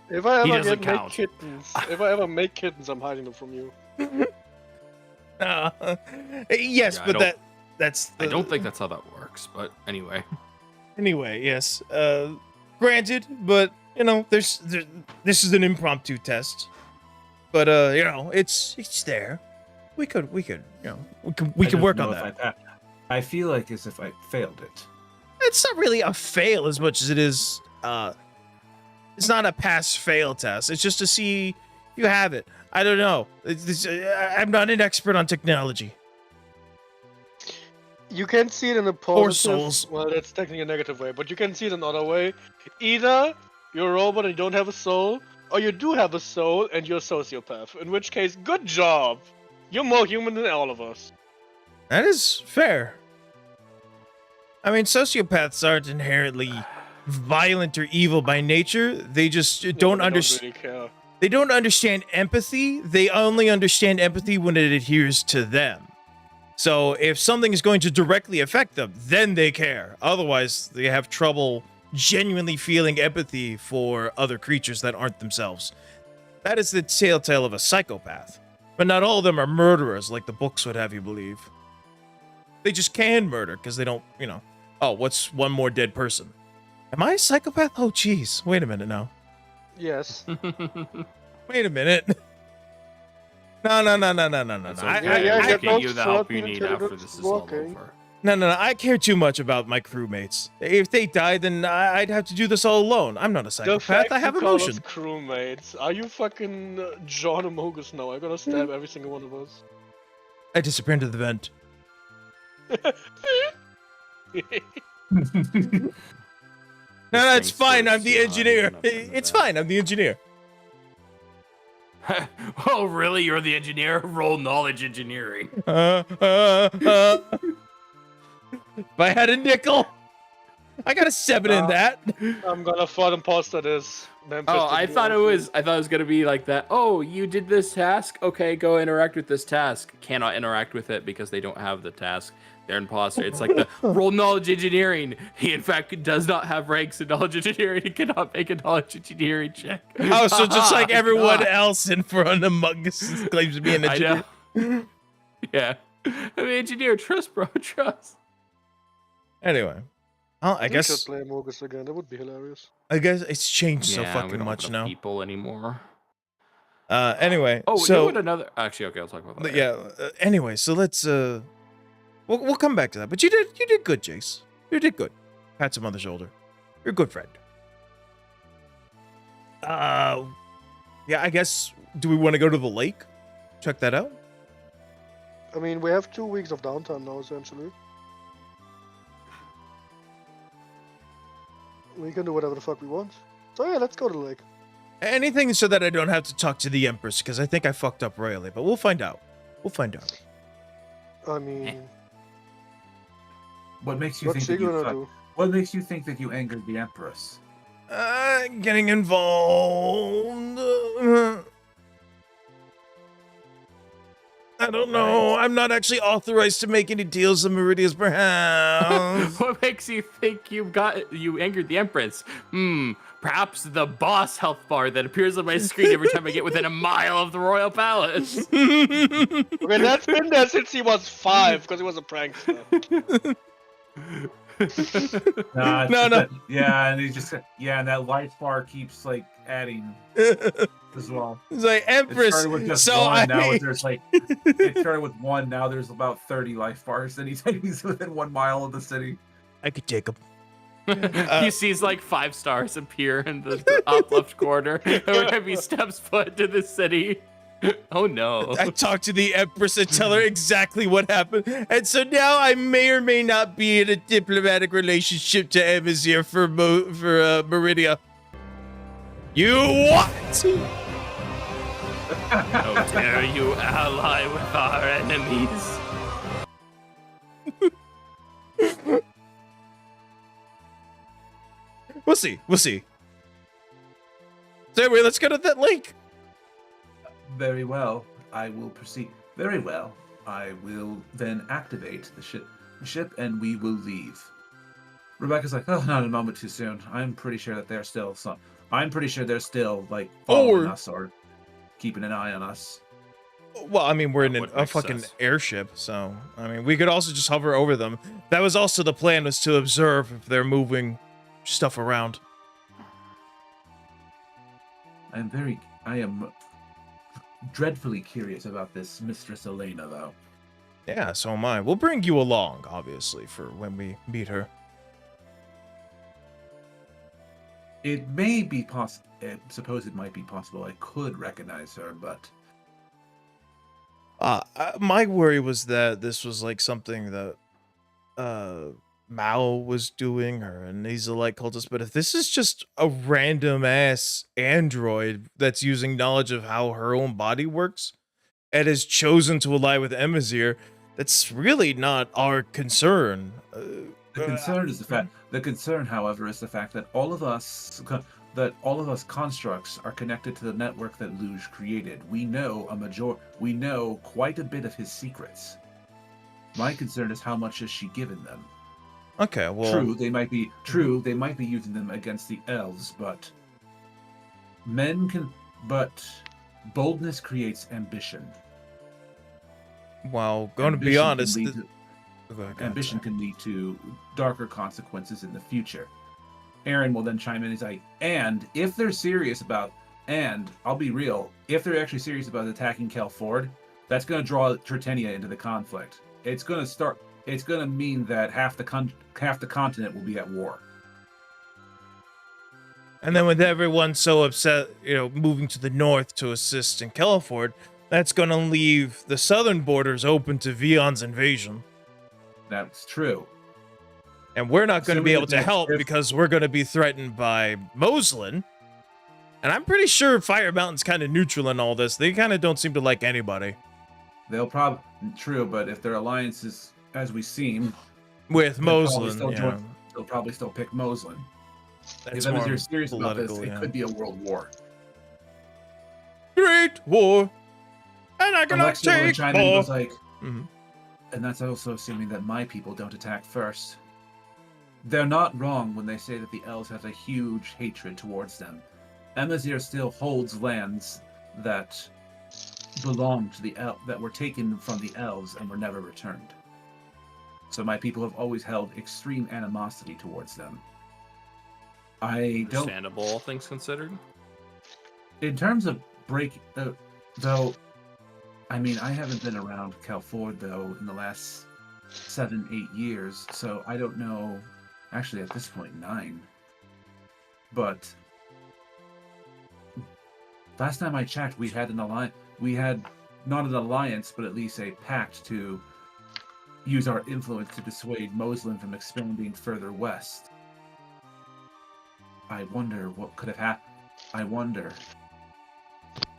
If I He ever doesn't make count. kittens, I'm hiding them from you. Yes, Yeah, but that's. I don't think that's how that works, but anyway. Anyway, yes. Granted, but this is an impromptu test. But it's there. We could we can work on that. I feel like as if I failed it. It's not really a fail as much as it is. It's not a pass-fail test. It's just to see if you have it. I don't know. I'm not an expert on technology. You can see it in a positive. souls. Well, that's technically a negative way, but you can see it another way. Either you're a robot and you don't have a soul, or you do have a soul and you're a sociopath. In which case, good job. You're more human than all of us. That is fair. I mean, sociopaths aren't inherently violent or evil by nature. They just don't understand. Really care. They don't understand empathy. They only understand empathy when it adheres to them. So if something is going to directly affect them, then they care. Otherwise, they have trouble genuinely feeling empathy for other creatures that aren't themselves. That is the telltale of a psychopath. But not all of them are murderers like the books would have you believe. They just can murder because they don't, oh, what's one more dead person? Am I a psychopath? Oh, jeez. Wait a minute now. Yes. Wait a minute. No. So I get give you those the help you certain need after intelligence this is all working. over. No. I care too much about my crewmates. If they die, then I'd have to do this all alone. I'm not a The psychopath. fact I have you call us emotion. crewmates. Are you fucking John Amogus now? I'm gonna stab every single one of us. I disappeared into the vent. No, it's Things fine. I'm first, the yeah, engineer. I'm gonna put It's that. fine. I'm the engineer. Oh, really? You're the engineer? Roll knowledge engineering. If I had a nickel, I got a 7 in that. I'm gonna fucking imposter this. Memphis Oh, to I be thought it honest. was gonna be like that. Oh, you did this task? Okay, go interact with this task. Cannot interact with it because they don't have the task. They're imposter. It's like the roll knowledge engineering. He in fact does not have ranks in knowledge engineering. He cannot make a knowledge engineering check. Oh, so just like everyone God. else in front of Among Us claims to be an I engineer. know. Yeah. I'm an engineer. Trust, bro. Trust. Anyway, I We guess should play Amogus again. That would be hilarious. it's changed so Yeah, we fucking don't much have now. enough people anymore. Anyway, Oh, so you know another. Actually, okay, I'll talk about that. yeah. Anyway, so let's we'll come back to that. But you did good, Jace. You did good. Pat him on the shoulder. You're a good friend. Yeah, I guess. Do we want to go to the lake? Check that out. I mean, we have 2 weeks of downtime now, essentially. We can do whatever the fuck we want. So yeah, let's go to the lake. Anything so that I don't have to talk to the Empress, because I think I fucked up royally. But we'll find out. We'll find out. I mean, What makes you what's think she that gonna you do? What makes you think that you angered the Empress? Getting involved. I don't know. I'm not actually authorized to make any deals with Meridia's perhaps. What makes you think you angered the Empress? Perhaps the boss health bar that appears on my screen every time I get within a mile of the royal palace. Okay, that's been there since he was 5, because he was a prankster. Nah, it's No, just no. that- yeah, and he just and that life bar keeps like adding It's as well. like It Empress. started with just So one. Now I. there's like it started with 1. Now there's about 30 life bars, and he's within 1 mile of the city. I could take him. He sees like 5 stars appear in the top left corner every time he steps foot into the city. Oh no. I talked to the Empress and tell her exactly what happened. And so now I may or may not be in a diplomatic relationship to Emazir for Meridia. You what? How dare you ally with our enemies? We'll see. We'll see. So anyway, let's go to that lake. Very well. I will proceed. Very well. I will then activate the ship, and we will leave. Rebecca's like, oh, not a moment too soon. I'm pretty sure that they're still like following us or keeping an eye on us. Well, I mean, we're in That would a make fucking sense. airship, so I mean, we could also just hover over them. That was also the plan, was to observe if they're moving stuff around. I am dreadfully curious about this Mistress Elena, though. Yeah, so am I. We'll bring you along, obviously, for when we meet her. It may be possible. I suppose it might be possible I could recognize her, but My worry was that this was like something that Mao was doing, or an Azalite cultist. But if this is just a random ass android that's using knowledge of how her own body works and has chosen to ally with Emazir, that's really not our concern. The concern is the fact. The concern, however, is the fact that all of us constructs are connected to the network that Luge created. We know We know quite a bit of his secrets. My concern is how much has she given them. Okay, well, True, they might be using them against the elves, but boldness creates ambition. well, going to be honest, Ambition can lead to darker consequences in the future. Aaron will then chime in. He's like, and if they're serious about, and I'll be real, if they're actually serious about attacking Kel Ford, that's going to draw Tritania into the conflict. It's going to mean that half the continent will be at war. And then with everyone so upset, moving to the north to assist in Kelford, that's going to leave the southern borders open to Vion's invasion. That's true. And we're not going to be able to next help shift- because we're going to be threatened by Moslin. And I'm pretty sure Fire Mountain's kind of neutral in all this. They kind of don't seem to like anybody. They'll probably true, but if their alliance is as we seem, With they'll probably Moslin, still yeah. they'll probably still pick Moslin. That's If more they're serious about this, political, it yeah. could be a world war. Great war. And I cannot Alexia will take chime in and more. was like, Mhm. and that's also assuming that my people don't attack first. They're not wrong when they say that the elves have a huge hatred towards them. Emazir still holds lands that belong to the that were taken from the elves and were never returned. So my people have always held extreme animosity towards them. I don't. Understandable, all things considered. In terms of though, I mean, I haven't been around Calford though in the last 7-8 years, so I don't know. Actually, at this point, 9. But last time I checked, we had an alliance. We had not an alliance, but at least a pact to use our influence to dissuade Moslin from expanding further west. I wonder what could have happened. I wonder,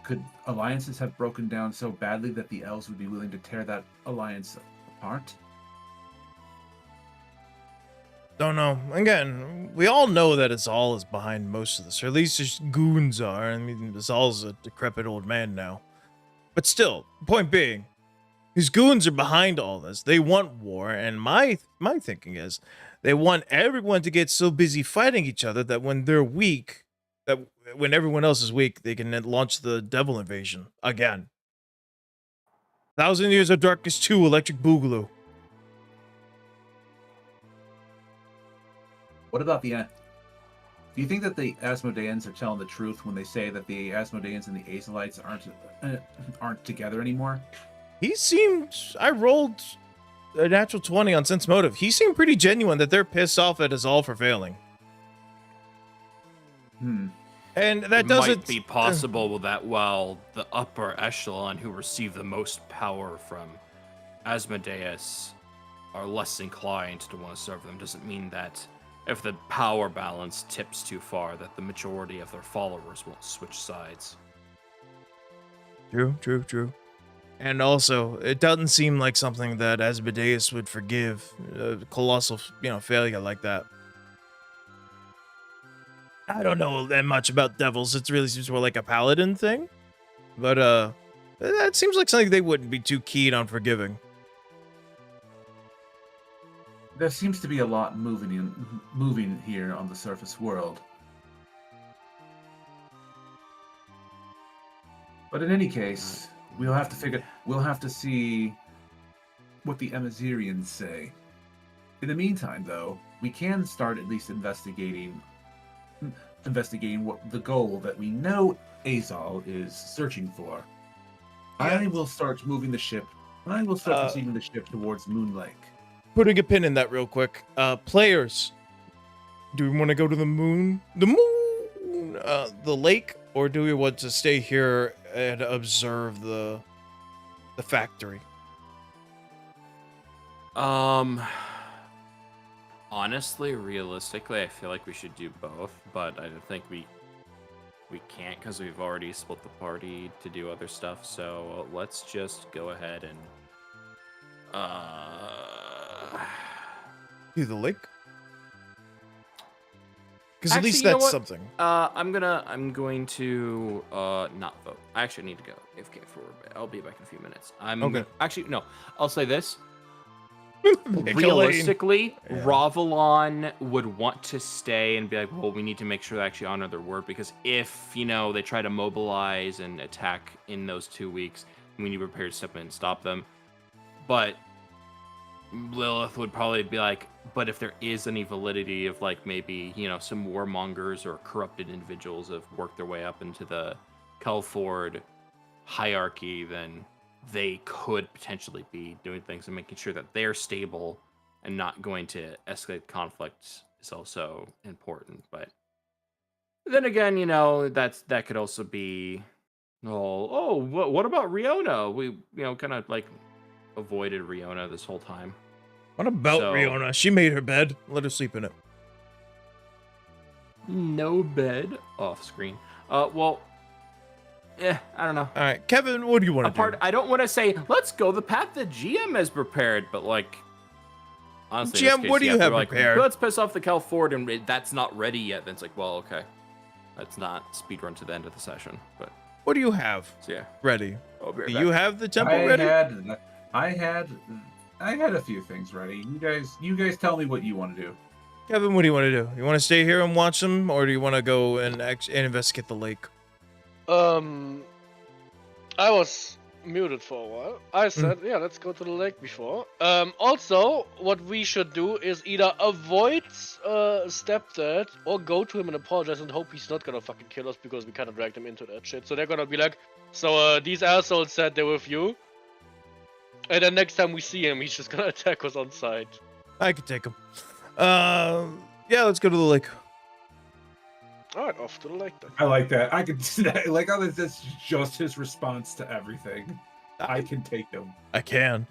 could alliances have broken down so badly that the elves would be willing to tear that alliance apart? Don't know. Again, we all know that Azal is behind most of this, or at least his goons are. I mean, Azal's a decrepit old man now. But still, point being, his goons are behind all this. They want war, and my thinking is they want everyone to get so busy fighting each other that when they're weak, that when everyone else is weak, they can then launch the devil invasion again. 1,000 Years of Darkness 2, Electric Boogaloo. What about the? Do you think that the Asmodeans are telling the truth when they say that the Asmodeans and the Azalites aren't together anymore? He seemed. I rolled a natural 20 on Sense Motive. He seemed pretty genuine that they're pissed off at us all for failing. And that It doesn't might be possible that while the upper echelon who receive the most power from Asmodeus are less inclined to want to serve them, doesn't mean that if the power balance tips too far, that the majority of their followers won't switch sides. True. And also, it doesn't seem like something that Asmodeus would forgive a colossal, failure like that. I don't know that much about devils. It really seems more like a paladin thing. But, that seems like something they wouldn't be too keen on forgiving. There seems to be a lot moving here on the surface world. But in any case, we'll have to see what the Emazirians say. In the meantime, though, we can start at least investigating what the goal that we know Azal is searching for. I will start moving the ship. I will start proceeding the ship towards Moon Lake. Putting a pin in that real quick. Players, do we want to go to the moon? The lake? Or do we want to stay here and observe the factory? Honestly, realistically, I feel like we should do both, but I don't think we can't because we've already split the party to do other stuff. So let's just go ahead and Do the lake? Because at Actually, least you know that's what? something. I'm going to not vote. I actually need to go AFK for a bit. I'll be back in a few minutes. Okay. Actually, no. I'll say this. Pick a lane. Realistically, Yeah. Ravalon would want to stay and be like, well, we need to make sure they actually honor their word, because if, they try to mobilize and attack in those 2 weeks, we need to be prepared to step in and stop them. But Lilith would probably be like, but if there is any validity of like maybe, some warmongers or corrupted individuals have worked their way up into the Kelford hierarchy, then they could potentially be doing things and making sure that they're stable and not going to escalate conflicts is also important. But then again, that could also be, what about Riona? We, kind of like avoided Riona this whole time. What about So- Riona? She made her bed. Let her sleep in it. No bed off screen. I don't know. All right, Kevin, what do you want to do? I don't want to say let's go the path the GM has prepared, but like honestly, in this GM, case, what do you have they're like, prepared? let's piss off the Kelford, and that's not ready yet. Then it's like, well, okay, let's not speedrun to the end of the session. But What do you have so yeah, ready? I'll be right Do back. you have the temple I ready? had a few things ready. You guys tell me what you want to do. Kevin, what do you want to do? You want to stay here and watch them, or do you want to go and investigate the lake? I was muted for a while. I said, yeah, let's go to the lake before. Also, what we should do is either avoid Stepdad or go to him and apologize and hope he's not gonna fucking kill us because we kind of dragged him into that shit. So they're gonna be like, so these assholes said they're with you. And then next time we see him, he's just gonna attack us on sight. I could take him. Yeah, let's go to the lake. Alright, off to the lake then. I like that. I could like how that's just his response to everything. I can take him. I can.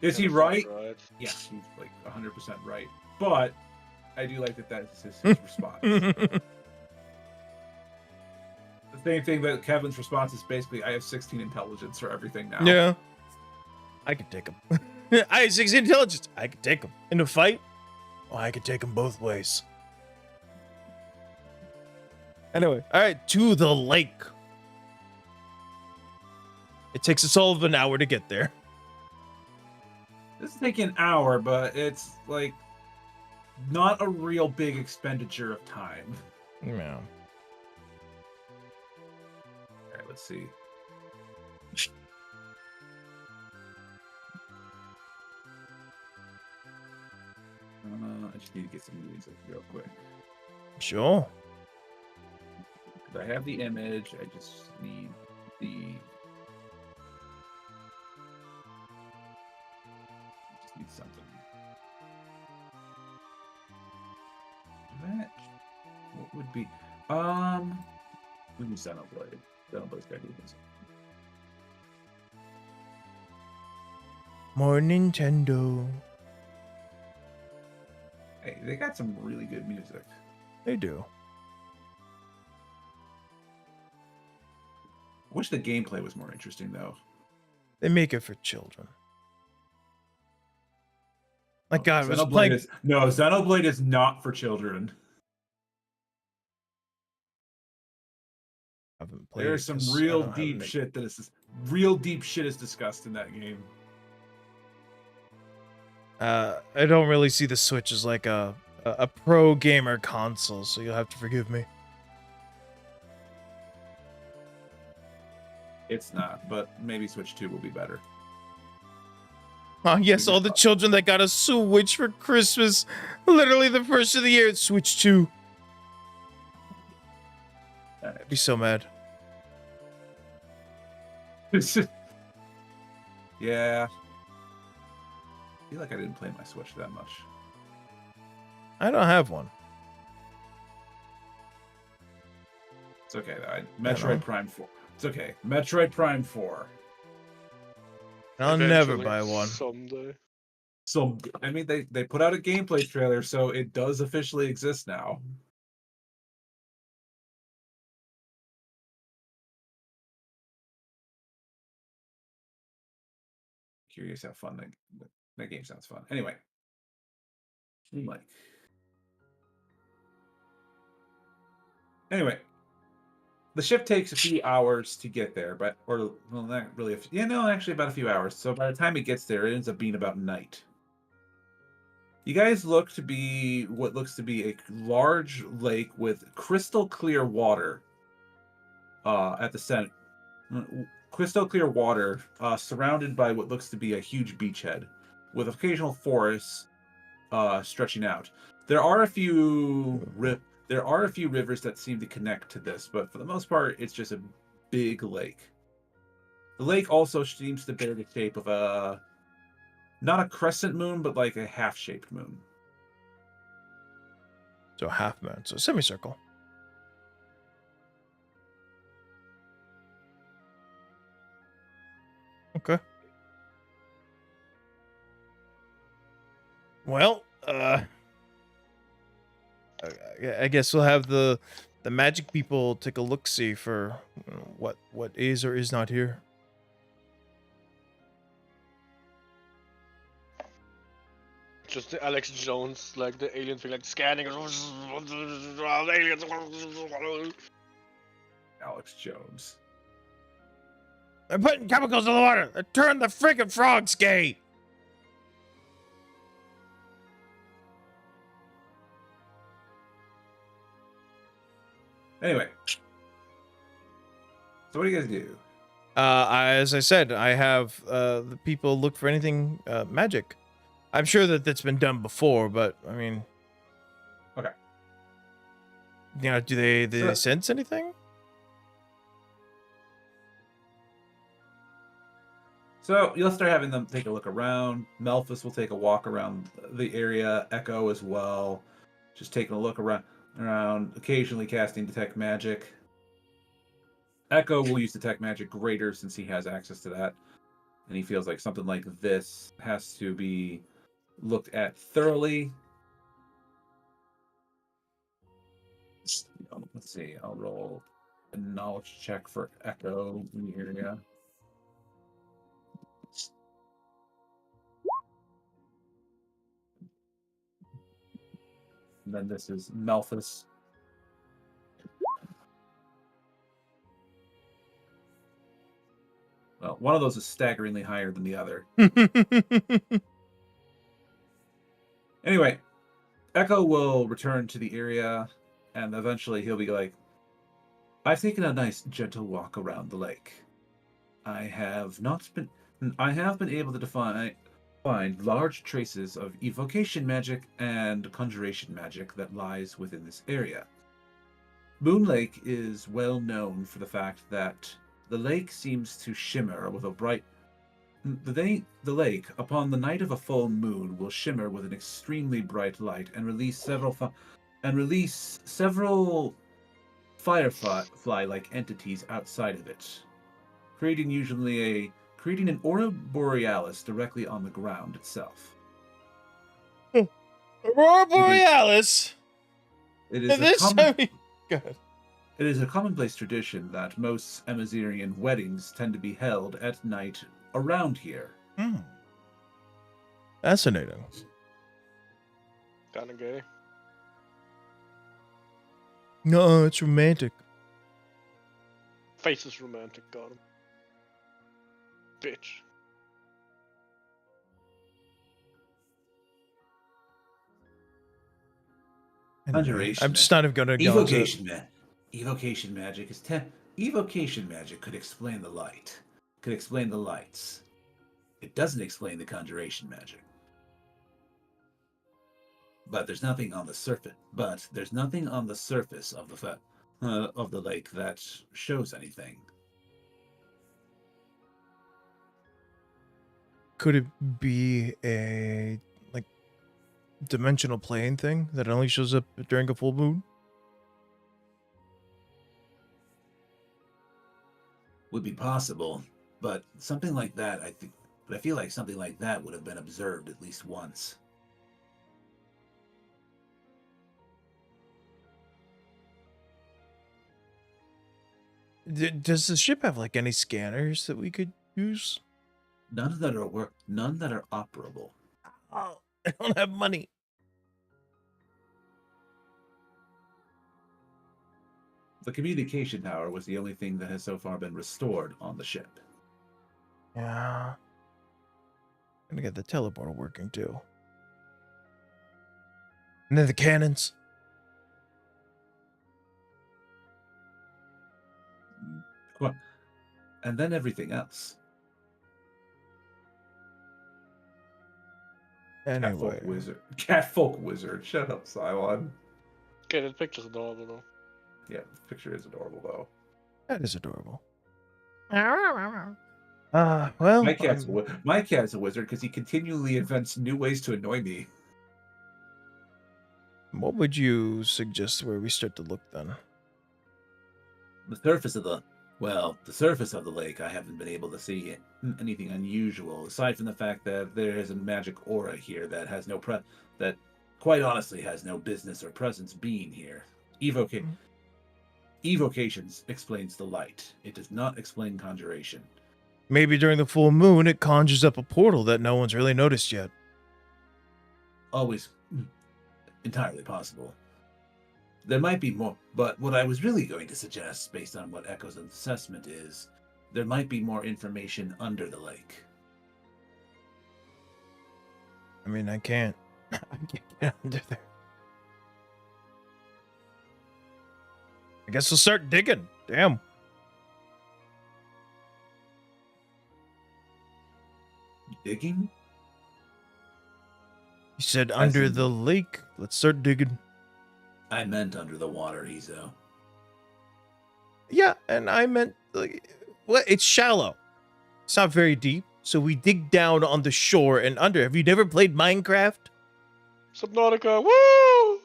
Is he That right? sounds right. Yeah, he's like 100% right. But I do like that that's his response. The same thing that Kevin's response is basically, I have 16 intelligence for everything now. Yeah. I could take him. I have 6 intelligence. I could take him. In a fight, I could take him both ways. Anyway, all right, to the lake. It takes us all of an hour to get there. This is taking an hour, but it's like not a real big expenditure of time. Yeah. All right, let's see. I just need to get some music real quick. Sure. I have the image. I just need the. Just need something. That. What would be? We need Xenoblade. Xenoblade's gotta do this. More Nintendo. Hey, they got some really good music. They do. I wish the gameplay was more interesting, though. They make it for children. My God, I was Xenoblade playing. Xenoblade is not for children. I haven't played There's it some 'cause I real don't have deep it. shit that is real deep shit is discussed in that game. I don't really see the Switch as like a pro gamer console, so you'll have to forgive me. It's not, but maybe Switch 2 will be better. Oh, yes, all the children that got a Switch for Christmas. Literally the first of the year, it's Switch 2. I'd be so mad. Yeah. I feel like I didn't play my Switch that much. I don't have one. It's okay though. know. Metroid Prime 4. It's okay. Metroid Prime 4. I'll never Eventually, buy one. Someday. So I mean they put out a gameplay trailer, so it does officially exist now. Curious how fun that game sounds fun. Anyway, like. Anyway, the ship takes a few hours to get there, well, not really. Actually, about a few hours. So by the time it gets there, it ends up being about night. You guys look to be what looks to be a large lake with crystal clear water at the center. Crystal clear water surrounded by what looks to be a huge beachhead with occasional forests stretching out. There are a few rivers that seem to connect to this, but for the most part, it's just a big lake. The lake also seems to bear the shape of not a crescent moon, but like a half-shaped moon. So half moon, so semicircle. Okay. Well, I guess we'll have the magic people take a look-see for what is or is not here. Just the Alex Jones, like the alien thing, like scanning. Aliens. Alex Jones. They're putting chemicals in the water. They're turning the freaking frogs gay. Anyway, so what do you guys do? As I said, I have the people look for anything magic. I'm sure that that's been done before, but I mean, Okay. Do they sense anything? So you'll start having them take a look around. Melphis will take a walk around the area. Echo as well, just taking a look around, occasionally casting detect magic. Echo will use detect magic greater since he has access to that, and he feels like something like this has to be looked at thoroughly. Let's see. I'll roll a knowledge check for Echo in the area. And then this is Melphis. Well, one of those is staggeringly higher than the other. Anyway, Echo will return to the area, and eventually he'll be like, I've taken a nice, gentle walk around the lake. I have been able to find large traces of evocation magic and conjuration magic that lies within this area. Moon Lake is well known for the fact that the lake seems to shimmer with a bright... The lake, upon the night of a full moon, will shimmer with an extremely bright light and release several firefly-like entities outside of it, creating an aurora borealis directly on the ground itself. Aurora Borealis. It is a commonplace tradition that most Amazirian weddings tend to be held at night around here. Fascinating. Kinda gay. No, it's romantic. Face is romantic, got him. Bitch. Conjuration. I'm just not even gonna go into Evocation magic is evocation magic could explain the light. Could explain the lights. It doesn't explain the conjuration magic. But there's nothing on the surface. Of the lake that shows anything. Could it be a dimensional plane thing that only shows up during a full moon? Would be possible, but something like that, I feel like something like that would have been observed at least once. Does the ship have any scanners that we could use? None that are operable. Oh, I don't have money. The communication tower was the only thing that has so far been restored on the ship. Yeah. Gonna get the teleporter working too. And then the cannons. And then everything else. Anyway. Catfolk wizard. Shut up, Cylon. Okay, that picture's adorable though. Yeah, the picture is adorable though. That is adorable. Well, My cat's a wizard because he continually invents new ways to annoy me. what would you suggest where we start to look then? The surface of the lake, I haven't been able to see anything unusual aside from the fact that there is a magic aura here that has that quite honestly has no business or presence being here. Evocations explains the light. It does not explain conjuration. Maybe during the full moon it conjures up a portal that no one's really noticed yet. Always entirely possible. There might be more, but what I was really going to suggest, based on what Echo's assessment is, there might be more information under the lake. I mean, I can't get under there. I guess we'll start digging. Damn. Digging? You said under in- the lake. Let's start digging. I meant under the water, Izo. Yeah, and I meant like, well, it's shallow. It's not very deep, so we dig down on the shore and under. Have you never played Minecraft? Subnautica, woo!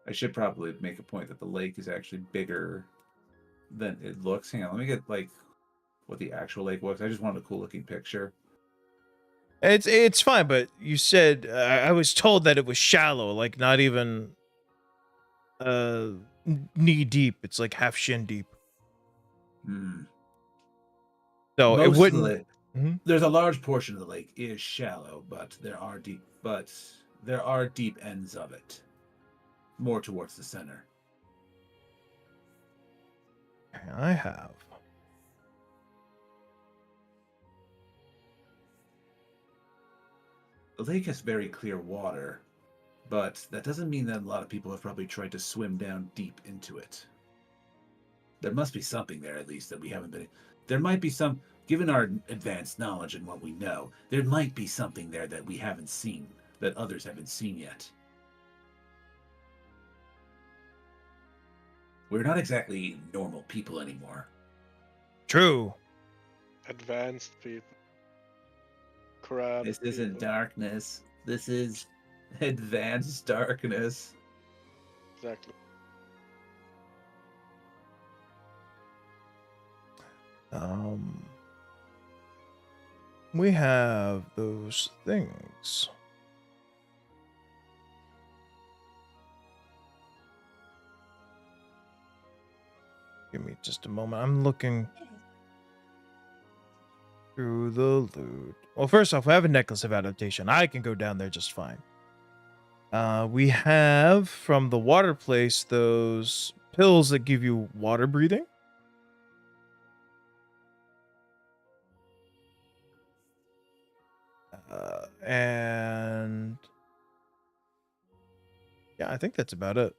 I should probably make a point that the lake is actually bigger than it looks. Hang on, let me get like what the actual lake was. I just wanted a cool looking picture. It's fine, but you said I was told that it was shallow, like not even knee deep. It's like half shin deep. So Most it of the wouldn't. lake- Mhm. There's a large portion of the lake is shallow, but there are deep ends of it, more towards the center. I have. The lake has very clear water, but that doesn't mean that a lot of people have probably tried to swim down deep into it. There must be something there, at least, that we haven't been. There might be some, given our advanced knowledge and what we know, there might be something there that we haven't seen, that others haven't seen yet. We're not exactly normal people anymore. True. Advanced people. Crap. This isn't people. darkness. This is advanced darkness. Exactly. We have those things. Give me just a moment. I'm looking through the loot. Well, first off, we have a necklace of adaptation. I can go down there just fine. We have from the water place those pills that give you water breathing. And yeah, I think that's about it.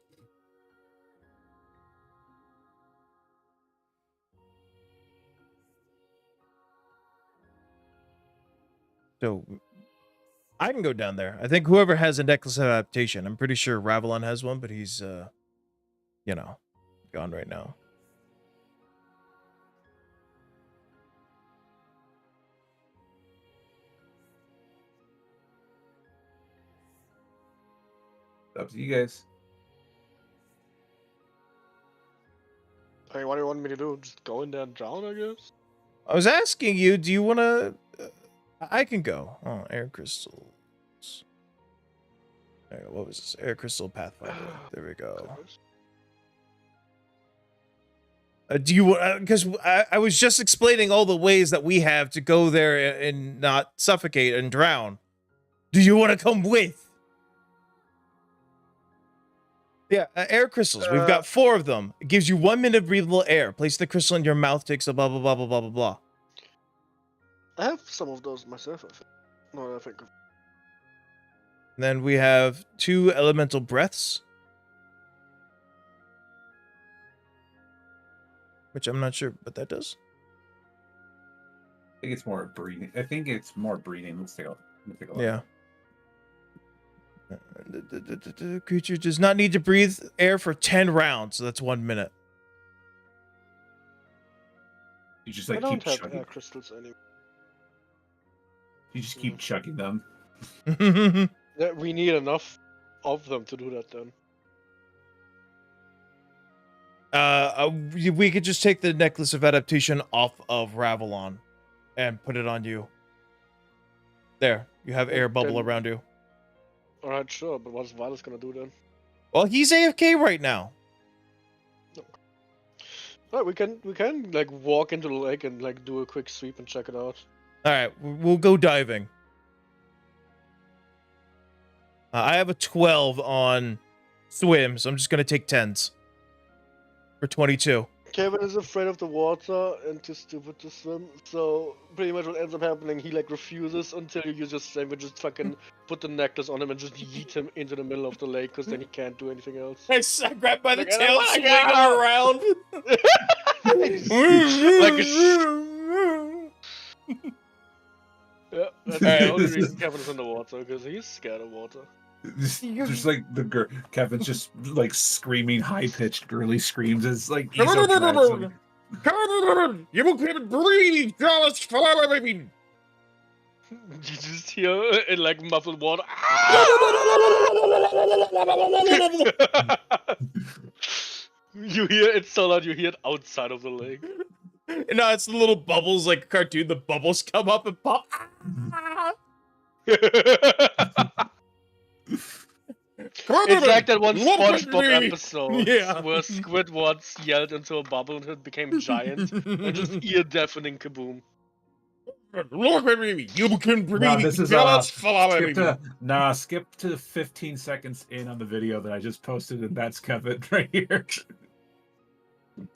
So I can go down there. I think whoever has a necklace of adaptation, I'm pretty sure Ravelon has one, but he's you know, gone right now. Up to you guys. Hey, what do you want me to do? Just go in there and drown, I guess? I was asking you, do you want to... I can go. Oh, air crystals. There, what was this? Air crystal pathfinder. There we go. Do you? Because I was just explaining all the ways that we have to go there and not suffocate and drown. Do you want to come with? Yeah, air crystals. We've got 4 of them. It gives you 1 minute of breathable air. Place the crystal in your mouth, takes a blah blah blah blah blah blah blah. I have some of those myself, I think. No, I think. And then we have 2 elemental breaths, which I'm not sure what that does. I think it's more breathing. Let's take a look. Yeah. Creature does not need to breathe air for 10 rounds, so that's 1 minute. You just I like don't keep have chugging. air crystals anymore. You just keep chugging them. Yeah, we need enough of them to do that then. We could just take the necklace of adaptation off of Ravelon and put it on you. There, you have air bubble Then- around you. Alright, sure, but what's Violet's gonna do then? Well, he's AFK right now. Alright, we can like walk into the lake and like do a quick sweep and check it out. All right, we'll go diving. I have a 12 on swim, so I'm just gonna take 10s for 22. Kevin is afraid of the water and too stupid to swim, so pretty much what ends up happening, he like refuses until you use your strength and just fucking put the necklace on him and just yeet him into the middle of the lake, because then he can't do anything else. I grabbed by the Like, I tail, don't wanna swinging get around. Like Yeah, that's Alright. the only reason Kevin is in the water, because he's scared of water. Just like Kevin's just like screaming high pitched girly screams. It's like he's so tragic. You can't breathe, just following. You just hear in like muffled water. You hear it so loud, you hear it outside of the lake. No, it's the little bubbles like a cartoon. The bubbles come up and pop. It's like that one SpongeBob episode Yeah. where Squidward yelled into a bubble and it became giant and just ear-deafening kaboom. Look at me, you can breathe. No, this is just follow me. skip to 15 seconds in on the video that I just posted, and that's Kevin right here.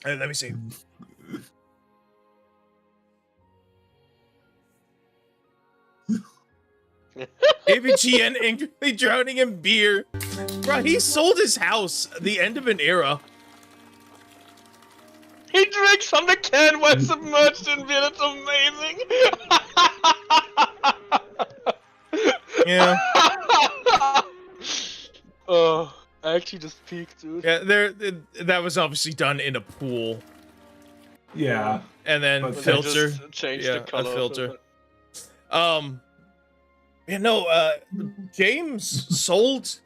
Let me see. AVGN angrily drowning in beer. Bro, he sold his house at the end of an era. He drinks from the can while submerged in beer, that's amazing! Yeah. Oh, I actually just peeked, dude. Yeah, that was obviously done in a pool. Yeah. And then But They filter. just changed Yeah, the color a of filter. it. Yeah, no, James sold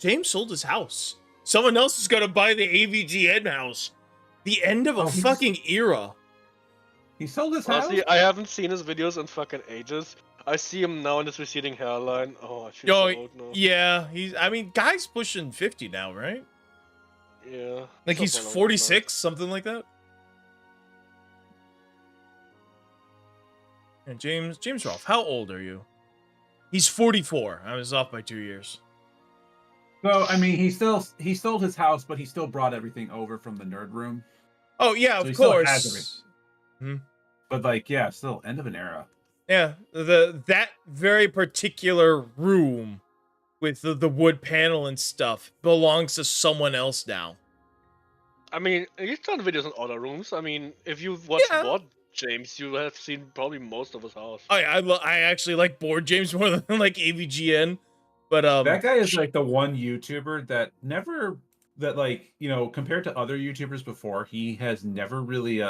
his house. Someone else is gonna buy the AVGN house. The end of a fucking era. He sold his house. Honestly, I haven't seen his videos in fucking ages. I see him now in his receding hairline. Oh, I feel so old now. Yeah, guy's pushing 50 now, right? Yeah. Like he's something along those 46, something like that. And James Rolfe, how old are you? He's 44. I was off by 2 years. So I mean, he sold his house, but he still brought everything over from the nerd room. Oh yeah, So of he still has course. But like, yeah, still end of an era. Yeah, that very particular room with the wood panel and stuff belongs to someone else now. I mean, he's done videos in other rooms. I mean, if you watch Yeah. Board James, you have seen probably most of his house. I actually like Board James more than like AVGN, but That guy is like the one YouTuber that like, you know, compared to other YouTubers before, he has never really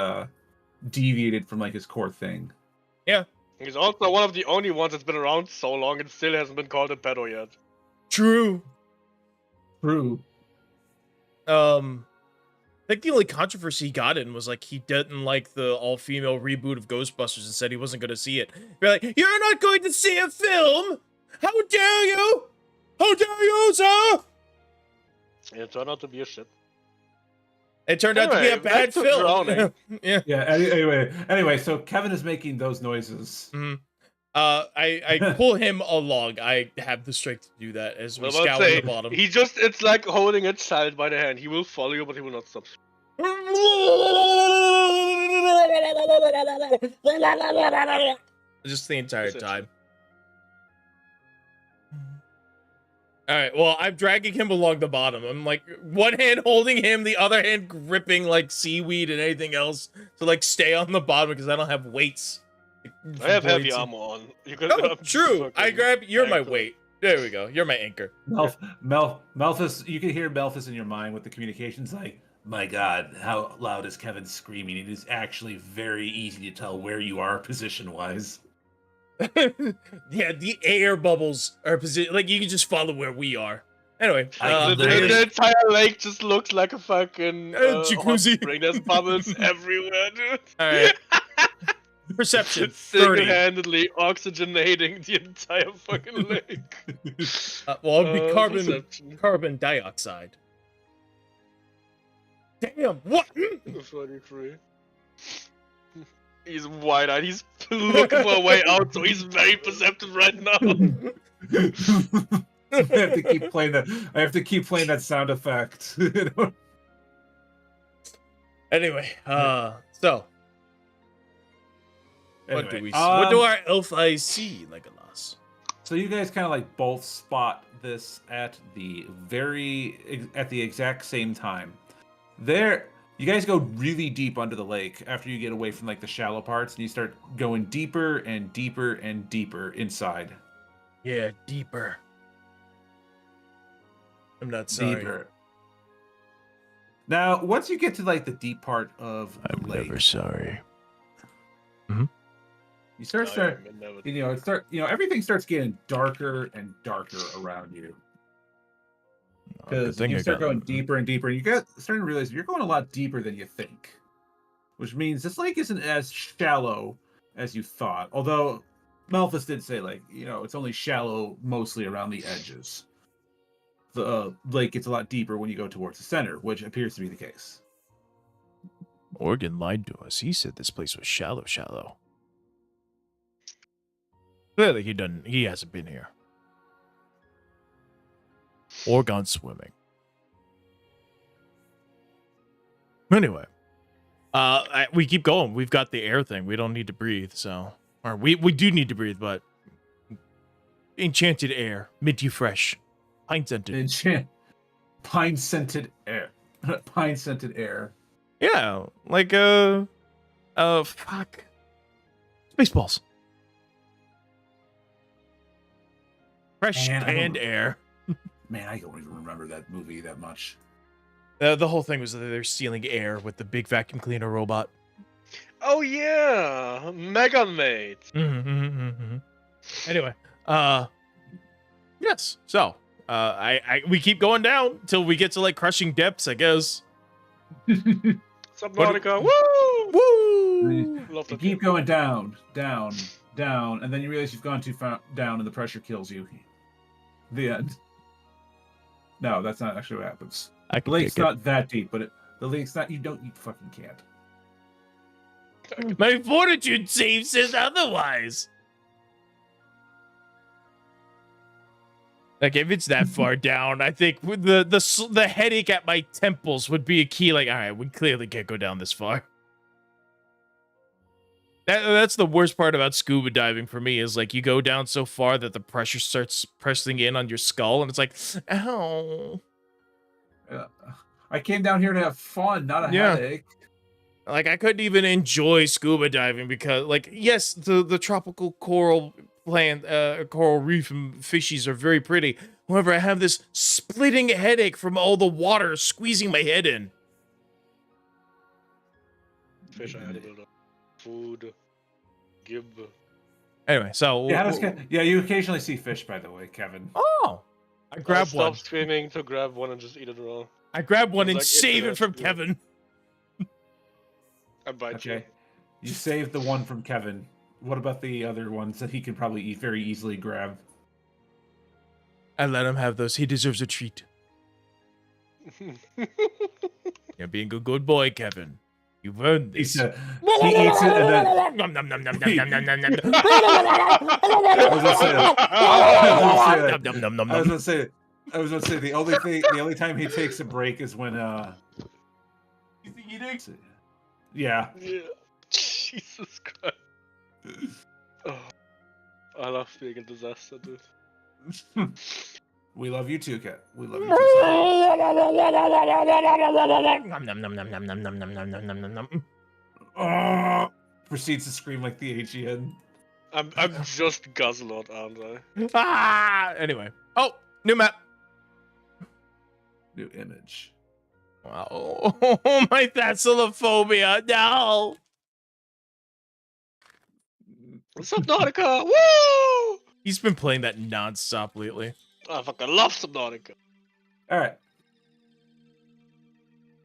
deviated from like his core thing. yeah, He's also one of the only ones that's been around so long and still hasn't been called a pedo yet. true. True. I think the only controversy he got in was like he didn't like the all-female reboot of Ghostbusters and said he wasn't going to see it. You're like, you're not going to see a film? How dare you? How dare you, sir? It turned out to be a shit. It turned out to be a Anyway, bad back to film. drowning. Yeah. Yeah. Anyway, so Kevin is making those noises. Mhm. I pull him along. I have the strength to do that as I we was about to scour say, the bottom. it's like holding a child by the hand. He will follow you, but he will not stop. Just the entire Essentially. time. All right. Well, I'm dragging him along the bottom. I'm like one hand holding him, the other hand gripping like seaweed and anything else to like stay on the bottom because I don't have weights. I have heavy Buoyancy. armor on. You can, Oh, true. I grab. You're my anchor. weight. There we go. You're my anchor. Melphis, you can hear Melphis in your mind with the communications like, my God, how loud is Kevin screaming? It is actually very easy to tell where you are position-wise. Yeah, the air bubbles are position. Like you can just follow where we are. Anyway, The entire lake just looks like a fucking jacuzzi. hot spring. There's bubbles everywhere, dude. all right. Perception It's 30. single-handedly oxygenating the entire fucking lake. Well, it'd be Perception. carbon dioxide. Damn! What? 43. He's wide-eyed. He's looking for a way out, so he's very perceptive right now. I have to keep playing that. I have to keep playing that sound effect. Anyway, so what do Anyway, we? What do our elf eyes see, Legolas? So you guys kind of like both spot this at the exact same time. There, you guys go really deep under the lake after you get away from like the shallow parts, and you start going deeper and deeper and deeper inside. Yeah, deeper. I'm not sorry. Deeper. Now, once you get to like the deep part of the lake, sorry. you start everything starts getting darker and darker around you. Because you start going deeper and deeper, and you get starting to realize you're going a lot deeper than you think. Which means this lake isn't as shallow as you thought. Although Malthus did say, like, it's only shallow mostly around the edges. The lake gets a lot deeper when you go towards the center, which appears to be the case. Morgan lied to us. He said this place was shallow. Clearly he hasn't been here. Or gone swimming. Anyway. We keep going. We've got the air thing. We don't need to breathe, so. Or we do need to breathe, but enchanted air. Minty fresh. Pine scented. Pine scented air. Pine scented air. Yeah, like fuck. Spaceballs. Fresh canned air. Man, I don't even remember that movie that much. The whole thing was that they're stealing air with the big vacuum cleaner robot. Oh yeah, Mega Mate. Anyway, yes. So, we keep going down till we get to like crushing depths, I guess. Subnautica. Woo! Woo! Love You that keep game. going down, and then you realize you've gone too far down, and the pressure kills you. The end. No, that's not actually what happens. I The lake's not that deep, but the lake's not. You fucking can't. My fortitude save says otherwise. Like if it's that far down, I think the headache at my temples would be a key. Like, all right, we clearly can't go down this far. That's the worst part about scuba diving for me is like you go down so far that the pressure starts pressing in on your skull, and it's like, ow. I came down here to have fun, not a headache. Like I couldn't even enjoy scuba diving because, like, yes, the tropical coral plant, coral reef and fishies are very pretty. However, I have this splitting headache from all the water squeezing my head in. Fish are edible. Food. Give. Anyway, so Yeah, you occasionally see fish, by the way, Kevin. oh, I grab one. Stop screaming to grab one and just eat it raw. I grab one It's and like save it from internet, Kevin. I bite you. Okay, you saved the one from Kevin. What about the other ones that he can probably very easily grab? I let him have those. He deserves a treat. You're being a good boy, Kevin. You've earned He this. said he eats it and then Nom, nom, nom, nom, nom, nom, nom, nom, nom. I was gonna say that. Nom, nom, nom, nom, I was nom. gonna say the only time he takes a break is when Is he eating? yeah. Yeah. Jesus Christ. Oh, I love being a disaster, dude. We love you too, Kat. We love you too. Sam. Nom, nom, nom, nom, nom, nom, nom, nom, nom, nom, nom, nom. Proceeds to scream like the AGN. I'm just Guzzlord, aren't I? Ah! Anyway. Oh, new map. New image. Wow. Oh, my Thessalophobia. No. Subnautica! Woo! He's been playing that nonstop lately. I fucking love Subnautica. All right.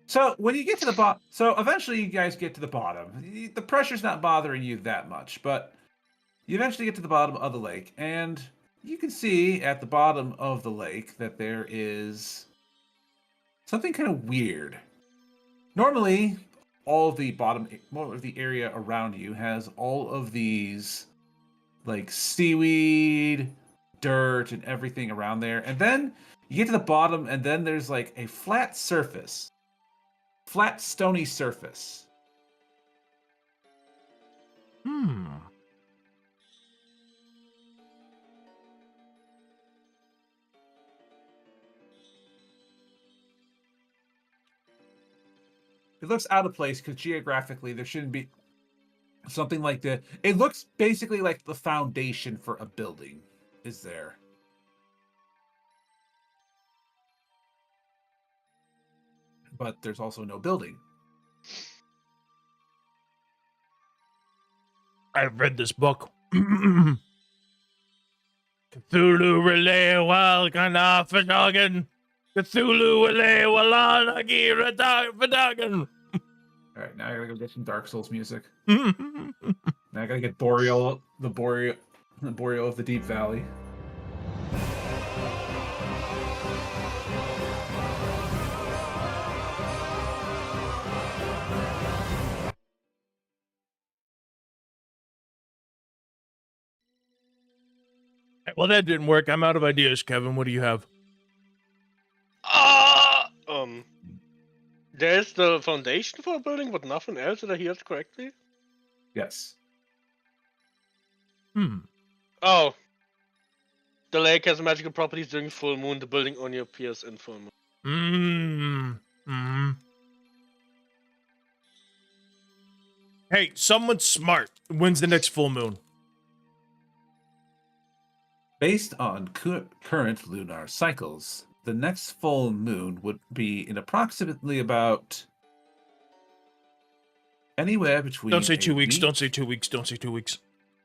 So when you get to the bottom, so eventually you guys get to the bottom. The pressure's not bothering you that much, but you eventually get to the bottom of the lake, and you can see at the bottom of the lake that there is something kind of weird. Normally, all of the more of the area around you has all of these like seaweed, dirt, and everything around there, and then you get to the bottom, and then there's like a flat surface. Flat, stony surface. Hmm. It looks out of place because geographically there shouldn't be something like that. It looks basically like the foundation for a building is there. But there's also no building. I've read this book. Cthulhu Relay Walkana Fadagan. Cthulhu Relay Walana Gira Fadagan. All right, now I gotta go get some Dark Souls music. Now I gotta get Boreal of the Deep Valley. Well, that didn't work. I'm out of ideas, Kevin. What do you have? There's the foundation for a building, but nothing else. Did I hear it correctly? Yes. Oh. The lake has magical properties during full moon. The building only appears in full moon. Hey, someone smart wins the next full moon. Based on current lunar cycles, the next full moon would be in approximately about anywhere between. Don't say 2 weeks. week- Don't say 2 weeks. Don't say 2 weeks.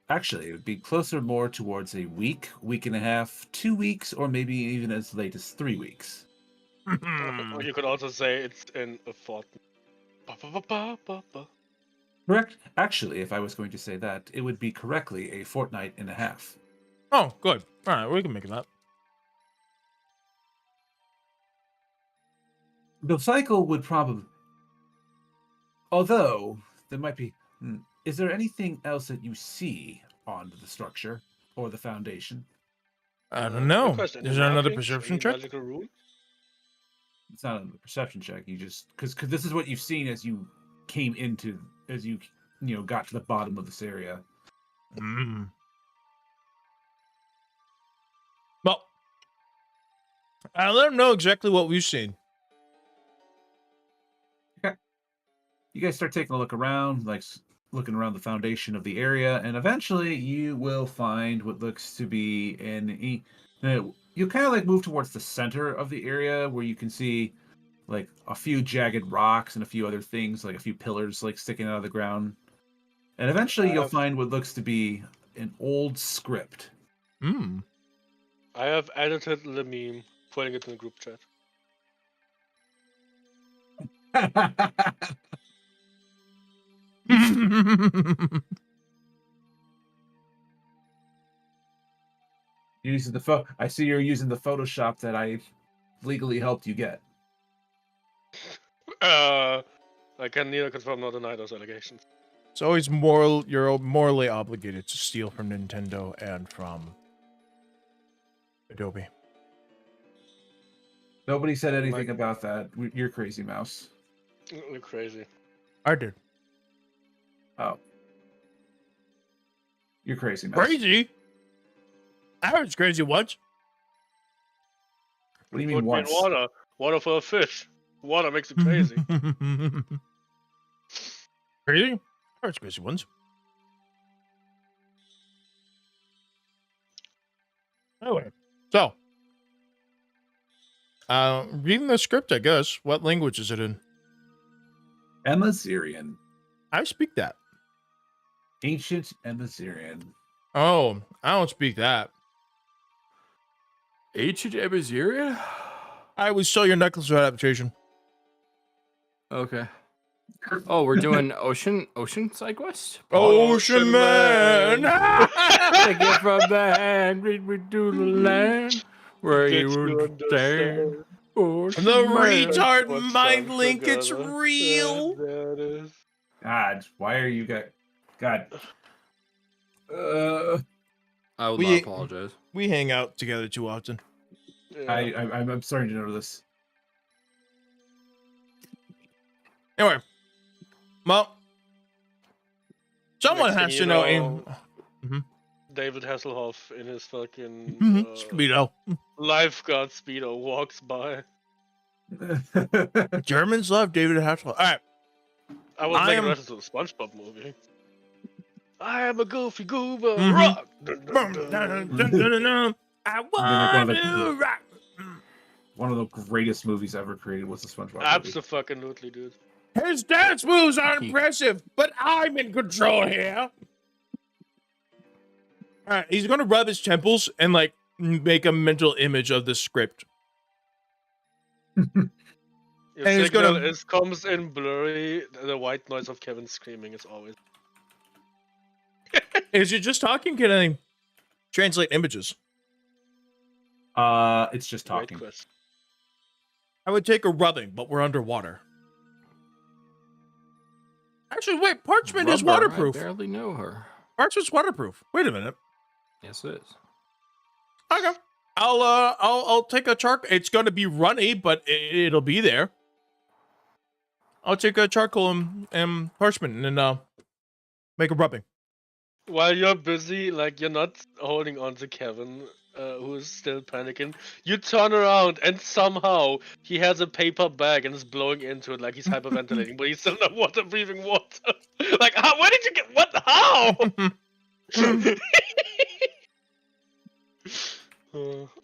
Actually, it would be closer more towards a week, week and a half, 2 weeks, or maybe even as late as 3 weeks. Or you could also say it's in a fortnight. Correct. Actually, if I was going to say that, it would be correctly a fortnight and a half. Oh, good. All right, we can make that. The cycle would probably. Although, there might be. Is there anything else that you see on the structure or the foundation? I don't know. Good question. Is there another Markings? perception Any check? Magical rune? It's not a perception check. You just. Because this is what you've seen as you came into. As you got to the bottom of this area. Well, I'll let them know exactly what we've seen. You guys start taking a look around, like looking around the foundation of the area, and eventually you will find what looks to be you kind of like move towards the center of the area where you can see like a few jagged rocks and a few other things, like a few pillars like sticking out of the ground. And eventually you'll find what looks to be an old script. I have edited the meme, putting it in the group chat. Using I see you're using the Photoshop that I legally helped you get. I can neither confirm nor deny those allegations. It's always you're morally obligated to steal from Nintendo and from Adobe. Nobody said anything about that. You're crazy, Mouse. You're crazy. I did. Oh. You're crazy, Mouse. Crazy? I was crazy once. What do you mean Put me in once? water. Water for a fish. Water makes it crazy. Crazy? I was crazy once. Anyway, so reading the script, I guess. What language is it in? Emazirian. I speak that. Ancient Emazirian. Oh, I don't speak that. Ancient Emazirian? I would sell your necklace for adaptation. Okay. Oh, we're doing Ocean Side Quest? Ocean Man! Take it from the hand, read me to the land where Did you you understand. Ocean The Man. retard What's mind done link, it's together? real! There it is. God, why are you guys... God. I would We- not apologize. We hang out together too often. Yeah. I'm starting to know this. Anyway, well, someone Next thing has you to know. David Hasselhoff in his fucking Speedo. lifeguard speedo walks by. Germans love David Hasselhoff. All right. I was I making am- reference to the SpongeBob movie. I am a goofy goober. Mhm. Rock. I one of want the- to rock. One of the greatest movies ever created was the SpongeBob movie. Absolutely, dude. His dance moves are impressive, but I'm in control here. All right, he's gonna rub his temples and like make a mental image of the script. Your And it's signal gonna- comes in blurry. The white noise of Kevin screaming is always. Is it just talking? Can I translate images? It's just Great talking. question. I would take a rubbing, but we're underwater. Actually, wait, parchment is Rubber, waterproof. I barely know her. Parchment's waterproof. Wait a minute. Yes, it is. Okay. I'll take a charcoal. It's gonna be runny, but it'll be there. I'll take a charcoal and parchment and make a rubbing. While you're busy, like you're not holding on to Kevin, who is still panicking. You turn around and somehow he has a paper bag and is blowing into it like he's hyperventilating, but he's still not water breathing water. Like, how? Where did you get? What? How?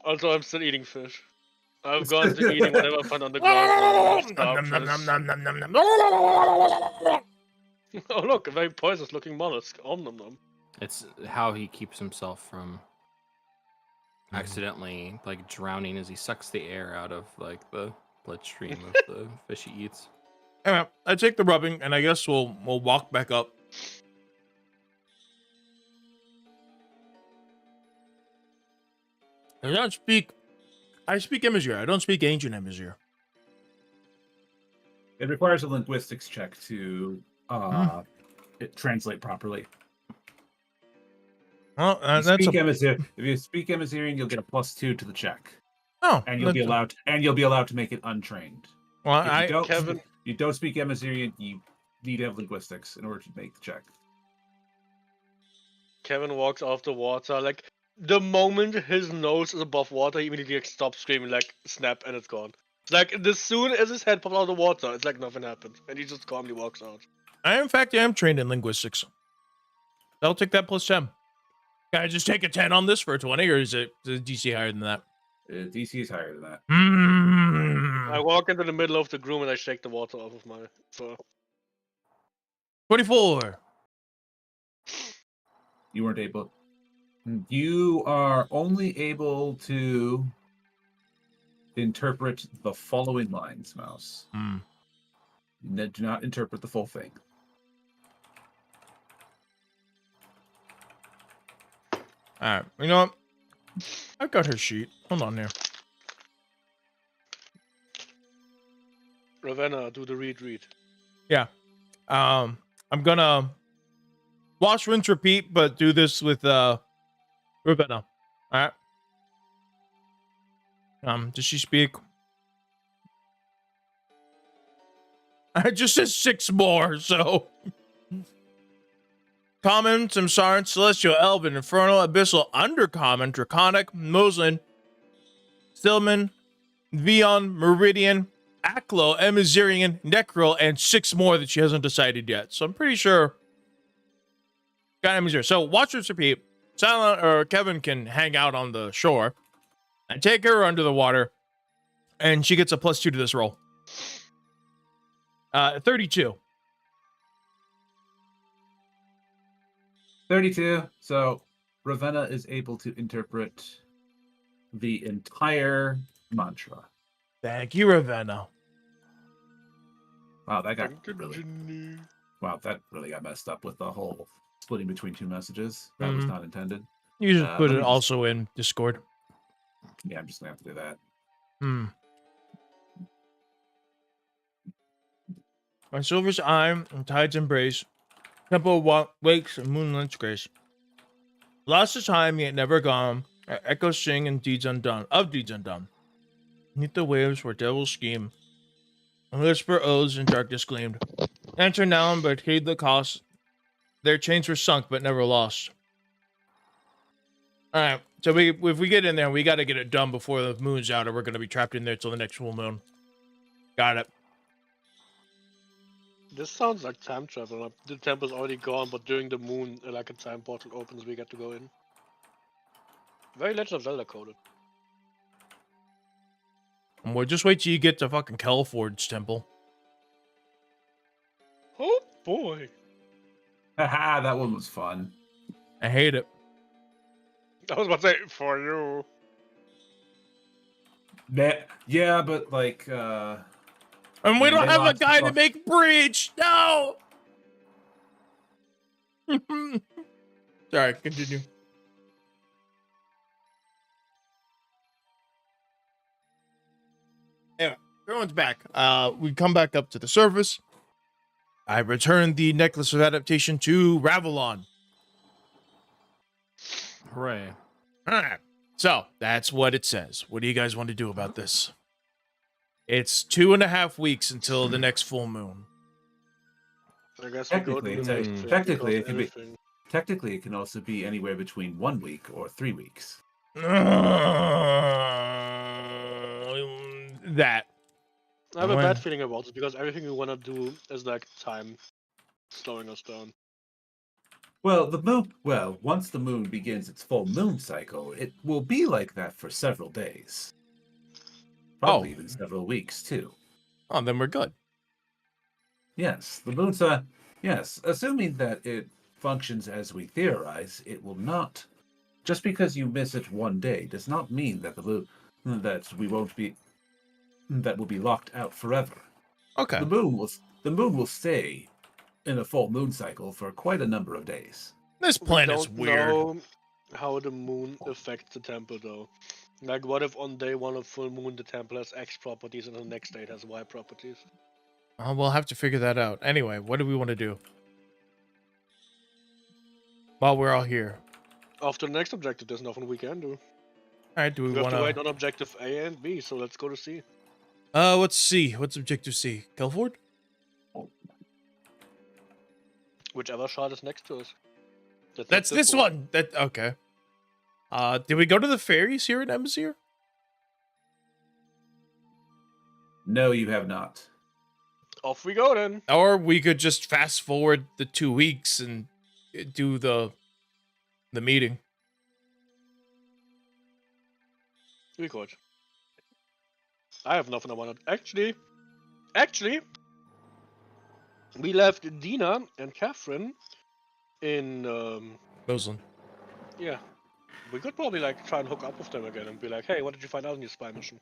Also, I'm still eating fish. I've gone to eating whatever I find on the ground. Oh look, a very poisonous looking mollusk. Om nom nom. It's how he keeps himself from accidentally like drowning as he sucks the air out of like the bloodstream of the fish he eats. Anyway, I take the rubbing, and I guess we'll walk back up. I speak Emazir. I don't speak ancient Emazir. It requires a linguistics check to translate properly. Well, If that's if you speak Emazirian, you'll get a +2 to the check, oh, and you'll be allowed to make it untrained. Well, If you I don't, Kevin- you don't speak Emazirian, you need to have linguistics in order to make the check. Kevin walks off the water. Like the moment his nose is above water, he immediately like, stops screaming, like snap, and it's gone. It's like as soon as his head pops out of the water, it's like nothing happened, and he just calmly walks out. I in fact am trained in linguistics. I'll take that +10. Can I just take a 10 on this for a 20, or is it the DC higher than that? DC is higher than that. I walk into the middle of the room and I shake the water off of my fur. 24. You weren't able. You are only able to interpret the following lines, Mouse. Hmm. Do not interpret the full thing. All right, you know what? I've got her sheet. Hold on here. Ravenna, do the read. I'm gonna wash, rinse, repeat, but do this with Ravenna. All right. Does she speak? I just said 6 more, so. Common, Samsaran, Celestial, Elven, Infernal, Abyssal, Undercommon, Draconic, Moslin, Stillman, Vion, Meridian, Aklo, Emazirian, Necrol, and 6 more that she hasn't decided yet. So I'm pretty sure. Got Emazir. So watch this repeat. Silent or Kevin can hang out on the shore and take her under the water, and she gets a +2 to this roll. 32. 32. So Ravenna is able to interpret the entire mantra. Thank you, Ravenna. Wow, that really got messed up with the whole splitting between 2 messages. That was not intended. You just put it also in Discord. Yeah, I'm just gonna have to do that. On Silver's eye and Tide's embrace, Temple wakes and moonlight's grace. Lost of time yet never gone, our echoes sing and deeds undone. Beneath the waves where devils scheme, and whisper oaths in darkness gleamed. Enter now, but heed the cost. Their chains were sunk but never lost. All right, so if we get in there, we got to get it done before the moon's out, or we're gonna be trapped in there till the next full moon. Got it. This sounds like time travel. Like, the temple's already gone, but during the moon, like a time portal opens, we get to go in. Very Legend of Zelda coded. And we'll just wait till you get to fucking Kelford's temple. Oh boy. Haha, that one was fun. I hate it. I was about to say, for you. Yeah, but like, And we don't they have a lost guy the to make breach. No. Sorry, continue. Anyway, everyone's back. We come back up to the surface. I return the necklace of adaptation to Ravelon. Hooray. All right. So that's what it says. What do you guys want to do about this? It's 2.5 weeks until the next full moon. I guess we go to the next phase technically, because it can be. everything- Technically, it can also be anywhere between 1 week or 3 weeks. That. I have a When- bad feeling about it because everything we want to do is like time slowing us down. Well, the moon. Well, once the moon begins its full moon cycle, it will be like that for several days. Probably even several weeks too. Oh, then we're good. Yes, the moon's. Yes, assuming that it functions as we theorize, it will not. Just because you miss it one day does not mean that that we won't be. That will be locked out forever. Okay. The moon will stay in a full moon cycle for quite a number of days. This planet's don't weird. know how the moon affects the temple though. Like, what if on day 1 of full moon the temple has X properties and the next day it has Y properties? We'll have to figure that out. Anyway, what do we want to do? While we're all here. After the next objective, there's nothing we can do. All right, do we We have want to wait to... on objective A and B, so let's go to C. Let's see. What's objective C? Kelford? Whichever shard is next to us. Not That's this one. Okay. Did we go to the ferries here at Embassy? No, you have not. Off we go then. Or we could just fast forward the 2 weeks and do the meeting. We could. I have nothing I want to... Actually, we left Dina and Catherine in, Moslin. yeah. We could probably, like, try and hook up with them again and be like, hey, what did you find out in your spy mission?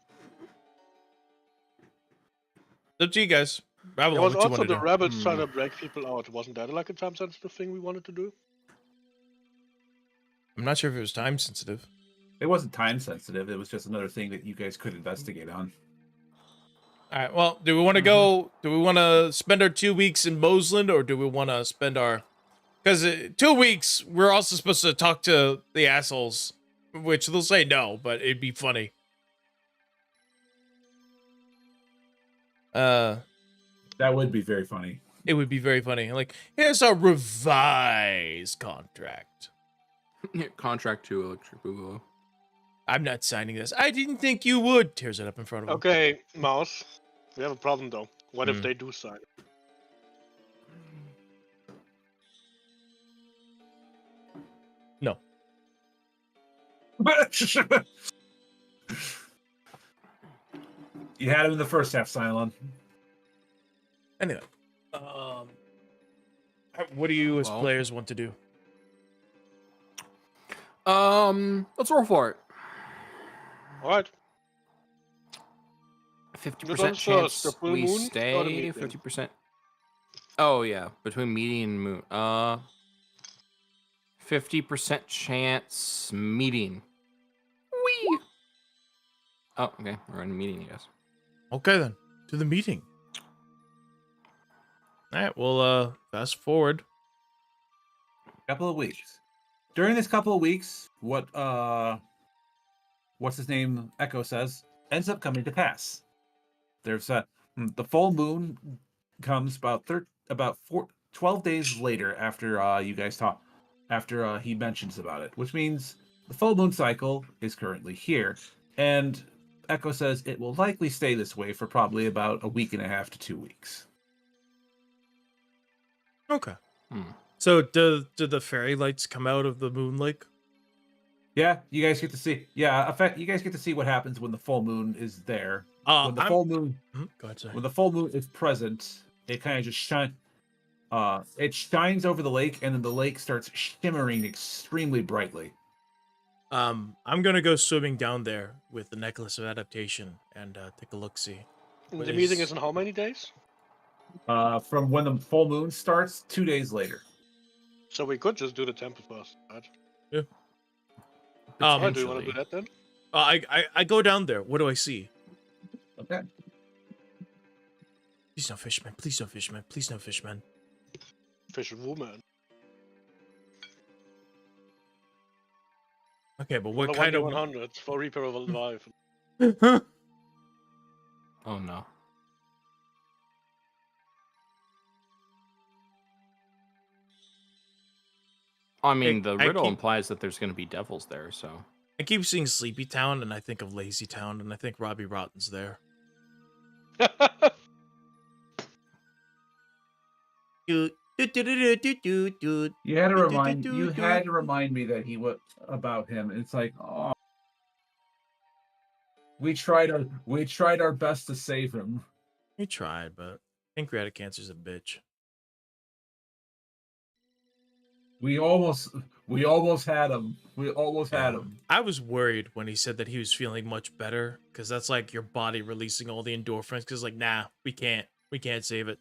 Up to you guys. There Ravelon, was what you also want to the do? rebels trying to break people out. Wasn't that, like, a time-sensitive thing we wanted to do? I'm not sure if it was time sensitive. It wasn't time sensitive. It was just another thing that you guys could investigate on. All right. Well, do we want to go? Do we want to spend our 2 weeks in Moseland, or do we want to spend our? Because 2 weeks, we're also supposed to talk to the assholes, which they'll say no, but it'd be funny. That would be very funny. It would be very funny. Like, here's our revised contract. Contract to Electric Boogaloo. I'm not signing this. I didn't think you would. Tears it up in front of him. Okay, Mouse. We have a problem though. What if they do sign? No. You had him in the first half, Cylon. Anyway, what do you as Well. players want to do? Let's roll for it. Alright. 50% first, chance the full we moon or the stay. meeting? 50%. Oh yeah, between meeting and moon. 50% chance meeting. Wee. Oh, okay. We're in a meeting, I guess. Okay then, to the meeting. All right, well, fast forward. Couple of weeks. During this couple of weeks, what's his name? Echo says ends up coming to pass. There's the full moon comes about 12 days later after you guys talk, after he mentions about it, which means the full moon cycle is currently here, and Echo says it will likely stay this way for probably about a week and a half to 2 weeks. Okay. Hmm. So, do the fairy lights come out of the moon lake? Yeah, you guys get to see. Yeah, you guys get to see what happens when the full moon is there. When the I'm- full moon, Go ahead, sorry. when the full moon is present, it kind of just shines. It shines over the lake, and then the lake starts shimmering extremely brightly. I'm gonna go swimming down there with the necklace of adaptation and take a look. See. The What meeting is- is in how many days? From when the full moon starts, 2 days later. So we could just do the temple first, right? Um, Alright, do you want to do that then? I go down there. What do I see? Okay. Please no fishmen. Please no fishmen. Please no fishmen. Fish woman. Okay, but what The kind of? 100 for Reaper of Life. Oh no. I mean, the I riddle keep- implies that there's going to be devils there, so. I keep seeing Sleepy Town, and I think of Lazy Town, and I think Robbie Rotten's there. You had to remind me that he was about him. It's like, oh, we tried our best to save him. We tried, but pancreatic cancer's a bitch. We almost had him. We almost had him. I was worried when he said that he was feeling much better, because that's like your body releasing all the endorphins. Because like, nah, we can't save it.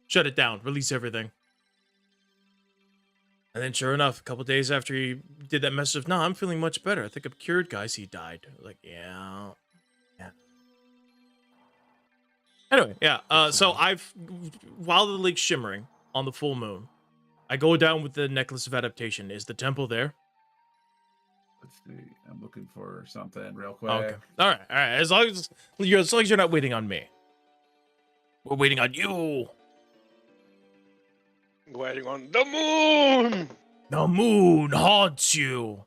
Shut it down. Release everything. And then, sure enough, a couple days after he did that message of, "No, I'm feeling much better. I think I'm cured, guys." He died. Like, yeah. Anyway, yeah. So while the lake's shimmering on the full moon, I go down with the necklace of adaptation. Is the temple there? Let's see. I'm looking for something real quick. Okay. All right. As long as you're not waiting on me, we're waiting on you. Waiting on the moon! The moon haunts you.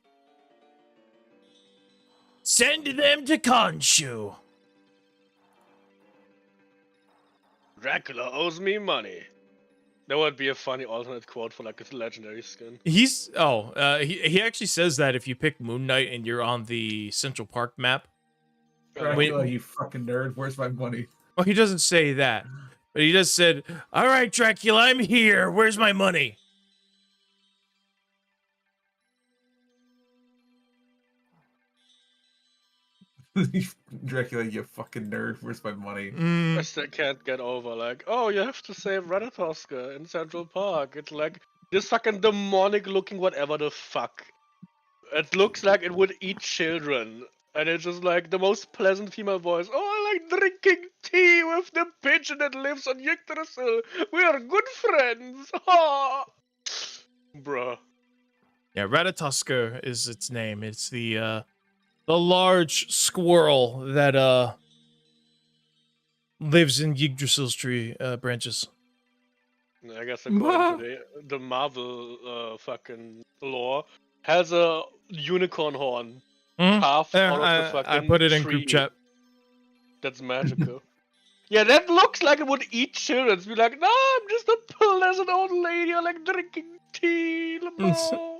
Send them to Khonshu. Dracula owes me money. That would be a funny alternate quote for like his legendary skin. He actually says that if you pick Moon Knight and you're on the Central Park map. Dracula, you fucking nerd. Where's my money? Well, he doesn't say that, but he just said, "All right, Dracula, I'm here. Where's my money?" Dracula, you fucking nerd. Where's my money? I still can't get over like, oh, you have to save Ratatoska in Central Park. It's like this fucking demonic looking whatever the fuck. It looks like it would eat children. And it's just like the most pleasant female voice. Oh, I like drinking tea with the pigeon that lives on Yggdrasil. We are good friends. Ha! Bruh. Yeah, Ratatoskr is its name. It's the large squirrel that lives in Yggdrasil's tree branches. I guess according to the Marvel fucking lore, has a unicorn horn Hmm? carved Yeah, out of the I fucking put it in tree. group chat. That's magical. Yeah, that looks like it would eat children. Be like, no, I'm just a pleasant old lady. I like drinking tea, Lamau.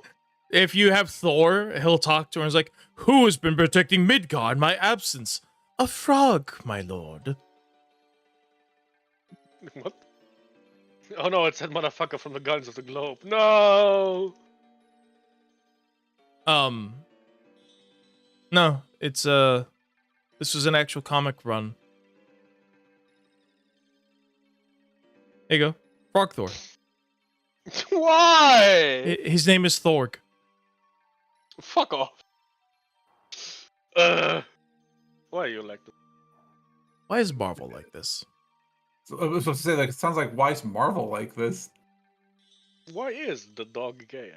If you have Thor, he'll talk to her and is like, "Who has been protecting Midgard in my absence? A frog, my lord." What? Oh no, it's that motherfucker from the Guardians of the Globe. No! No, it's this was an actual comic run. There you go, Frog Thor. Why? His name is Thorg. Fuck off. Why are you like this? Why is Marvel like this? So I was supposed to say, like, it sounds like, why is Marvel like this? Why is the dog gay?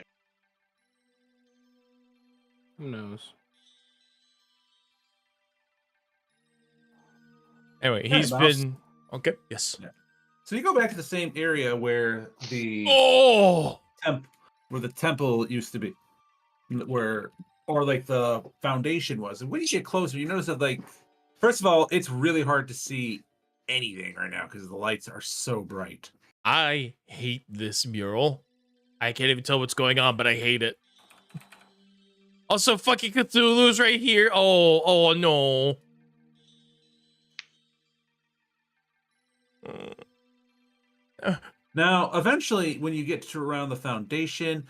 Who knows? Anyway, Hey, he's Mouse. been okay. Yes. So you go back to the same area where the Oh, where the temple used to be, or like the foundation was. And when you get closer, you notice that, like, first of all, it's really hard to see anything right now because the lights are so bright. I hate this mural. I can't even tell what's going on, but I hate it. Also, fucking Cthulhu's right here. Oh no. Now, eventually, when you get to around the foundation,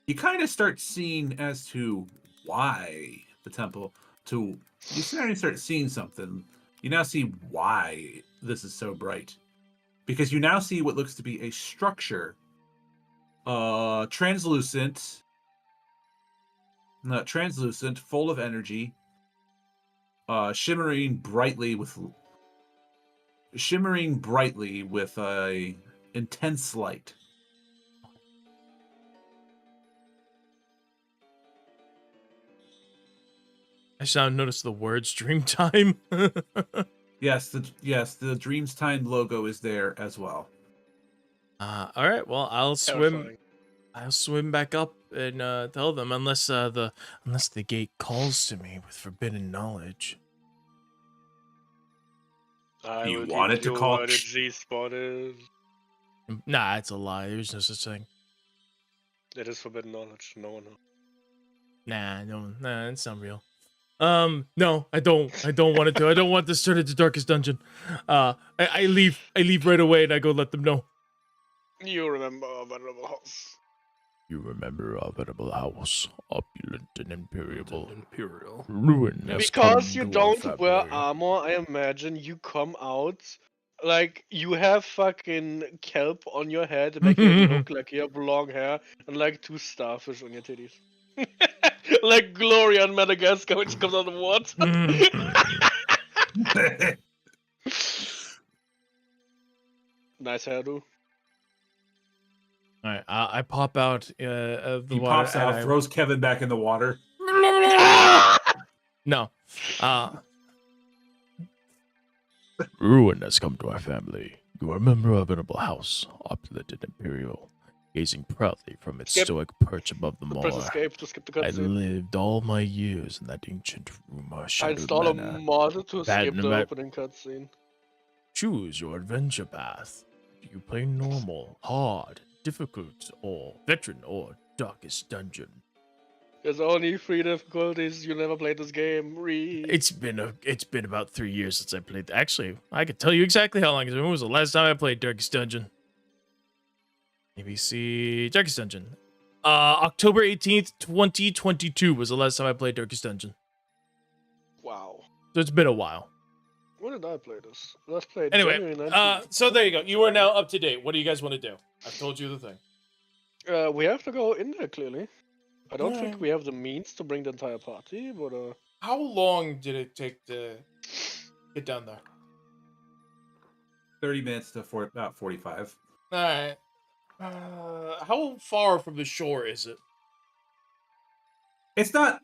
you kind of start seeing as to why the temple. You start seeing something. You now see why this is so bright, because you now see what looks to be a structure, translucent, full of energy, shimmering brightly with a intense light. I should notice the words Dreamtime. Yes, the Dreams Time logo is there as well. All right. Well, I'll swim back up and tell them unless the gate calls to me with forbidden knowledge. I You will want teach it to you call- what a G-spot is. Nah, it's a lie. There's no such thing. It is forbidden knowledge. No one knows. Nah, it's not real. No, I don't want it to. I don't want this turned into Darkest Dungeon. I leave right away and I go let them know. You remember our venerable house. You remember our venerable house, opulent and imperial. Imperial. Ruin has Because come you to our don't wear family. armor, I imagine you come out like you have fucking kelp on your head, making it look like you have long hair and like two starfish on your titties. Like Gloria on Madagascar when she comes out of the water. Nice hairdo. All right, I pop out of the He water. pops out, and throws Kevin back in the water. No. Ruin has come to our family. You are a member of a venerable house, opulent and imperial, gazing proudly from its Skip. stoic perch above the Press moor. escape to skip the I cutscene. lived all my years in that ancient room or I shadowed install a manor. mod to Bad skip the nomad- opening cutscene. Choose your adventure path. Do you play normal, hard, difficult, or veteran, or darkest dungeon? There's only 3 difficulties. You never played this game. Read. It's been about 3 years since I played. Actually, I could tell you exactly how long it's been. When was the last time I played Darkest Dungeon? ABC Darkest Dungeon. October 18th, 2022 was the last time I played Darkest Dungeon. Wow. So it's been a while. When did I play this? Let's play Anyway, January 19th. so there you go. You are now up to date. What do you guys want to do? I've told you the thing. We have to go in there, clearly. I don't Yeah. think we have the means to bring the entire party, but How long did it take to get down there? 30 minutes to about 45. All right. How far from the shore is it? It's not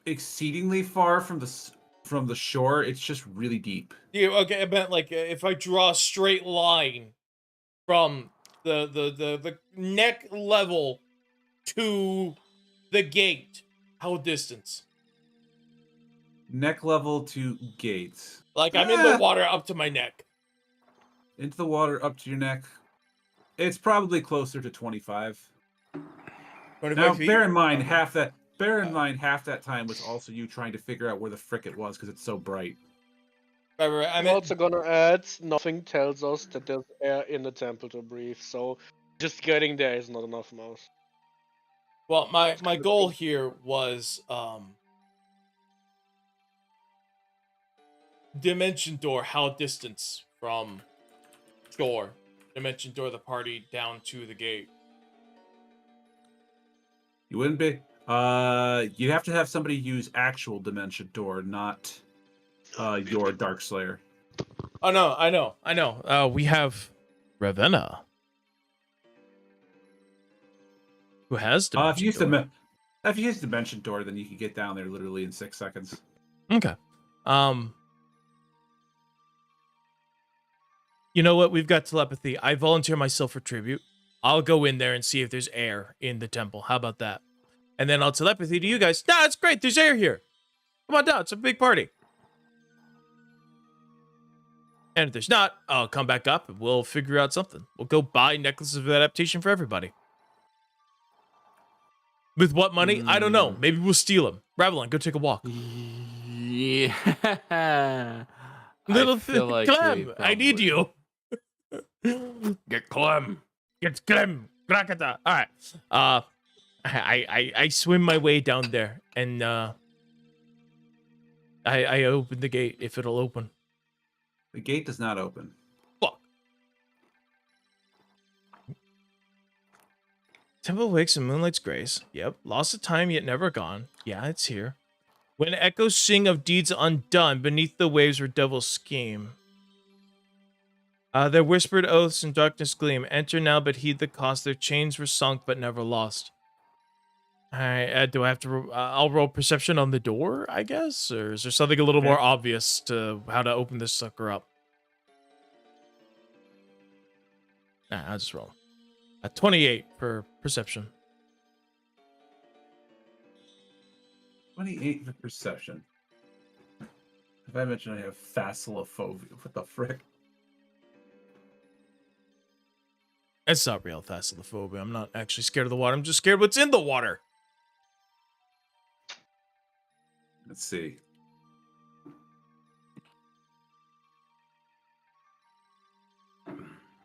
exceedingly far from the shore. It's just really deep. Yeah, okay, I meant like if I draw a straight line from the neck level to the gate, how distance? Neck level to gates. Like I'm in the water up to my neck. Into the water up to your neck. It's probably closer to 25. 25 Now, feet? bear in mind half that time was also you trying to figure out where the frick it was because it's so bright. Right. I'm also gonna add, nothing tells us that there's air in the temple to breathe, so just getting there is not enough, Mouse. Well, my goal here was dimension door. How distance from shore? Dimension door the party down to the gate. You wouldn't be. You'd have to have somebody use actual dimension door, not your Dark Slayer. Oh no, I know. We have Ravenna, who has If you dimension door. if you use dimension door, then you can get down there literally in 6 seconds. Okay. You know what? We've got telepathy. I volunteer myself for tribute. I'll go in there and see if there's air in the temple. How about that? And then I'll telepathy to you guys. Nah, it's great. There's air here. Come on down. It's a big party. And if there's not, I'll come back up and we'll figure out something. We'll go buy necklaces of adaptation for everybody. With what money? I don't know. Maybe we'll steal them. Ravelin, go take a walk. Yeah. Little like Clem, I need you. Get Clem. Get Clem. Krakata. All right. I swim my way down there and I open the gate if it'll open. The gate does not open. Fuck. Temple wakes and moonlight's grace. Yep. Lost of time yet never gone. Yeah, it's here. When echoes sing of deeds undone, beneath the waves where devils scheme. Their whispered oaths in darkness gleam. Enter now, but heed the cost. Their chains were sunk, but never lost. All right, do I have to? I'll roll perception on the door, I guess, or is there something a little more obvious to how to open this sucker up? Nah, I'll just roll. 28 for perception. 28 for perception. If I mention I have Thassallophobia, what the frick? It's not real Thassallophobia. I'm not actually scared of the water. I'm just scared what's in the water. Let's see.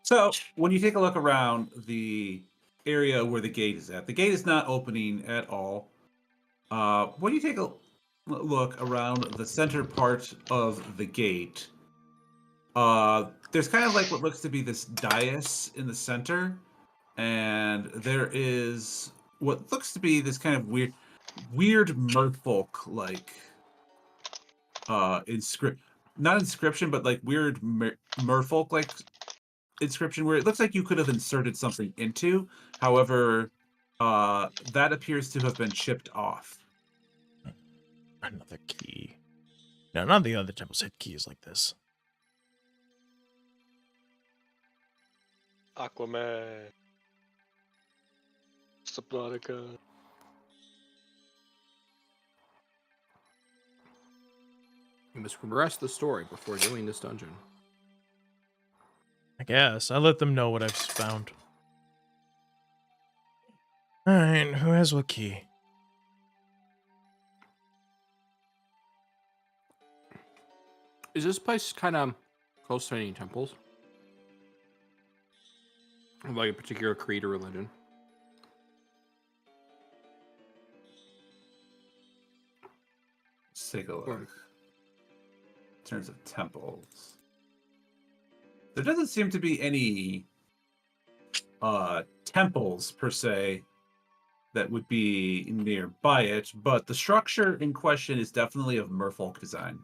So, when you take a look around the area where the gate is at, the gate is not opening at all. When you take a look around the center part of the gate, there's kind of like what looks to be this dais in the center, and there is what looks to be this kind of weird merfolk not inscription, but like weird merfolk like inscription where it looks like you could have inserted something into. However, that appears to have been chipped off. Another key. No, none of the other temples had keys like this. Aquaman. Subnautica. You must progress the story before doing this dungeon. I guess. I let them know what I've found. Alright, who has what key? Is this place kind of close to any temples? Like a particular creed or religion? Let's take a look. In terms of temples, there doesn't seem to be any temples per se that would be nearby it, but the structure in question is definitely of merfolk design.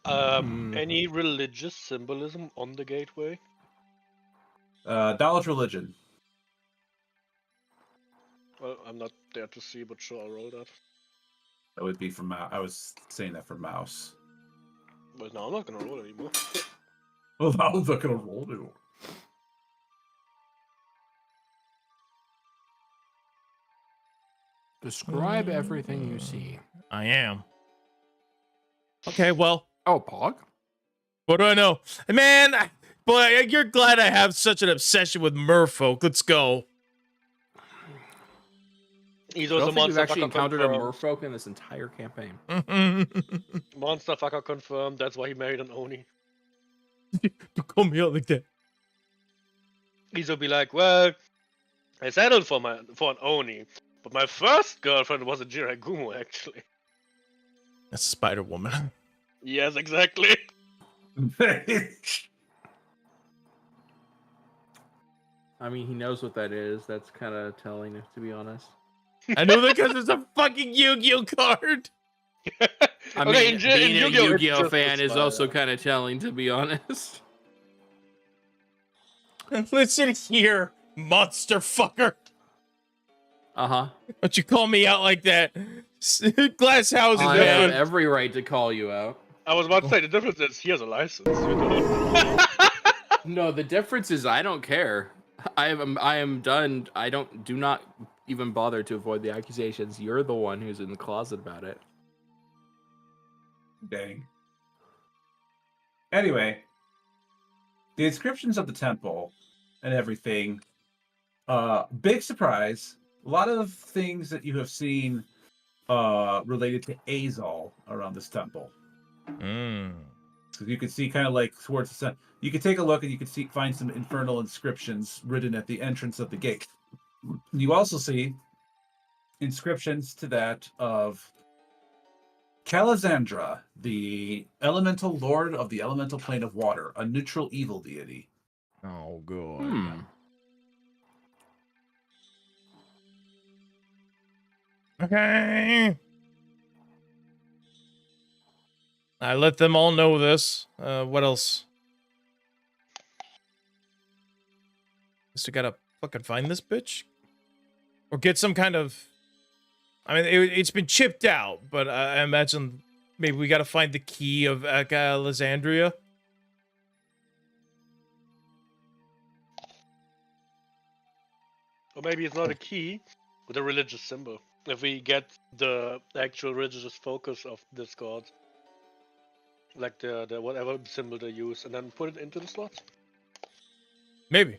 Any religious symbolism on the gateway? Knowledge religion. Well, I'm not there to see, but sure, I'll roll that. That would be from I was saying that for mouse. But no, I'm not gonna roll anymore. Well, I was not gonna roll anymore. Describe everything you see. I am. Okay, well, Oh, Pog? what do I know? Man, boy, you're glad I have such an obsession with merfolk. Let's go. He's I also don't think we've actually Monsterfucker encountered a confirmed. merfolk in this entire campaign. Monsterfucker confirmed. That's why he married an Oni. You call me out like that. He's will be like, well, I settled for an Oni, but my first girlfriend was a Jiragumo, actually. That's Spider Woman. Yes, exactly. I mean, he knows what that is. That's kind of telling, to be honest. I know that because it's a fucking Yu-Gi-Oh card. I Okay, mean, in being a Yu-Gi-Oh, it's Yu-Gi-Oh just fan a is spider. also kind of telling, to be honest. Listen here, monster fucker. Uh-huh. Don't you call me out like that. Glass houses, I have man. every right to call you out. I was about to say, the difference is he has a license. You don't. No, the difference is I don't care. I am done. Do not even bother to avoid the accusations. You're the one who's in the closet about it. Dang. Anyway, the inscriptions of the temple and everything. Big surprise. A lot of things that you have seen related to Azal around this temple. So you can see kind of like towards the sun. You can take a look and you can find some infernal inscriptions written at the entrance of the gate. You also see inscriptions to that of Calazandra, the elemental lord of the elemental plane of water, a neutral evil deity. Oh, good. Okay. I let them all know this. What else? Guess we gotta fucking find this bitch? Or get some kind of... I mean, it's been chipped out, but I imagine maybe we gotta find the key of Alexandria. Or maybe it's not a key, but a religious symbol. If we get the actual religious focus of this god, like the whatever symbol they use, and then put it into the slot. Maybe.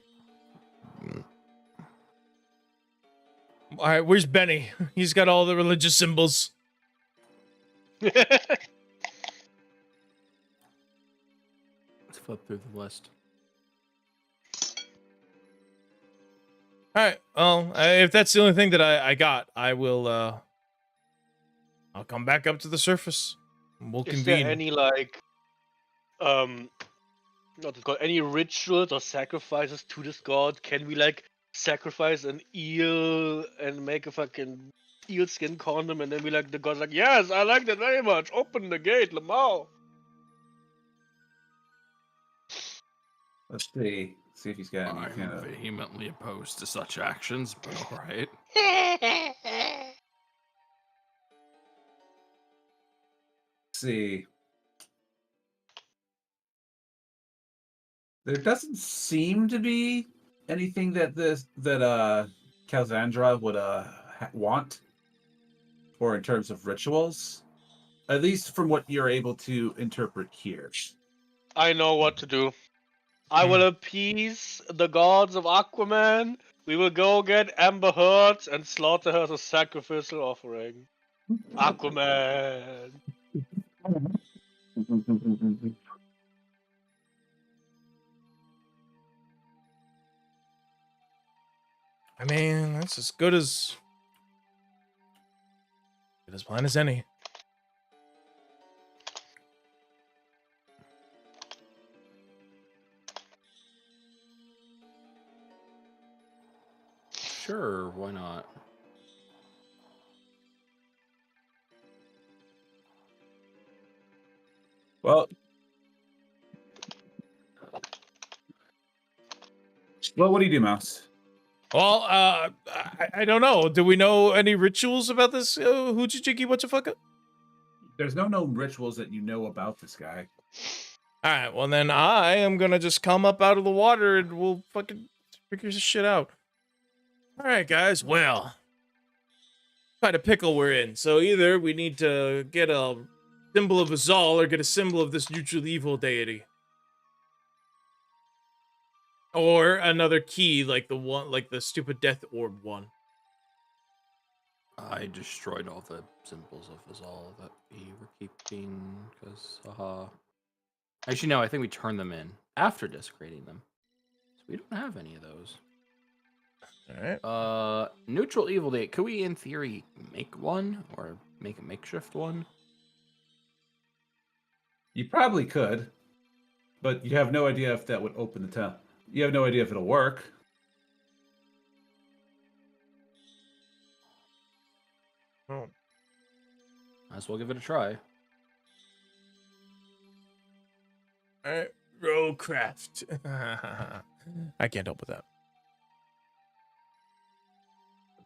All right, where's Benny? He's got all the religious symbols. Let's flip through the list. All right. Well, if that's the only thing that I got, I will. I'll come back up to the surface. And we'll Is convene. there any like, not to call any rituals or sacrifices to this god? Can we like sacrifice an eel and make a fucking eel skin condom, and then be like, the god's like, yes, I like that very much. Open the gate, Lamau. Let's see. See if he's got any I'm kind of... vehemently opposed to such actions, but all right. see. There doesn't seem to be anything that Calzandra would want, or in terms of rituals, at least from what you're able to interpret here. I know what to do. I will appease the gods of Aquaman. We will go get Amber Heard and slaughter her as a sacrificial offering. Aquaman. I mean, that's as good as plan as any. Sure, why not? Well, what do you do, Mouse? Well, I don't know. Do we know any rituals about this Hoochie Chickie Whatchafucka? There's no known rituals that you know about this guy. All right, well then I am gonna just come up out of the water and we'll fucking figure this shit out. All right, guys. Well, quite a pickle we're in. So either we need to get a symbol of Azal or get a symbol of this neutral evil deity, or another key like the stupid death orb one. I destroyed all the symbols of Azal that we were keeping because, Actually, no, I think we turned them in after desecrating them. So we don't have any of those. All right. Neutral evil date. Could we, in theory, make one or make a makeshift one? You probably could, but you have no idea if that would open the town. You have no idea if it'll work. Oh. Might as well give it a try. All right. Rowcraft. I can't help with that.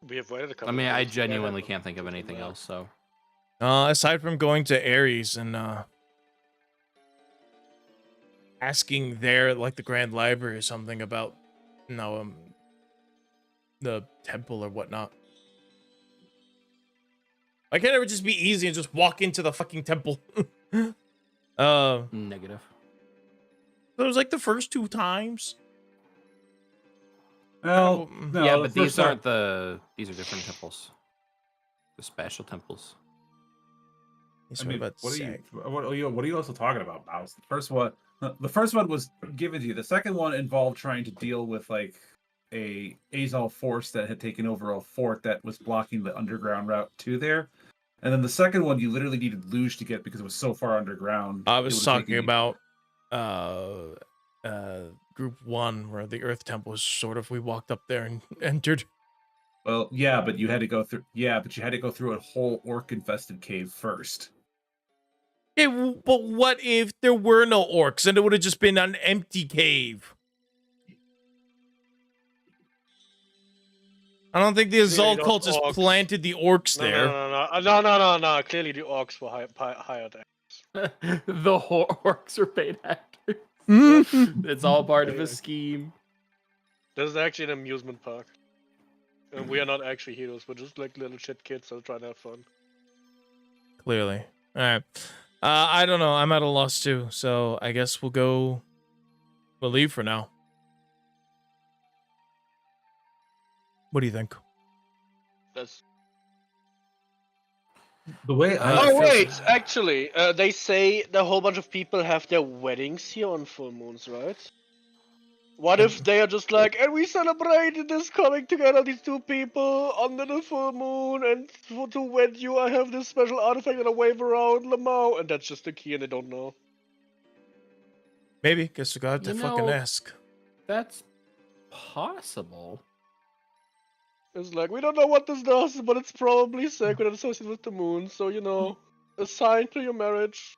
We avoided a couple. I mean, of I things. genuinely Yeah, can't think of anything else, so. Aside from going to Ares and asking there, like the Grand Library or something about, the temple or whatnot. Why can't it just be easy and just walk into the fucking temple? Negative. It was like the first 2 times. Well, Mm, no, yeah, the but these first time- aren't these are different temples. The special temples. I mean, what are you also talking about, Mouse? The first one was given to you. The second one involved trying to deal with like a Azal force that had taken over a fort that was blocking the underground route to there. And then the second one, you literally needed luge to get because it was so far underground. I it was would've talking taken you- about group 1 where the Earth Temple was sort of, we walked up there and entered. Well, yeah, but you had to go through. Yeah, but you had to go through a whole orc-infested cave first. Okay, but what if there were no orcs and it would have just been an empty cave? I don't think the Azal those cultists orcs- planted the orcs there. No. Clearly, the orcs were hired. The orcs are paid actors. It's all part of a scheme. This is actually an amusement park, and we are not actually heroes. We're just like little shit kids that are trying to have fun. Clearly. All right. I don't know. I'm at a loss too. So I guess we'll leave for now. What do you think? That's. The way Oh wait, actually, they say a whole bunch of people have their weddings here on full moons, right? What if they are just like, and we celebrated this coming together, these two people under the full moon, and to wed you, I have this special artifact that I wave around Lamau, and that's just the key, and they don't know. Maybe. Guess we got to You fucking know- ask. That's possible. It's like, we don't know what this does, but it's probably sacred and associated with the moon, so you know, a sign to your marriage.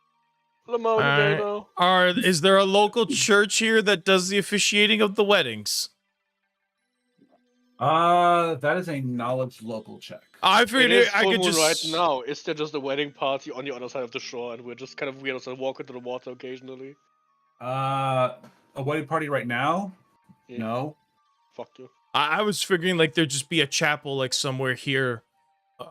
Lamau, you gay now. Is there a local church here that does the officiating of the weddings? that is a knowledge local check. I It figured is I full could moon just right now. Is there just a wedding party on the other side of the shore, and we're just kind of weirdos that walk into the water occasionally? A wedding party right now? Yeah. No. Fuck you. I was figuring like there'd just be a chapel like somewhere here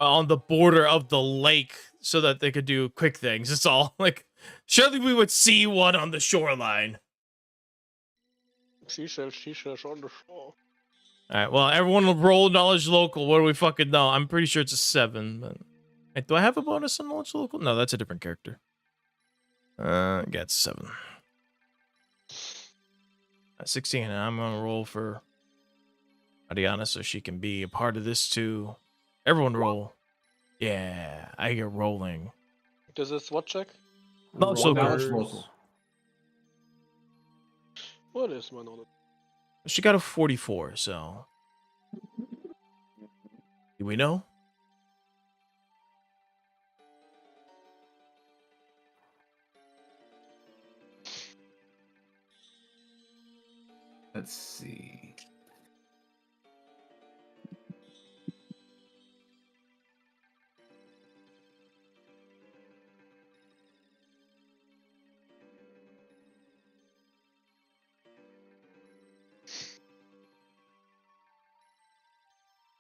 on the border of the lake so that they could do quick things. It's all like, surely we would see one on the shoreline. Seashells on the shore. All right, well, everyone will roll knowledge local. What do we fucking know? I'm pretty sure it's a 7. But... Wait, do I have a bonus on knowledge local? No, that's a different character. Yeah, it's 7. 16, and I'm gonna roll for Ariana so she can be a part of this too. Everyone roll. Yeah, I hear rolling. Does this what check? Knowledge local. Knowledge local. What is my knowledge? She got a 44, so. Do we know? Let's see.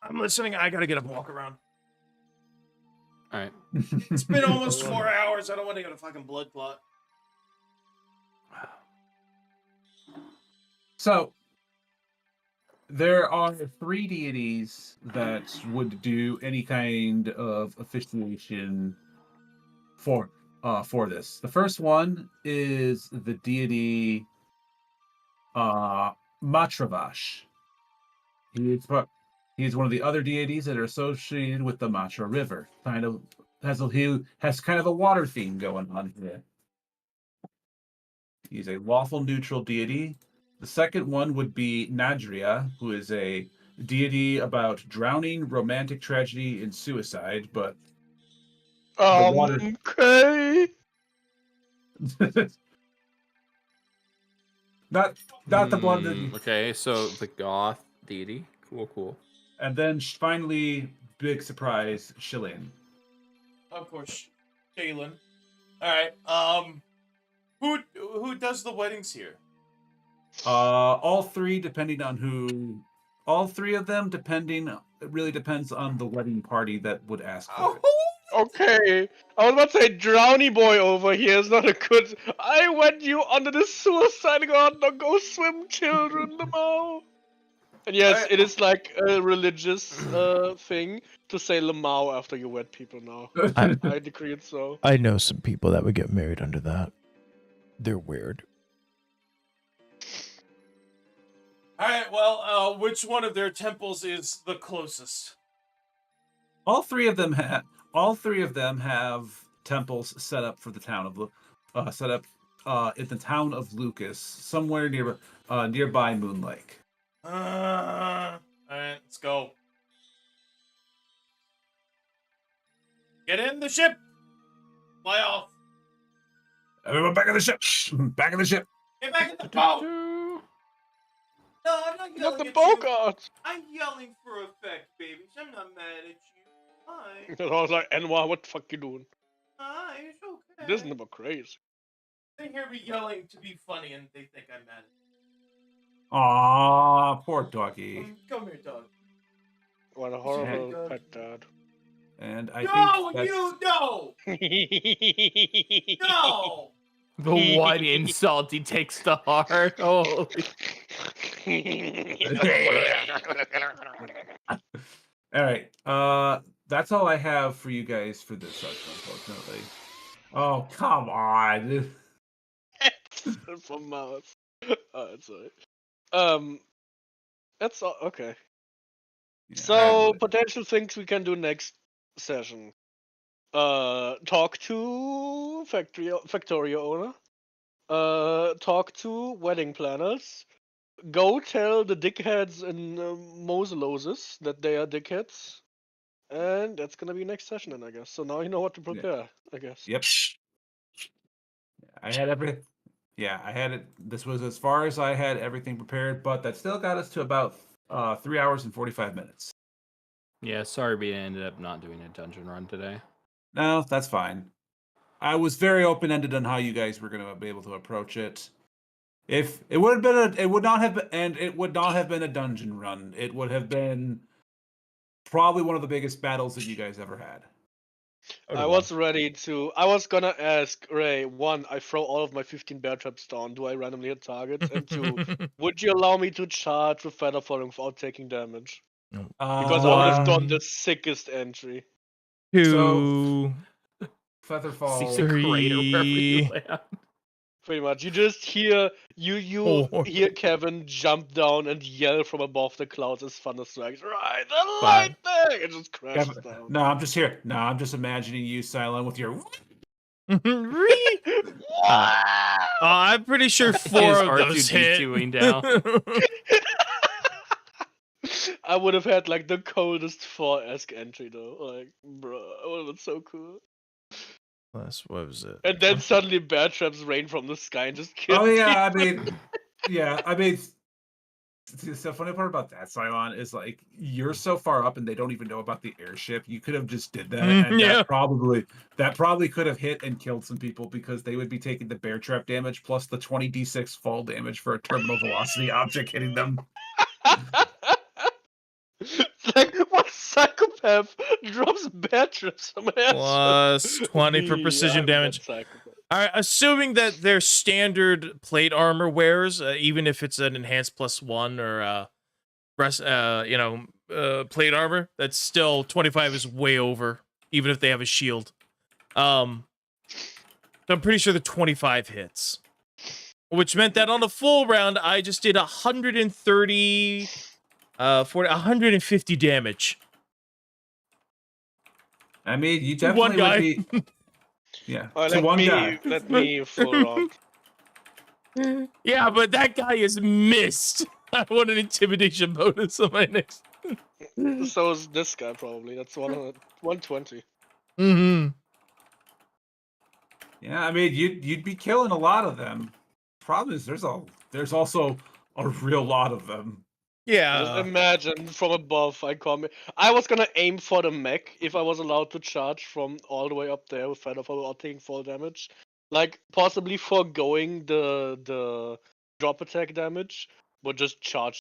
I'm listening. I gotta get up and walk around. All right. It's been almost 4 hours. I don't want to get a fucking blood clot. So, there are 3 deities that would do any kind of officiation for this. The first one is the deity Matravash. He's one of the other deities that are associated with the Matra River. He has kind of a water theme going on here. He's a lawful neutral deity. The second one would be Nadria, who is a deity about drowning, romantic tragedy, and suicide, but the water. Okay. not the blood that. Okay, so the goth deity. Cool. And then finally, big surprise, Shilin. Of course, Jalen. All right. Who does the weddings here? All three, depending on who. All 3 of them, depending. It really depends on the wedding party that would ask for it. Okay. I was about to say Drowny Boy over here is not a good. I went you under the suicide god. Now go swim, children. Lamau. And yes, it is like a religious thing to say Lamau after you wed people now. I decree it so. I know some people that would get married under that. They're weird. All right. Well, which one of their temples is the closest? All three of them have temples set up for the town of in the town of Lucas, somewhere nearby Moon Lake. All right, let's go. Get in the ship. Fly off. Everyone back in the ship. Back in the ship. Get back in the boat. No, I'm not yelling Not the at you. Bogart. I'm yelling for effect, babies. I'm not mad at you. Hi. I was like, Anwar, what the fuck you doing? Hi, it's okay. This is never crazy. They hear me yelling to be funny and they think I'm mad. Aw, poor doggy. Come here, dog. What a horrible pet dad. And I No, think you no! No! The one insult he takes to heart. Holy. All right. That's all I have for you guys for this session, unfortunately. Oh, come on. From mouse. Oh, that's right. That's all. Okay. Yeah, So potential things we can do next session. Talk to Factorio owner. Talk to wedding planners. Go tell the dickheads in Moseloses that they are dickheads. And that's gonna be next session then, I guess. So now you know what to prepare, I guess. Yep. I had everything. Yeah, I had it. This was as far as I had everything prepared, but that still got us to about 3 hours and 45 minutes. Yeah, sorry we ended up not doing a dungeon run today. No, that's fine. I was very open-ended on how you guys were going to be able to approach it. If it would have been it would not have been a dungeon run. It would have been probably one of the biggest battles that you guys ever had. I was ready to. I was gonna ask Ray. 1, I throw all of my 15 bear traps down. Do I randomly hit targets? And 2, would you allow me to charge with feather falling without taking damage? Because I would have done the sickest entry. 2, Featherfall. Seems a crater wherever you 3. land. Pretty much. You just hear hear Kevin jump down and yell from above the clouds as thunder strikes. Right, the lightning! It just crashes down. No, I'm just here. No, I'm just imagining you, Silent, with your. I'm pretty sure 4 Is of those hit. R2D2ing down. I would have had like the coldest 4-esque entry though. Like, bro, it would have been so cool. What was it? And then suddenly bear traps rain from the sky and just kill Oh yeah, people. I mean, The funny part about that, Cylon, is like you're so far up and they don't even know about the airship. You could have just did that, and Yeah. that probably could have hit and killed some people because they would be taking the bear trap damage plus the 20d6 fall damage for a terminal velocity object hitting them. It's like, what psychopath drops bear traps from an airship? Plus 20 for Me, precision I'm that damage. psychopath. All right, assuming that their standard plate armor wears, even if it's an enhanced +1 or breast, plate armor, that's still 25 is way over, even if they have a shield. So I'm pretty sure the 25 hits, which meant that on the full round, I just did 130, 150 damage. I mean, you To one definitely would guy. be. Yeah, Oh, to one guy. let me full round. Yeah, but that guy is missed. I want an intimidation bonus on my next. So is this guy probably. That's 120. Mm-hmm. Yeah, I mean, you'd be killing a lot of them. Problem is, there's also a real lot of them. Just Yeah. imagine from above I come. I was gonna aim for the mech if I was allowed to charge from all the way up there with Featherfall without taking fall damage. Like possibly foregoing the drop attack damage, but just charge